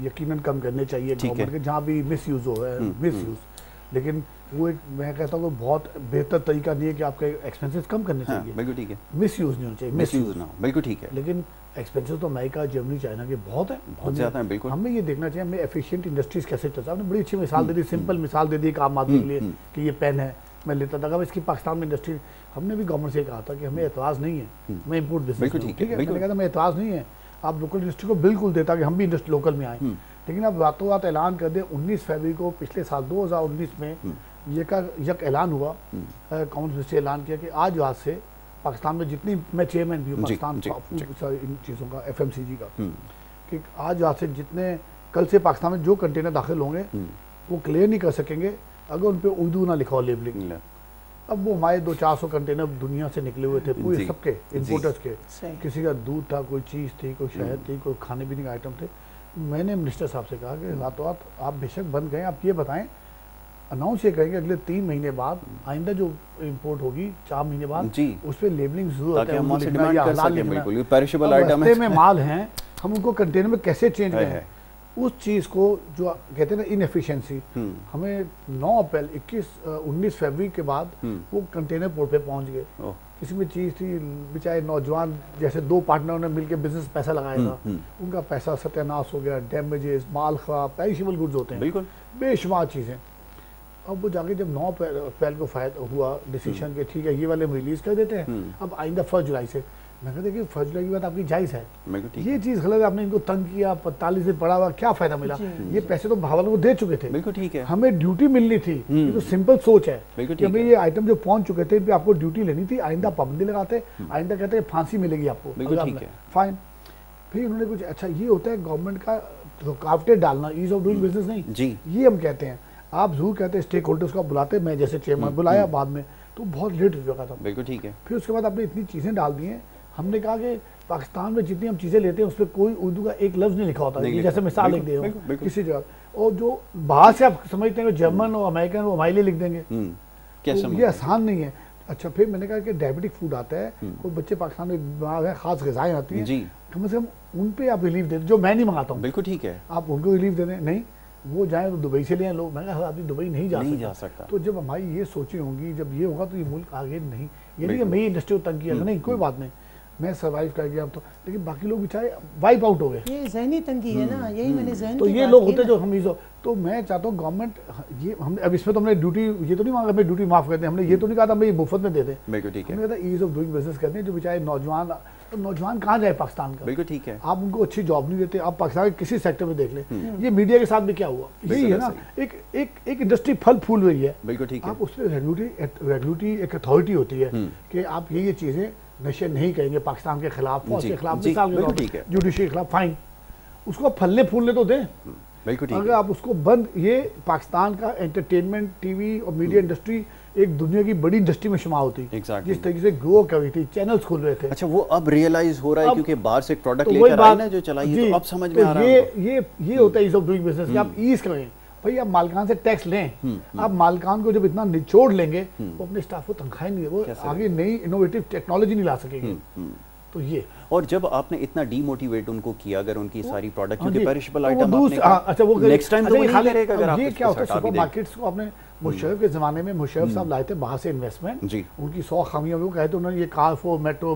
यकीनन कम करने चाहिए गवर्नमेंट के, जहाँ भी मिस यूज़ हो रहा है मिस यूज़, लेकिन वो एक मैं कहता हूँ बहुत बेहतर तरीका नहीं है कि आपके एक्सपेंसेस कम करने चाहिए। बिल्कुल ठीक है। मिस यूज़ नहीं होना चाहिए, मिस यूज़ ना हो, बिल्कुल ठीक है। लेकिन एक्सपेंसेस तो अमेरिका, जर्मनी, चाइना के बहुत है, बहुत ज़्यादा है। बिल्कुल हमें ये देखना चाहिए हमें एफिशिएंट इंडस्ट्रीज कैसे चलता है। आपने बड़ी अच्छी मिसाल दे दी, सिंपल मिसाल दे दी एक आम आदमी के लिए कि ये पेन है, मैं लेता था, इसकी पाकिस्तान में इंडस्ट्री, हमने भी गवर्नमेंट से कहा था कि हमें एतराज़ नहीं है, मैं इम्पोर्ट बिजनेस, ठीक है, मैंने कहा था मैं एतराज़ नहीं है, आप लोकल इंडस्ट्री को बिल्कुल देता कि हम भी इंडस्ट्री लोकल में आए, लेकिन अब रातों रात ऐलान कर दें 19 फरवरी को पिछले साल 2019 में ये का यक ऐलान हुआ, काउंसिल से ऐलान किया कि आज से पाकिस्तान में जितनी, मैं चेयरमैन भी हूँ पाकिस्तान इन चीज़ों का, FMCG का, कि आज से जितने कल से पाकिस्तान में जो कंटेनर दाखिल होंगे वो क्लियर नहीं कर सकेंगे अगर उन पर उर्दू ना लिखा हो लेबलिंग। अब वो हमारे 200-400 कंटेनर दुनिया से निकले हुए थे पूरे सबके इम्पोर्टर्स के, किसी का दूध था, कोई चीज़ थी, कोई शहद थी, कोई खाने पीने का आइटम थे। मैंने मिनिस्टर साहब से कहा कि रातों रात आप बेशक बंद करें, आप ये बताएं, अनाउंस ये करेंगे अगले 3 महीने बाद आइंदा जो इंपोर्ट होगी 4 महीने बाद उस पर लेबलिंग जरूरत है, में माल हैं, हम उनको कंटेनर में कैसे चेंज करें। उस चीज़ को जो कहते हैं ना इनएफिशिएंसी, हमें 9 अप्रैल 19 फरवरी के बाद वो कंटेनर पोर्ट पे पहुंच गए। किसी में चीज़ थी, बेचारे नौजवान जैसे 2 पार्टनरों ने मिलकर बिजनेस पैसा लगाया था, उनका पैसा सत्यानाश हो गया, डैमेजेस, माल खराब, पेरिशेबल गुड्स होते हैं, बिल्कुल बेशुमार चीज़ें। अब वो जाके जब 9 अप्रैल को फायदा हुआ डिसीजन के ठीक है ये वाले हम रिलीज़ कर देते हैं, अब आइंदा 1 जुलाई से, मैं कहते कि 1 जुलाई की बात आपकी जायज़ है, ये चीज़ गलत है, आपने इनको तंग किया, 45 दिन पड़ा हुआ, क्या फ़ायदा मिला, ये पैसे तो भावालों को दे चुके थे, बिल्कुल ठीक है, हमें ड्यूटी मिलनी थी, ये तो सिंपल सोच है कि भाई ये आइटम जो पहुंच चुके थे इन पर आपको ड्यूटी लेनी थी, आइंदा पाबंदी लगाते, आइंदा कहते हैं फांसी मिलेगी आपको, फाइन। फिर उन्होंने कुछ अच्छा ये होता है गवर्नमेंट का रुकावटें डालना, ईज ऑफ डूइंग बिजनेस नहीं जी, ये हम कहते हैं। आप जरूर कहते हैं स्टेक होल्डर्स को बुलाते, मैं जैसे चेयरमैन बुलाया बाद में तो बहुत लेट हो चुका था, बिल्कुल ठीक है। फिर उसके बाद आपने इतनी चीज़ें डाल दी हैं, हमने कहा कि पाकिस्तान में जितनी हम चीज़ें लेते हैं उस पर कोई उर्दू का एक लफ्ज़ नहीं लिखा होता, जैसे मिसाल लिख दे किसी जगह, और जो बाहर से आप समझते हैं जर्मन और अमेरिकन वो हमारे लिए लिख देंगे, तो ये आसान नहीं है। अच्छा फिर मैंने कहा कि डायबिटिक फूड आता है, कोई बच्चे पाकिस्तान में खास ग़िज़ाएँ आती हैं, कम से कम उन पर आप रिलीफ दे, जो मैं नहीं मंगाता हूँ, बिल्कुल ठीक है, आप उनको रिलीफ दे दें, नहीं वो जाए तो दुबई से ले आए लोग, मैं कहा आदमी दुबई नहीं जा सकता। तो जब हमारी ये सोचें होंगी, जब ये होगा तो ये मुल्क आगे नहीं, ये नहीं कि मैं इंडस्ट्री को तंग किया, नहीं कोई बात नहीं, मैं सर्वाइव कर गया तो, लेकिन बाकी लोग बेचारे वाइप आउट हो गए, ये ज़हनी तंगी है ना, यही मैंने ज़हन, तो ये लोग होते जो हम तो मैं चाहता हूँ गवर्नमेंट ये हमने अब इसमें तो हमने ड्यूटी ये तो नहीं मांगा हमें ड्यूटी माफ़ करते हैं, हमने ये तो नहीं कहा था हमें ये मुफ्त में दे दें, हमने कहा ईज ऑफ डूइंग बिजनेस करते हैं, जो बेचारे नौजवान, तो नौजवान कहाँ जाए पाकिस्तान का, बिल्कुल ठीक है, आप उनको अच्छी जॉब नहीं देते, आप पाकिस्तान के किसी सेक्टर में देख लें, ये मीडिया के साथ भी क्या हुआ, यही है ना, एक इंडस्ट्री फल फूल रही है, बिल्कुल ठीक है, आप उस पर रेगुलेटरी एक अथॉरिटी होती है कि आप ये चीज़ें नशे नहीं करेंगे पाकिस्तान के खिलाफ, फौज के खिलाफ, जुडिशरी के खिलाफ, फाइन, उसको फलने फूलने तो दें, बिल्कुल अगर आप उसको बंद, ये पाकिस्तान का एंटरटेनमेंट टीवी और मीडिया इंडस्ट्री एक दुनिया की बड़ी इंडस्ट्री में शुमार होती है, जिस तरीके से ग्रो कर रही थी, चैनल्स खुल रहे थे। अच्छा वो अब रियलाइज हो रहा है क्योंकि बाहर से प्रोडक्ट लेकर आए ना जो चलाइए, तो अब समझ में आ रहा है ये होता है ईज ऑफ डूइंग बिजनेस, आप ईज करें भाई, आप मालिकान से टैक्स लें, आप मालिकान को जब इतना निचोड़ लेंगे वो अपने स्टाफ को तनख्वाह नहीं है, वो आगे नई इनोवेटिव टेक्नोलॉजी नहीं ला सकेंगे, तो ये। और जब आपने इतना डीमोटिवेट उनको किया, अगर उनकी सारी प्रोडक्ट क्योंकि पेरिशेबल आइटम अच्छा वो नेक्स्ट टाइम तो नहीं करेगा, अगर आप ये क्या होता है सुपर मार्केट्स को आपने मुशर्रफ के ज़माने में मुशर्रफ साहब लाए थे बाहर से इन्वेस्टमेंट, उनकी 100 खामियां वो कहते उन्होंने ये कारफो मैक्रो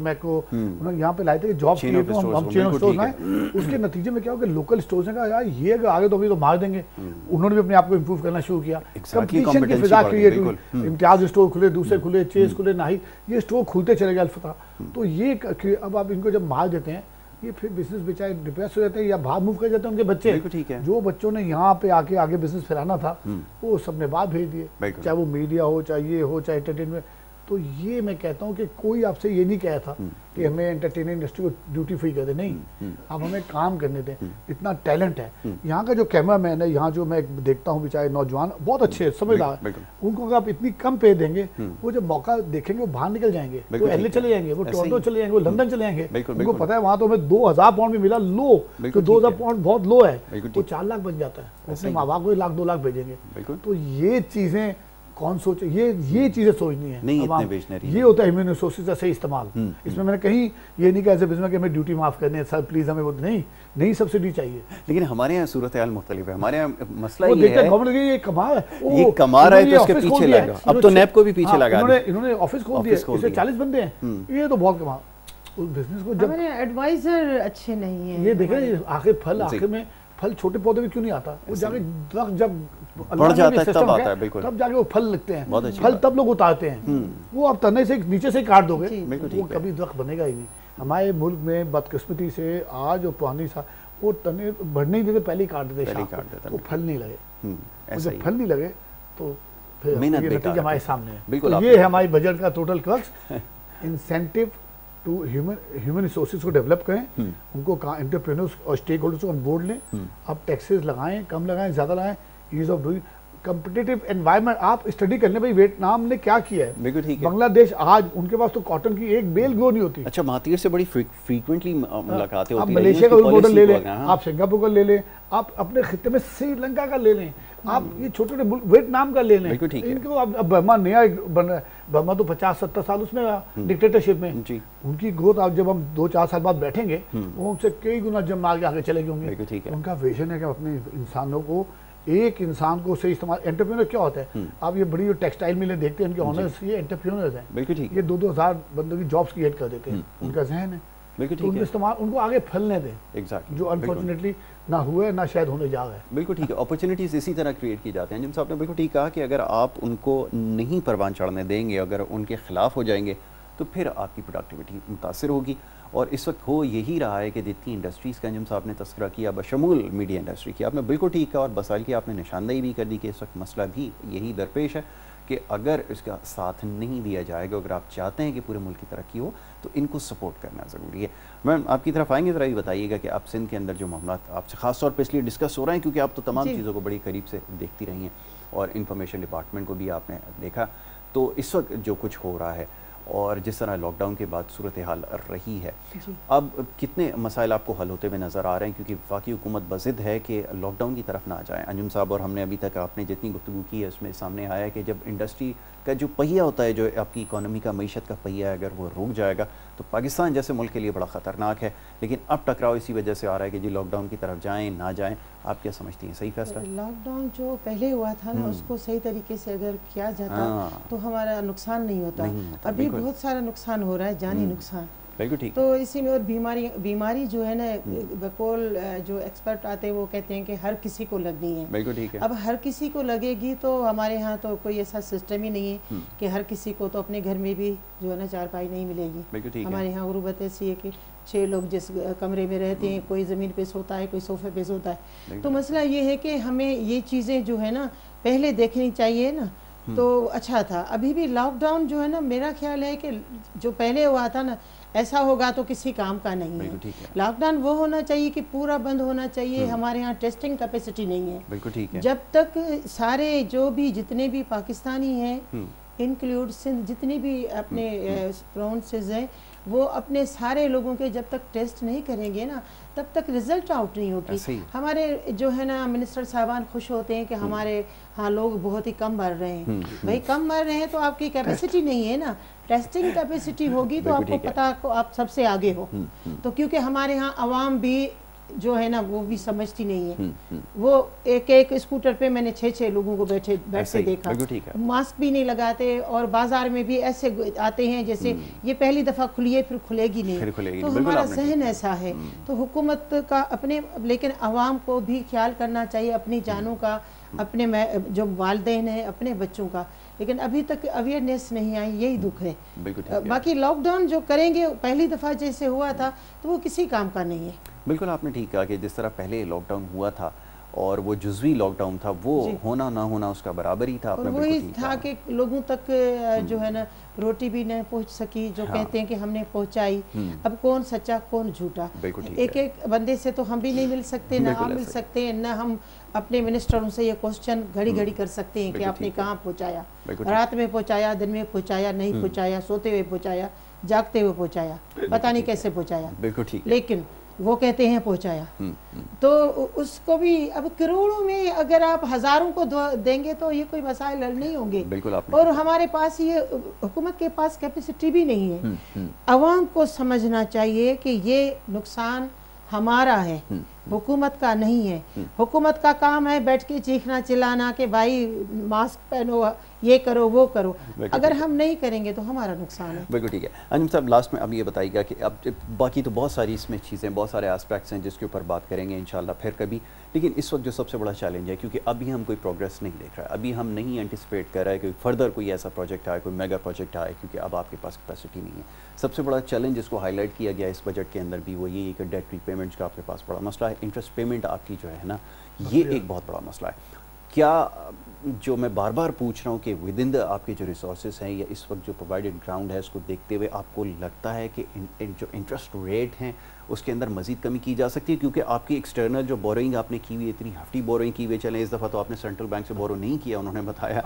उन्होंने यहाँ पे लाए थे जॉब के लिए, तो हम चेन स्टोर्स लाए, उसके नतीजे में क्या हो कि लोकल स्टोर्स ने कहा यार ये अगर आगे तो अभी तो मार देंगे, उन्होंने भी अपने आप को इम्प्रूव करना शुरू किया, कंपटीशन की फिजा क्रिएट हुई, इम्तियाज स्टोर खुले, दूसरे खुले, चेस खुले, नाही, ये स्टोर खुलते चले गए अल्फता, तो ये अब आप इनको जब मार देते हैं ये फिर बिजनेस बेचारे डिप्रेस हो जाते हैं या बाहर मूव कर जाते हैं उनके बच्चे, ठीक है, जो बच्चों ने यहाँ पे आके आगे बिजनेस फैलाना था वो सबने बाहर भेज दिए, चाहे वो मीडिया हो, चाहे ये हो, चाहे एंटरटेनमेंट। तो ये मैं कहता हूँ कि कोई आपसे ये नहीं कहा था कि हमें एंटरटेनमेंट इंडस्ट्री को ड्यूटी फ्री कर दे, नहीं, आप हमें काम करने दें, इतना टैलेंट है यहाँ का, जो कैमरा मैन है यहाँ जो मैं देखता हूँ बेचारे नौजवान बहुत अच्छे समझदार, उनको अगर आप इतनी कम पे देंगे वो जब मौका देखेंगे वो बाहर निकल जाएंगे, वो एलए चले जाएंगे, वो टोरंटो चले जाएंगे, वो लंदन चले जाएंगे, उनको पता है वहाँ तो हमें 2000 पाउंड भी मिला लो, तो 2000 पाउंड बहुत लो है, वो 4 लाख बन जाता है, अपने माँ बाप को 1 लाख 2 लाख भेजेंगे, तो ये चीज़ें कौन सोचे, ये चीजें सोचनी है, नहीं इतने बेचने रही, ये होता है ह्यूमन रिसोर्सेज का सही इस्तेमाल। इसमें मैंने कहीं ये नहीं कहा ऐसे बिजनेस कि हमें ड्यूटी माफ करनी है सर प्लीज, हमें वो नहीं सब्सिडी चाहिए, लेकिन हमारे यहाँ सूरत हाल मुख्तलिफ है, हमारे यहाँ मसला ये है ये कमा रहा है तो उसके पीछे लगा, अब तो नैप को भी पीछे लगा, इन्होंने ऑफिस खोल दिया, इसमें 40 बंदे हैं, ये तो बहुत कमा, उस बिजनेस को जब एडवाइजर अच्छे नहीं है, ये देखें आखिर फल, आखिर में फल छोटे पौधे में क्यों नहीं आता, वो जाके दरख्त जब बढ़ जाता है तब आता है, बिल्कुल तब जाके वो फल लगते हैं, फल तब लोग उतारते हैं, वो आप तने से नीचे से काट दोगे वो कभी दरख्त बनेगा ही नहीं। हमारे मुल्क में बदकिस्मती से आज और पुरानी सा वो तने बढ़ने ही देते, पहले ही काट देते, वो फल नहीं लगे, जब फल नहीं लगे तो मेहनत बेकार हमारे सामने है। बिल्कुल, तो ये है हमारी बजट का total crux. Incentive to human resources को डेवलप करें, उनको एंटरप्रेन्योर्स और स्टेक होल्डर्स को ऑन बोर्ड लें। आप टैक्सेस लगाएं, कम लगाएं, ज़्यादा लगाएं, ease of doing competitive environment. आप स्टडी करने भाई वियतनाम ने क्या किया है, बिल्कुल ठीक है। बांग्लादेश आज उनके पास तो कॉटन की एक बेल ग्रो नहीं होती। अच्छा, महातीर से बड़ी फ्रीक्वेंटली मुलाकातें होती हैं। आप मलेशिया का मॉडल ले लें, आप सिंगापुर का ले लें, आप अपने खित्ते में श्रीलंका का ले लें, आप ये छोटे छोटे वियतनाम का ले लें। इनको अब बर्मा नया बन रहा है, बर्मा तो 50-70 साल उसमें डिक्टेटरशिप में, उनकी ग्रोथ आप जब हम 2-4 साल बाद बैठेंगे वो उनसे कई गुना जब आगे चलेंगे होंगे। उनका विजन है कि अपने इंसानों को, एक इंसान को सही इस्तेमाल। एंटरप्रेन्योर क्या होता है, आप ये बड़ी जो टेक्सटाइल मिलें देखते हैं, उनके ऑनर्स ये एंटरप्रेन्योर्स हैं। बिल्कुल ठीक है। ये 2-2 हज़ार बंदों की जॉब्स क्रिएट कर देते हैं, उनका जहन है। बिल्कुल ठीक है। इस्तेमाल उनको आगे फैलने दें, एग्जैक्टली, जो अनफॉर्चुनेटली ना हुए ना शायद होने जा रहा है। बिल्कुल ठीक है। अपॉर्चुनिटीज़ इसी तरह क्रिएट की जाती हैं। जिनसे आपने बिल्कुल ठीक कहा कि अगर आप उनको नहीं परवान चढ़ने देंगे, अगर उनके खिलाफ हो जाएंगे तो फिर आपकी प्रोडक्टिविटी मुतासर होगी। और इस वक्त हो यही रहा है कि जितनी इंडस्ट्रीज़ का जिनसे आपने तस्करा किया, बशमूल मीडिया इंडस्ट्री की, आपने बिल्कुल ठीक कहा। और बसाइल की आपने निशानदेही भी कर दी कि इस वक्त मसला भी यही दरपेश है कि अगर इसका साथ नहीं दिया जाएगा, अगर आप चाहते हैं कि पूरे मुल्क की तरक्की हो तो इनको सपोर्ट करना ज़रूरी है। मैम आपकी तरफ आएंगे, ज़रा ये बताइएगा कि आप सिंध के अंदर जो मामला आपसे ख़ास तौर पर इसलिए डिस्कस हो रहे हैं क्योंकि आप तो तमाम चीज़ों को बड़ी करीब से देखती रही हैं और इंफॉर्मेशन डिपार्टमेंट को भी आपने देखा। तो इस वक्त जो कुछ हो रहा है और जिस तरह लॉकडाउन के बाद सूरत हाल रही है, अब कितने मसाइल आपको हल होते हुए नज़र आ रहे हैं? क्योंकि वाकई हुकूमत बज़िद है कि लॉकडाउन की तरफ ना जाए। अंजुम साहब और हमने अभी तक आपने जितनी गुफ्तगू की है उसमें सामने आया है कि जब इंडस्ट्री का जो पहिया होता है, जो आपकी इकोनॉमी का मईशत का पहिया है, अगर वो रुक जाएगा तो पाकिस्तान जैसे मुल्क के लिए बड़ा ख़तरनाक है। लेकिन अब टकराव इसी वजह से आ रहा है कि जी लॉकडाउन की तरफ जाएँ ना जाएँ। आप क्या समझती हैं, सही फैसला? लॉकडाउन जो पहले हुआ था ना, उसको सही तरीके से अगर किया जाता तो हमारा नुकसान नहीं होता। अभी बहुत सारा नुकसान हो रहा है, जानी नुकसान। बिल्कुल ठीक। तो इसी में और बीमारी जो है ना, बकौल जो एक्सपर्ट आते हैं वो कहते हैं कि हर किसी को लगनी है। बिल्कुल ठीक है। अब हर किसी को लगेगी तो हमारे यहाँ तो कोई ऐसा सिस्टम ही नहीं है कि हर किसी को तो अपने घर में भी जो है ना चारपाई नहीं मिलेगी। बिल्कुल ठीक है। हमारे यहाँ गुरुबत ऐसी है कि 6 लोग जिस कमरे में रहते हैं, कोई ज़मीन पे सोता है, कोई सोफे पे सोता है। तो मसला ये है कि हमें ये चीज़ें जो है ना पहले देखनी चाहिए ना, तो अच्छा था। अभी भी लॉकडाउन जो है ना, मेरा ख्याल है कि जो पहले हुआ था ना, ऐसा होगा तो किसी काम का नहीं है। लॉकडाउन वो होना चाहिए कि पूरा बंद होना चाहिए। हमारे यहाँ टेस्टिंग कैपेसिटी नहीं है। बिल्कुल ठीक है। जब तक सारे जो भी जितने भी पाकिस्तानी हैं, इंक्लूड सिंध जितनी भी अपने प्रोविंसेस हैं, वो अपने सारे लोगों के जब तक टेस्ट नहीं करेंगे ना, तब तक रिजल्ट आउट नहीं होगी। हमारे जो है ना मिनिस्टर साहबान खुश होते हैं कि हमारे हाँ लोग बहुत ही कम मर रहे हैं। भाई कम मर रहे हैं तो आपकी कैपेसिटी नहीं है ना। टेस्टिंग कैपेसिटी होगी तो आपको पता को आप सबसे आगे हो। तो क्योंकि हमारे यहाँ आवाम भी जो है ना वो भी समझती नहीं है। वो एक स्कूटर पे मैंने 6 लोगों को बैठे देखा, मास्क भी नहीं लगाते और बाजार में भी ऐसे आते हैं जैसे ये पहली दफ़ा खुली है फिर खुलेगी नहीं। तो हमारा जहन ऐसा है। तो हुकूमत का अपने, लेकिन आवाम को भी ख्याल करना चाहिए अपनी जानों का, अपने जो वालिदैन हैं अपने बच्चों का। लेकिन अभी तक अवेयरनेस नहीं आई, यही दुख है। बाकी लॉकडाउन जो करेंगे पहली दफ़ा जैसे हुआ था तो वो किसी काम का नहीं है। बिल्कुल आपने ठीक कहा कि जिस तरह पहले लॉकडाउन हुआ था और वो जुज़वी लॉकडाउन था, वो होना ना होना उसका बराबर ही था। और वही था कि लोगों तक जो है ना रोटी भी नहीं पहुंच सकी, जो कहते हैं कि हमने पहुंचाई। अब कौन सच्चा कौन झूठा, एक बंदे से तो हम भी नहीं मिल सकते, ना आप मिल सकते हैं, ना हम अपने मिनिस्टरों से ये क्वेश्चन घड़ी घड़ी कर सकते हैं कि आपने कहाँ पहुँचाया, रात में पहुँचाया, दिन में पहुँचाया, नहीं पहुँचाया, सोते हुए पहुँचाया, जागते हुए पहुँचाया, पता नहीं कैसे पहुँचाया, बिल्कुल ठीक। लेकिन वो कहते हैं पहुँचाया। तो उसको भी अब करोड़ों में अगर आप हज़ारों को देंगे तो ये कोई मसाइल हल नहीं होंगे। और हमारे पास ये हुकूमत के पास कैपेसिटी भी नहीं है। अवाम को समझना चाहिए कि ये नुकसान हमारा है, हुकूमत का नहीं है। हुकूमत का काम है बैठ के चीखना चिल्लाना कि भाई मास्क पहनो, ये करो, वो करो। अगर हम नहीं करेंगे तो हमारा नुकसान है। बिल्कुल ठीक है। अंजुम साहब लास्ट में अब ये बताइएगा कि अब बाकी तो बहुत सारी इसमें चीज़ें, बहुत सारे एस्पेक्ट्स हैं जिसके ऊपर बात करेंगे इंशाल्लाह फिर कभी, लेकिन इस वक्त जो सबसे बड़ा चैलेंज है, क्योंकि अभी हम कोई प्रोग्रेस नहीं देख रहा है, अभी हम नहीं एंटिसिपेट कर रहे हैं कि फर्दर कोई ऐसा प्रोजेक्ट आए, कोई मेगा प्रोजेक्ट आए, क्योंकि अब आपके पास कैपेसिटी नहीं है। सबसे बड़ा चैलेंज जिसको हाईलाइट किया गया इस बजट के अंदर भी वो ये कि डेट रीपेमेंट्स का आपके पास बड़ा मसला है, इंटरेस्ट पेमेंट आपकी जो है ना, ये एक बहुत बड़ा मसला है। क्या जो मैं बार बार पूछ रहा हूँ कि विद इन द आपके जो रिसोर्सेज हैं या इस वक्त जो प्रोवाइडेड ग्राउंड है उसको देखते हुए आपको लगता है कि जो इंटरेस्ट रेट हैं उसके अंदर मजीद कमी की जा सकती है, क्योंकि आपकी एक्सटर्नल जो बोरोइंग आपने की हुई इतनी hefty बोरोइंग की हुई, चले इस दफ़ा तो आपने सेंट्रल बैंक से बोरो नहीं किया उन्होंने बताया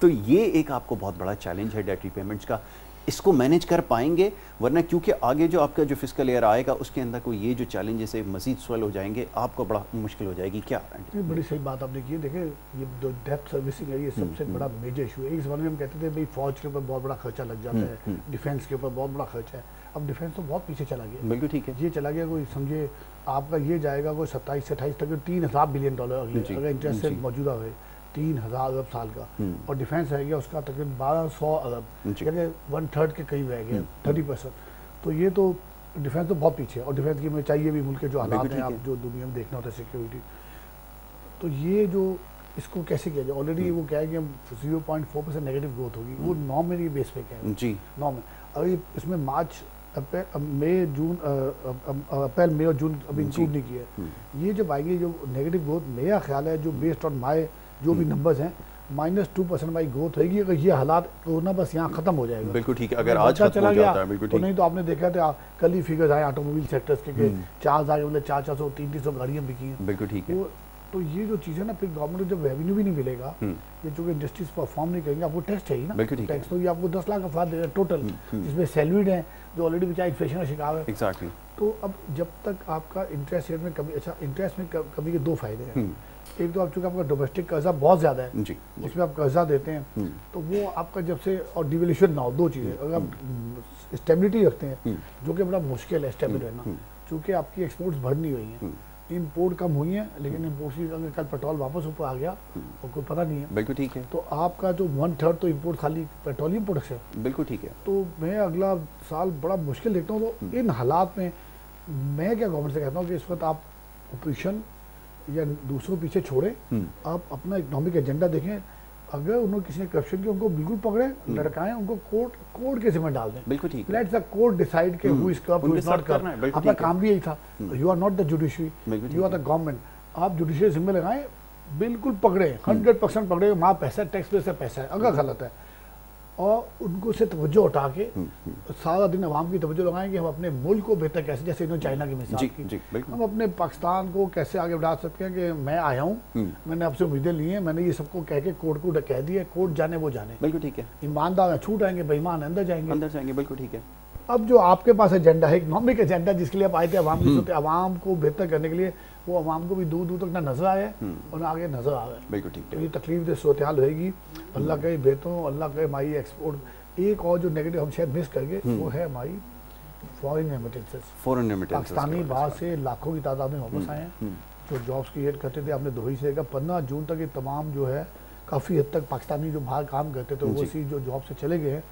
तो ये एक आपको बहुत बड़ा चैलेंज है डेट रीपेमेंट्स का, इसको मैनेज कर पाएंगे? वरना क्योंकि आगे जो आपका जो फिस्कल ईयर आएगा उसके अंदर कोई ये जो चैलेंजेस है मजीद स्वेल हो जाएंगे, आपको बड़ा मुश्किल हो जाएगी क्या? ये बड़ी सही बात आपने की है। देखिए ये जो डेप्थ सर्विसिंग है ये सबसे बड़ा मेजर इशू है। इस ज़माने में हम कहते थे भाई फौज के ऊपर बहुत बड़ा खर्चा लग जाता है, डिफेंस के ऊपर बहुत बड़ा खर्चा है। अब डिफेंस तो बहुत पीछे चला गया। बिल्कुल ठीक है। ये चला गया, कोई समझे आपका ये जाएगा कोई 27 से 28 तक, $3,000 बिलियन अगर इंटरेस्ट रेट मौजूदा है 3,000 अरब साल का, और डिफेंस रह गया उसका तकरीबन 1,200 अरब, यानी 1/3 के करीब रह गया, 30%। तो ये तो डिफेंस तो बहुत पीछे है, और डिफेंस की में चाहिए भी मुल्क के जो हालात हैं, आप जो दुनिया में देखना होता है सिक्योरिटी, तो ये जो इसको कैसे किया जाए? ऑलरेडी वो क्या है कि हम 0.4% नेगेटिव ग्रोथ होगी, वो नॉमिनल बेस पे क्या है जी नॉमिनल। अगर इसमें मार्च अप्रैल मई और जून अभी इंक्लूड नहीं किया, ये जब आएंगे जो नेगेटिव ग्रोथ, मेरा ख्याल है जो बेस्ड ऑन माई जो भी नंबर्स हैं -2% वाई ग्रोथ होगी। अगर ये हालात कोरोना बस यहाँ खत्म हो जाएगा। बिल्कुल ठीक है, अगर आज खत्म हो जाता है बिल्कुल ठीक। नहीं तो आपने देखा था कल ही फिगर्स आए ऑटोमोबाइल सेक्टर्स के 4,000 मतलब 400 300 गाड़ियाँ बिकी हैं। बिल्कुल ठीक है। तो ये जो चीज़ है ना, फिर गवर्नमेंट को जब रेवेन्यू भी नहीं मिलेगा, ये जो इंडस्ट्रीज परफॉर्म नहीं करेंगे, आपको टैक्स चाहिए ना, टैक्स तो ये आपको 10 लाख अफराद देगा टोटल, जिसमें सैलरीड हैं जो ऑलरेडी बेचारे इन्फ्लेशन का शिकार है। एग्जैक्टली। तो अब जब तक आपका इंटरेस्ट रेट में कमी, अच्छा इंटरेस्ट में कमी के 2 फायदे हैं। एक तो आप चूँकि आपका डोमेस्टिक कर्जा बहुत ज़्यादा है जी, उसमें आप कर्जा देते हैं तो वो आपका जब से, और डिवेल्यूशन ना हो, 2 चीज़ें, अगर आप स्टेबिलिटी रखते हैं जो कि बड़ा मुश्किल है स्टेबल रहना, चूँकि आपकी एक्सपोर्ट्स बढ़ नहीं हुई हैं, इम्पोर्ट कम हुई है, लेकिन इम्पोर्ट की अगर कल पेट्रोल वापस ऊपर आ गया और कोई पता नहीं है, बिल्कुल ठीक है, तो आपका जो 1/3 तो इम्पोर्ट खाली पेट्रोलियम प्रोडक्ट्स है। बिल्कुल ठीक है। तो मैं अगला साल बड़ा मुश्किल देखता हूँ। तो इन हालात में मैं क्या गवर्नमेंट से कहता हूँ कि इस वक्त आप ऑपरेशन या दूसरों पीछे छोड़े, आप अपना इकोनॉमिक एजेंडा देखें। अगर उन्होंने किसी ने करप्शन किया उनको बिल्कुल पकड़े, लड़काएं, उनको कोर्ट के जिम्मे डाल दें। बिल्कुल ठीक है। लेट्स द कोर्ट डिसाइड के who is corrupt, who is not corrupt. आपका काम भी यही था। You are not the judiciary, you are the government. आप जुडिशरी जिम्मे लगाएं, बिल्कुल पकड़े, 100% पकड़े। वहाँ पैसा टैक्स पे से पैसा है, अगर गलत है, और उनको से तवज्जो उठा के सारा दिन अवाम की तवज्जो लगाएं कि हम अपने मुल्क को बेहतर कैसे, जैसे इन्होंने चाइना की मिसाल की, हम अपने पाकिस्तान को कैसे आगे बढ़ा सकते हैं। कि मैं आया हूँ, मैंने आपसे उम्मीदें ली हैं, मैंने ये सबको कह के कोर्ट को कह दिया, कोर्ट जाने वो जाने। बिल्कुल ठीक है। ईमानदार छूट आएंगे, बेईमान अंदर जाएंगे। बिल्कुल ठीक है। अब जो आपके पास एजेंडा है, इकोनॉमिक एजेंडा, जिसके लिए आप आए थे अवाम को बेहतर करने के लिए, वो अवाम को भी दूर दूर तक ना नजर आया और ना आगे नजर आ रहा है। बिल्कुल ठीक है। तो ये तकलीफ दे सूरत हाल रहेगी। अल्लाह के बेहतर हो, अल्लाह के हमारी एक्सपोर्ट। एक और जो नेगेटिव हम शायद मिस करके, वो है हमारी फॉरेन रेमिटेंसेस। पाकिस्तानी बाहर से लाखों की तादाद में वापस आए हैं, जो जॉब्स क्रिएट करते थे। आपने दोही से 15 जून तक ये तमाम जो है काफ़ी हद तक पाकिस्तानी जो बाहर काम करते थे वो इसी जो जॉब से चले गए हैं।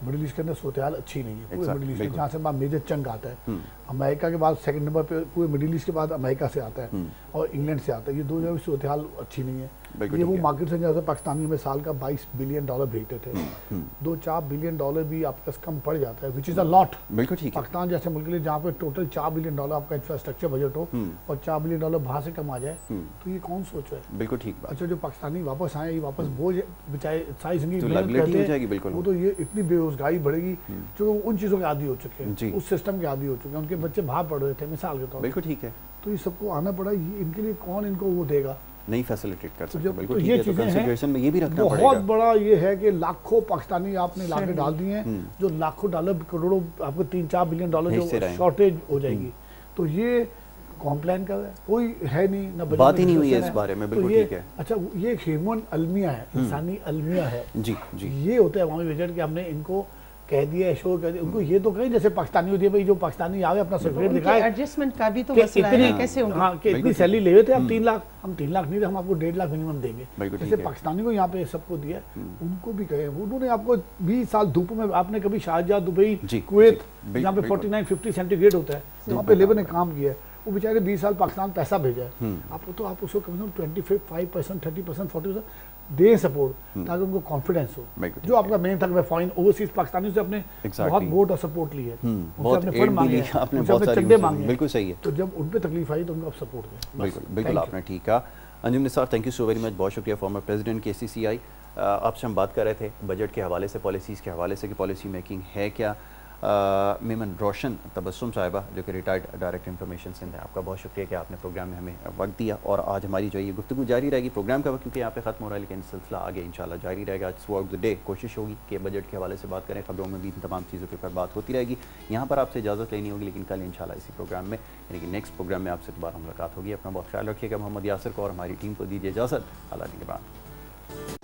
मिडिल ईस्ट के अंदर सूरत हाल अच्छी नहीं है, पूरे मिडिल ईस्ट में, जहाँ से मेजर चंक आता है। अमेरिका के बाद सेकंड नंबर पे पूरे मिडिल ईस्ट के बाद अमेरिका से आता है और इंग्लैंड से आता है। ये 2 जगह सूरत हाल अच्छी नहीं है। ये वो मार्केट से जहाँ से पाकिस्तानी में साल का $22 बिलियन भेजते थे, $2-4 बिलियन भी आपका कम पड़ जाता है, विच इज़ अ लॉट। बिल्कुल ठीक है। पाकिस्तान जैसे मुल्क के लिए जहाँ पे टोटल $4 बिलियन आपका इंफ्रास्ट्रक्चर बजट हो और $4 बिलियन बाहर से कम आ जाए, तो ये कौन सोच रहा है? बिल्कुल ठीक। अच्छा, जो पाकिस्तानी वापस आए, ये वापस बोझ बेचारे सारी जिंदगी वो तो ये इतनी बेरोजगारी बढ़ेगी जो उन चीज़ों के आदी हो चुके हैं, उस सिस्टम के आदी हो चुके हैं, उनके बच्चे बाहर पढ़ रहे थे मिसाल के तौर पर। बिल्कुल ठीक है। तो ये सबको आना पड़ा, इनके लिए कौन इनको वो देगा? नहीं फैसिलिटेट कर सकते। बिल्कुल ठीक है। तो कंसीडरेशन में ये भी रखना पड़ेगा। बहुत बड़ा ये है कि लाखों पाकिस्तानी आपने लाके डाल दिए हैं, जो लाखों डॉलर करोड़ों आपको $3-4 बिलियन जो शॉर्टेज हो जाएगी। तो ये कौन प्लान कर रहा है? कोई है नहीं, ना बात ही नहीं हुई है इस बारे में। बिल्कुल ठीक है। अच्छा, ये ह्यूमन अलमिया है, इंसानी अलमिया है। जी जी। ये होता है अवामी बजट कि हमने इनको कह दिया, शोर कर दिया, उनको ये तो कहें जैसे पाकिस्तानी होती है भाई, जो पाकिस्तानी आगे अपना सर्टिफिकेट दिखाए, एडजस्टमेंट का भी तो मसला है, कैसे होगा? हाँ, कि इतनी सैलरी ले रहे थे, हम 3 लाख, हम 3 लाख नहीं दे, हम आपको 1.5 लाख मिनिमम देंगे। जैसे पाकिस्तानी को यहाँ पे सबको दिया, उनको भी कहे। उन्होंने आपको 20 साल धूप में, आपने कभी शारजाह, दुबई, कुवैत, जहाँ पे 49-50 सेंटीग्रेड होता है, वहाँ पे लेबर ने काम किया है, वो बेचारे 20 साल पाकिस्तान पैसा भेजा है, आप उसको कम से कम 25%, 30%, 40% दें सपोर्ट, ताकि उनको कॉन्फिडेंस हो। जो आपका मेन था मैं फॉरेन ओवरसीज पाकिस्तानियों से अपने बहुत वोट और सपोर्ट ली है, उनसे अपने फंड मांगे हैं, उनसे अपने चंदे मांगे हैं। बिल्कुल सही है। तो जब उन पे तकलीफ आई तो उनको आप सपोर्ट दें। बिल्कुल बिल्कुल, आपने ठीक कहा। Anjum Nisar, thank you so very much, बहुत शुक्रिया, फॉर्मर प्रेसिडेंट KCCI। आपसे हम बात कर रहे थे बजट के हवाले से, पॉलिसीज़ के हवाले से कि पॉलिसी मेकिंग है क्या। मेमन रोशन तबस्सुम साहिबा जो कि रिटायर्ड डायरेक्टर इंफॉर्मेशन सिंध है, आपका बहुत शुक्रिया कि आपने प्रोग्राम में हमें वक्त दिया। और आज हमारी जो ये गुफ्तगू जारी रहेगी, प्रोग्राम का वक्त क्योंकि यहाँ पे ख़त्म हो रहा है, लेकिन सिलसिला आगे इंशाल्लाह जारी रहेगा। आज थ्रू आउट द डे कोशिश होगी कि बजट के हवाले से बात करें, खबरों में भी इन तमाम चीज़ों के ऊपर बात होती रहेगी। यहाँ पर आपसे इजाज़त लेनी होगी, लेकिन कल इंशाल्लाह इसी प्रोग्राम में यानी कि नेक्स्ट प्रोग्राम में आपसे दोबारा मुलाकात होगी। अपना बहुत ख्याल रखिएगा। मोहम्मद यासिर को और हमारी टीम को दीजिए इजाज़त। अल्लाह निगहबान।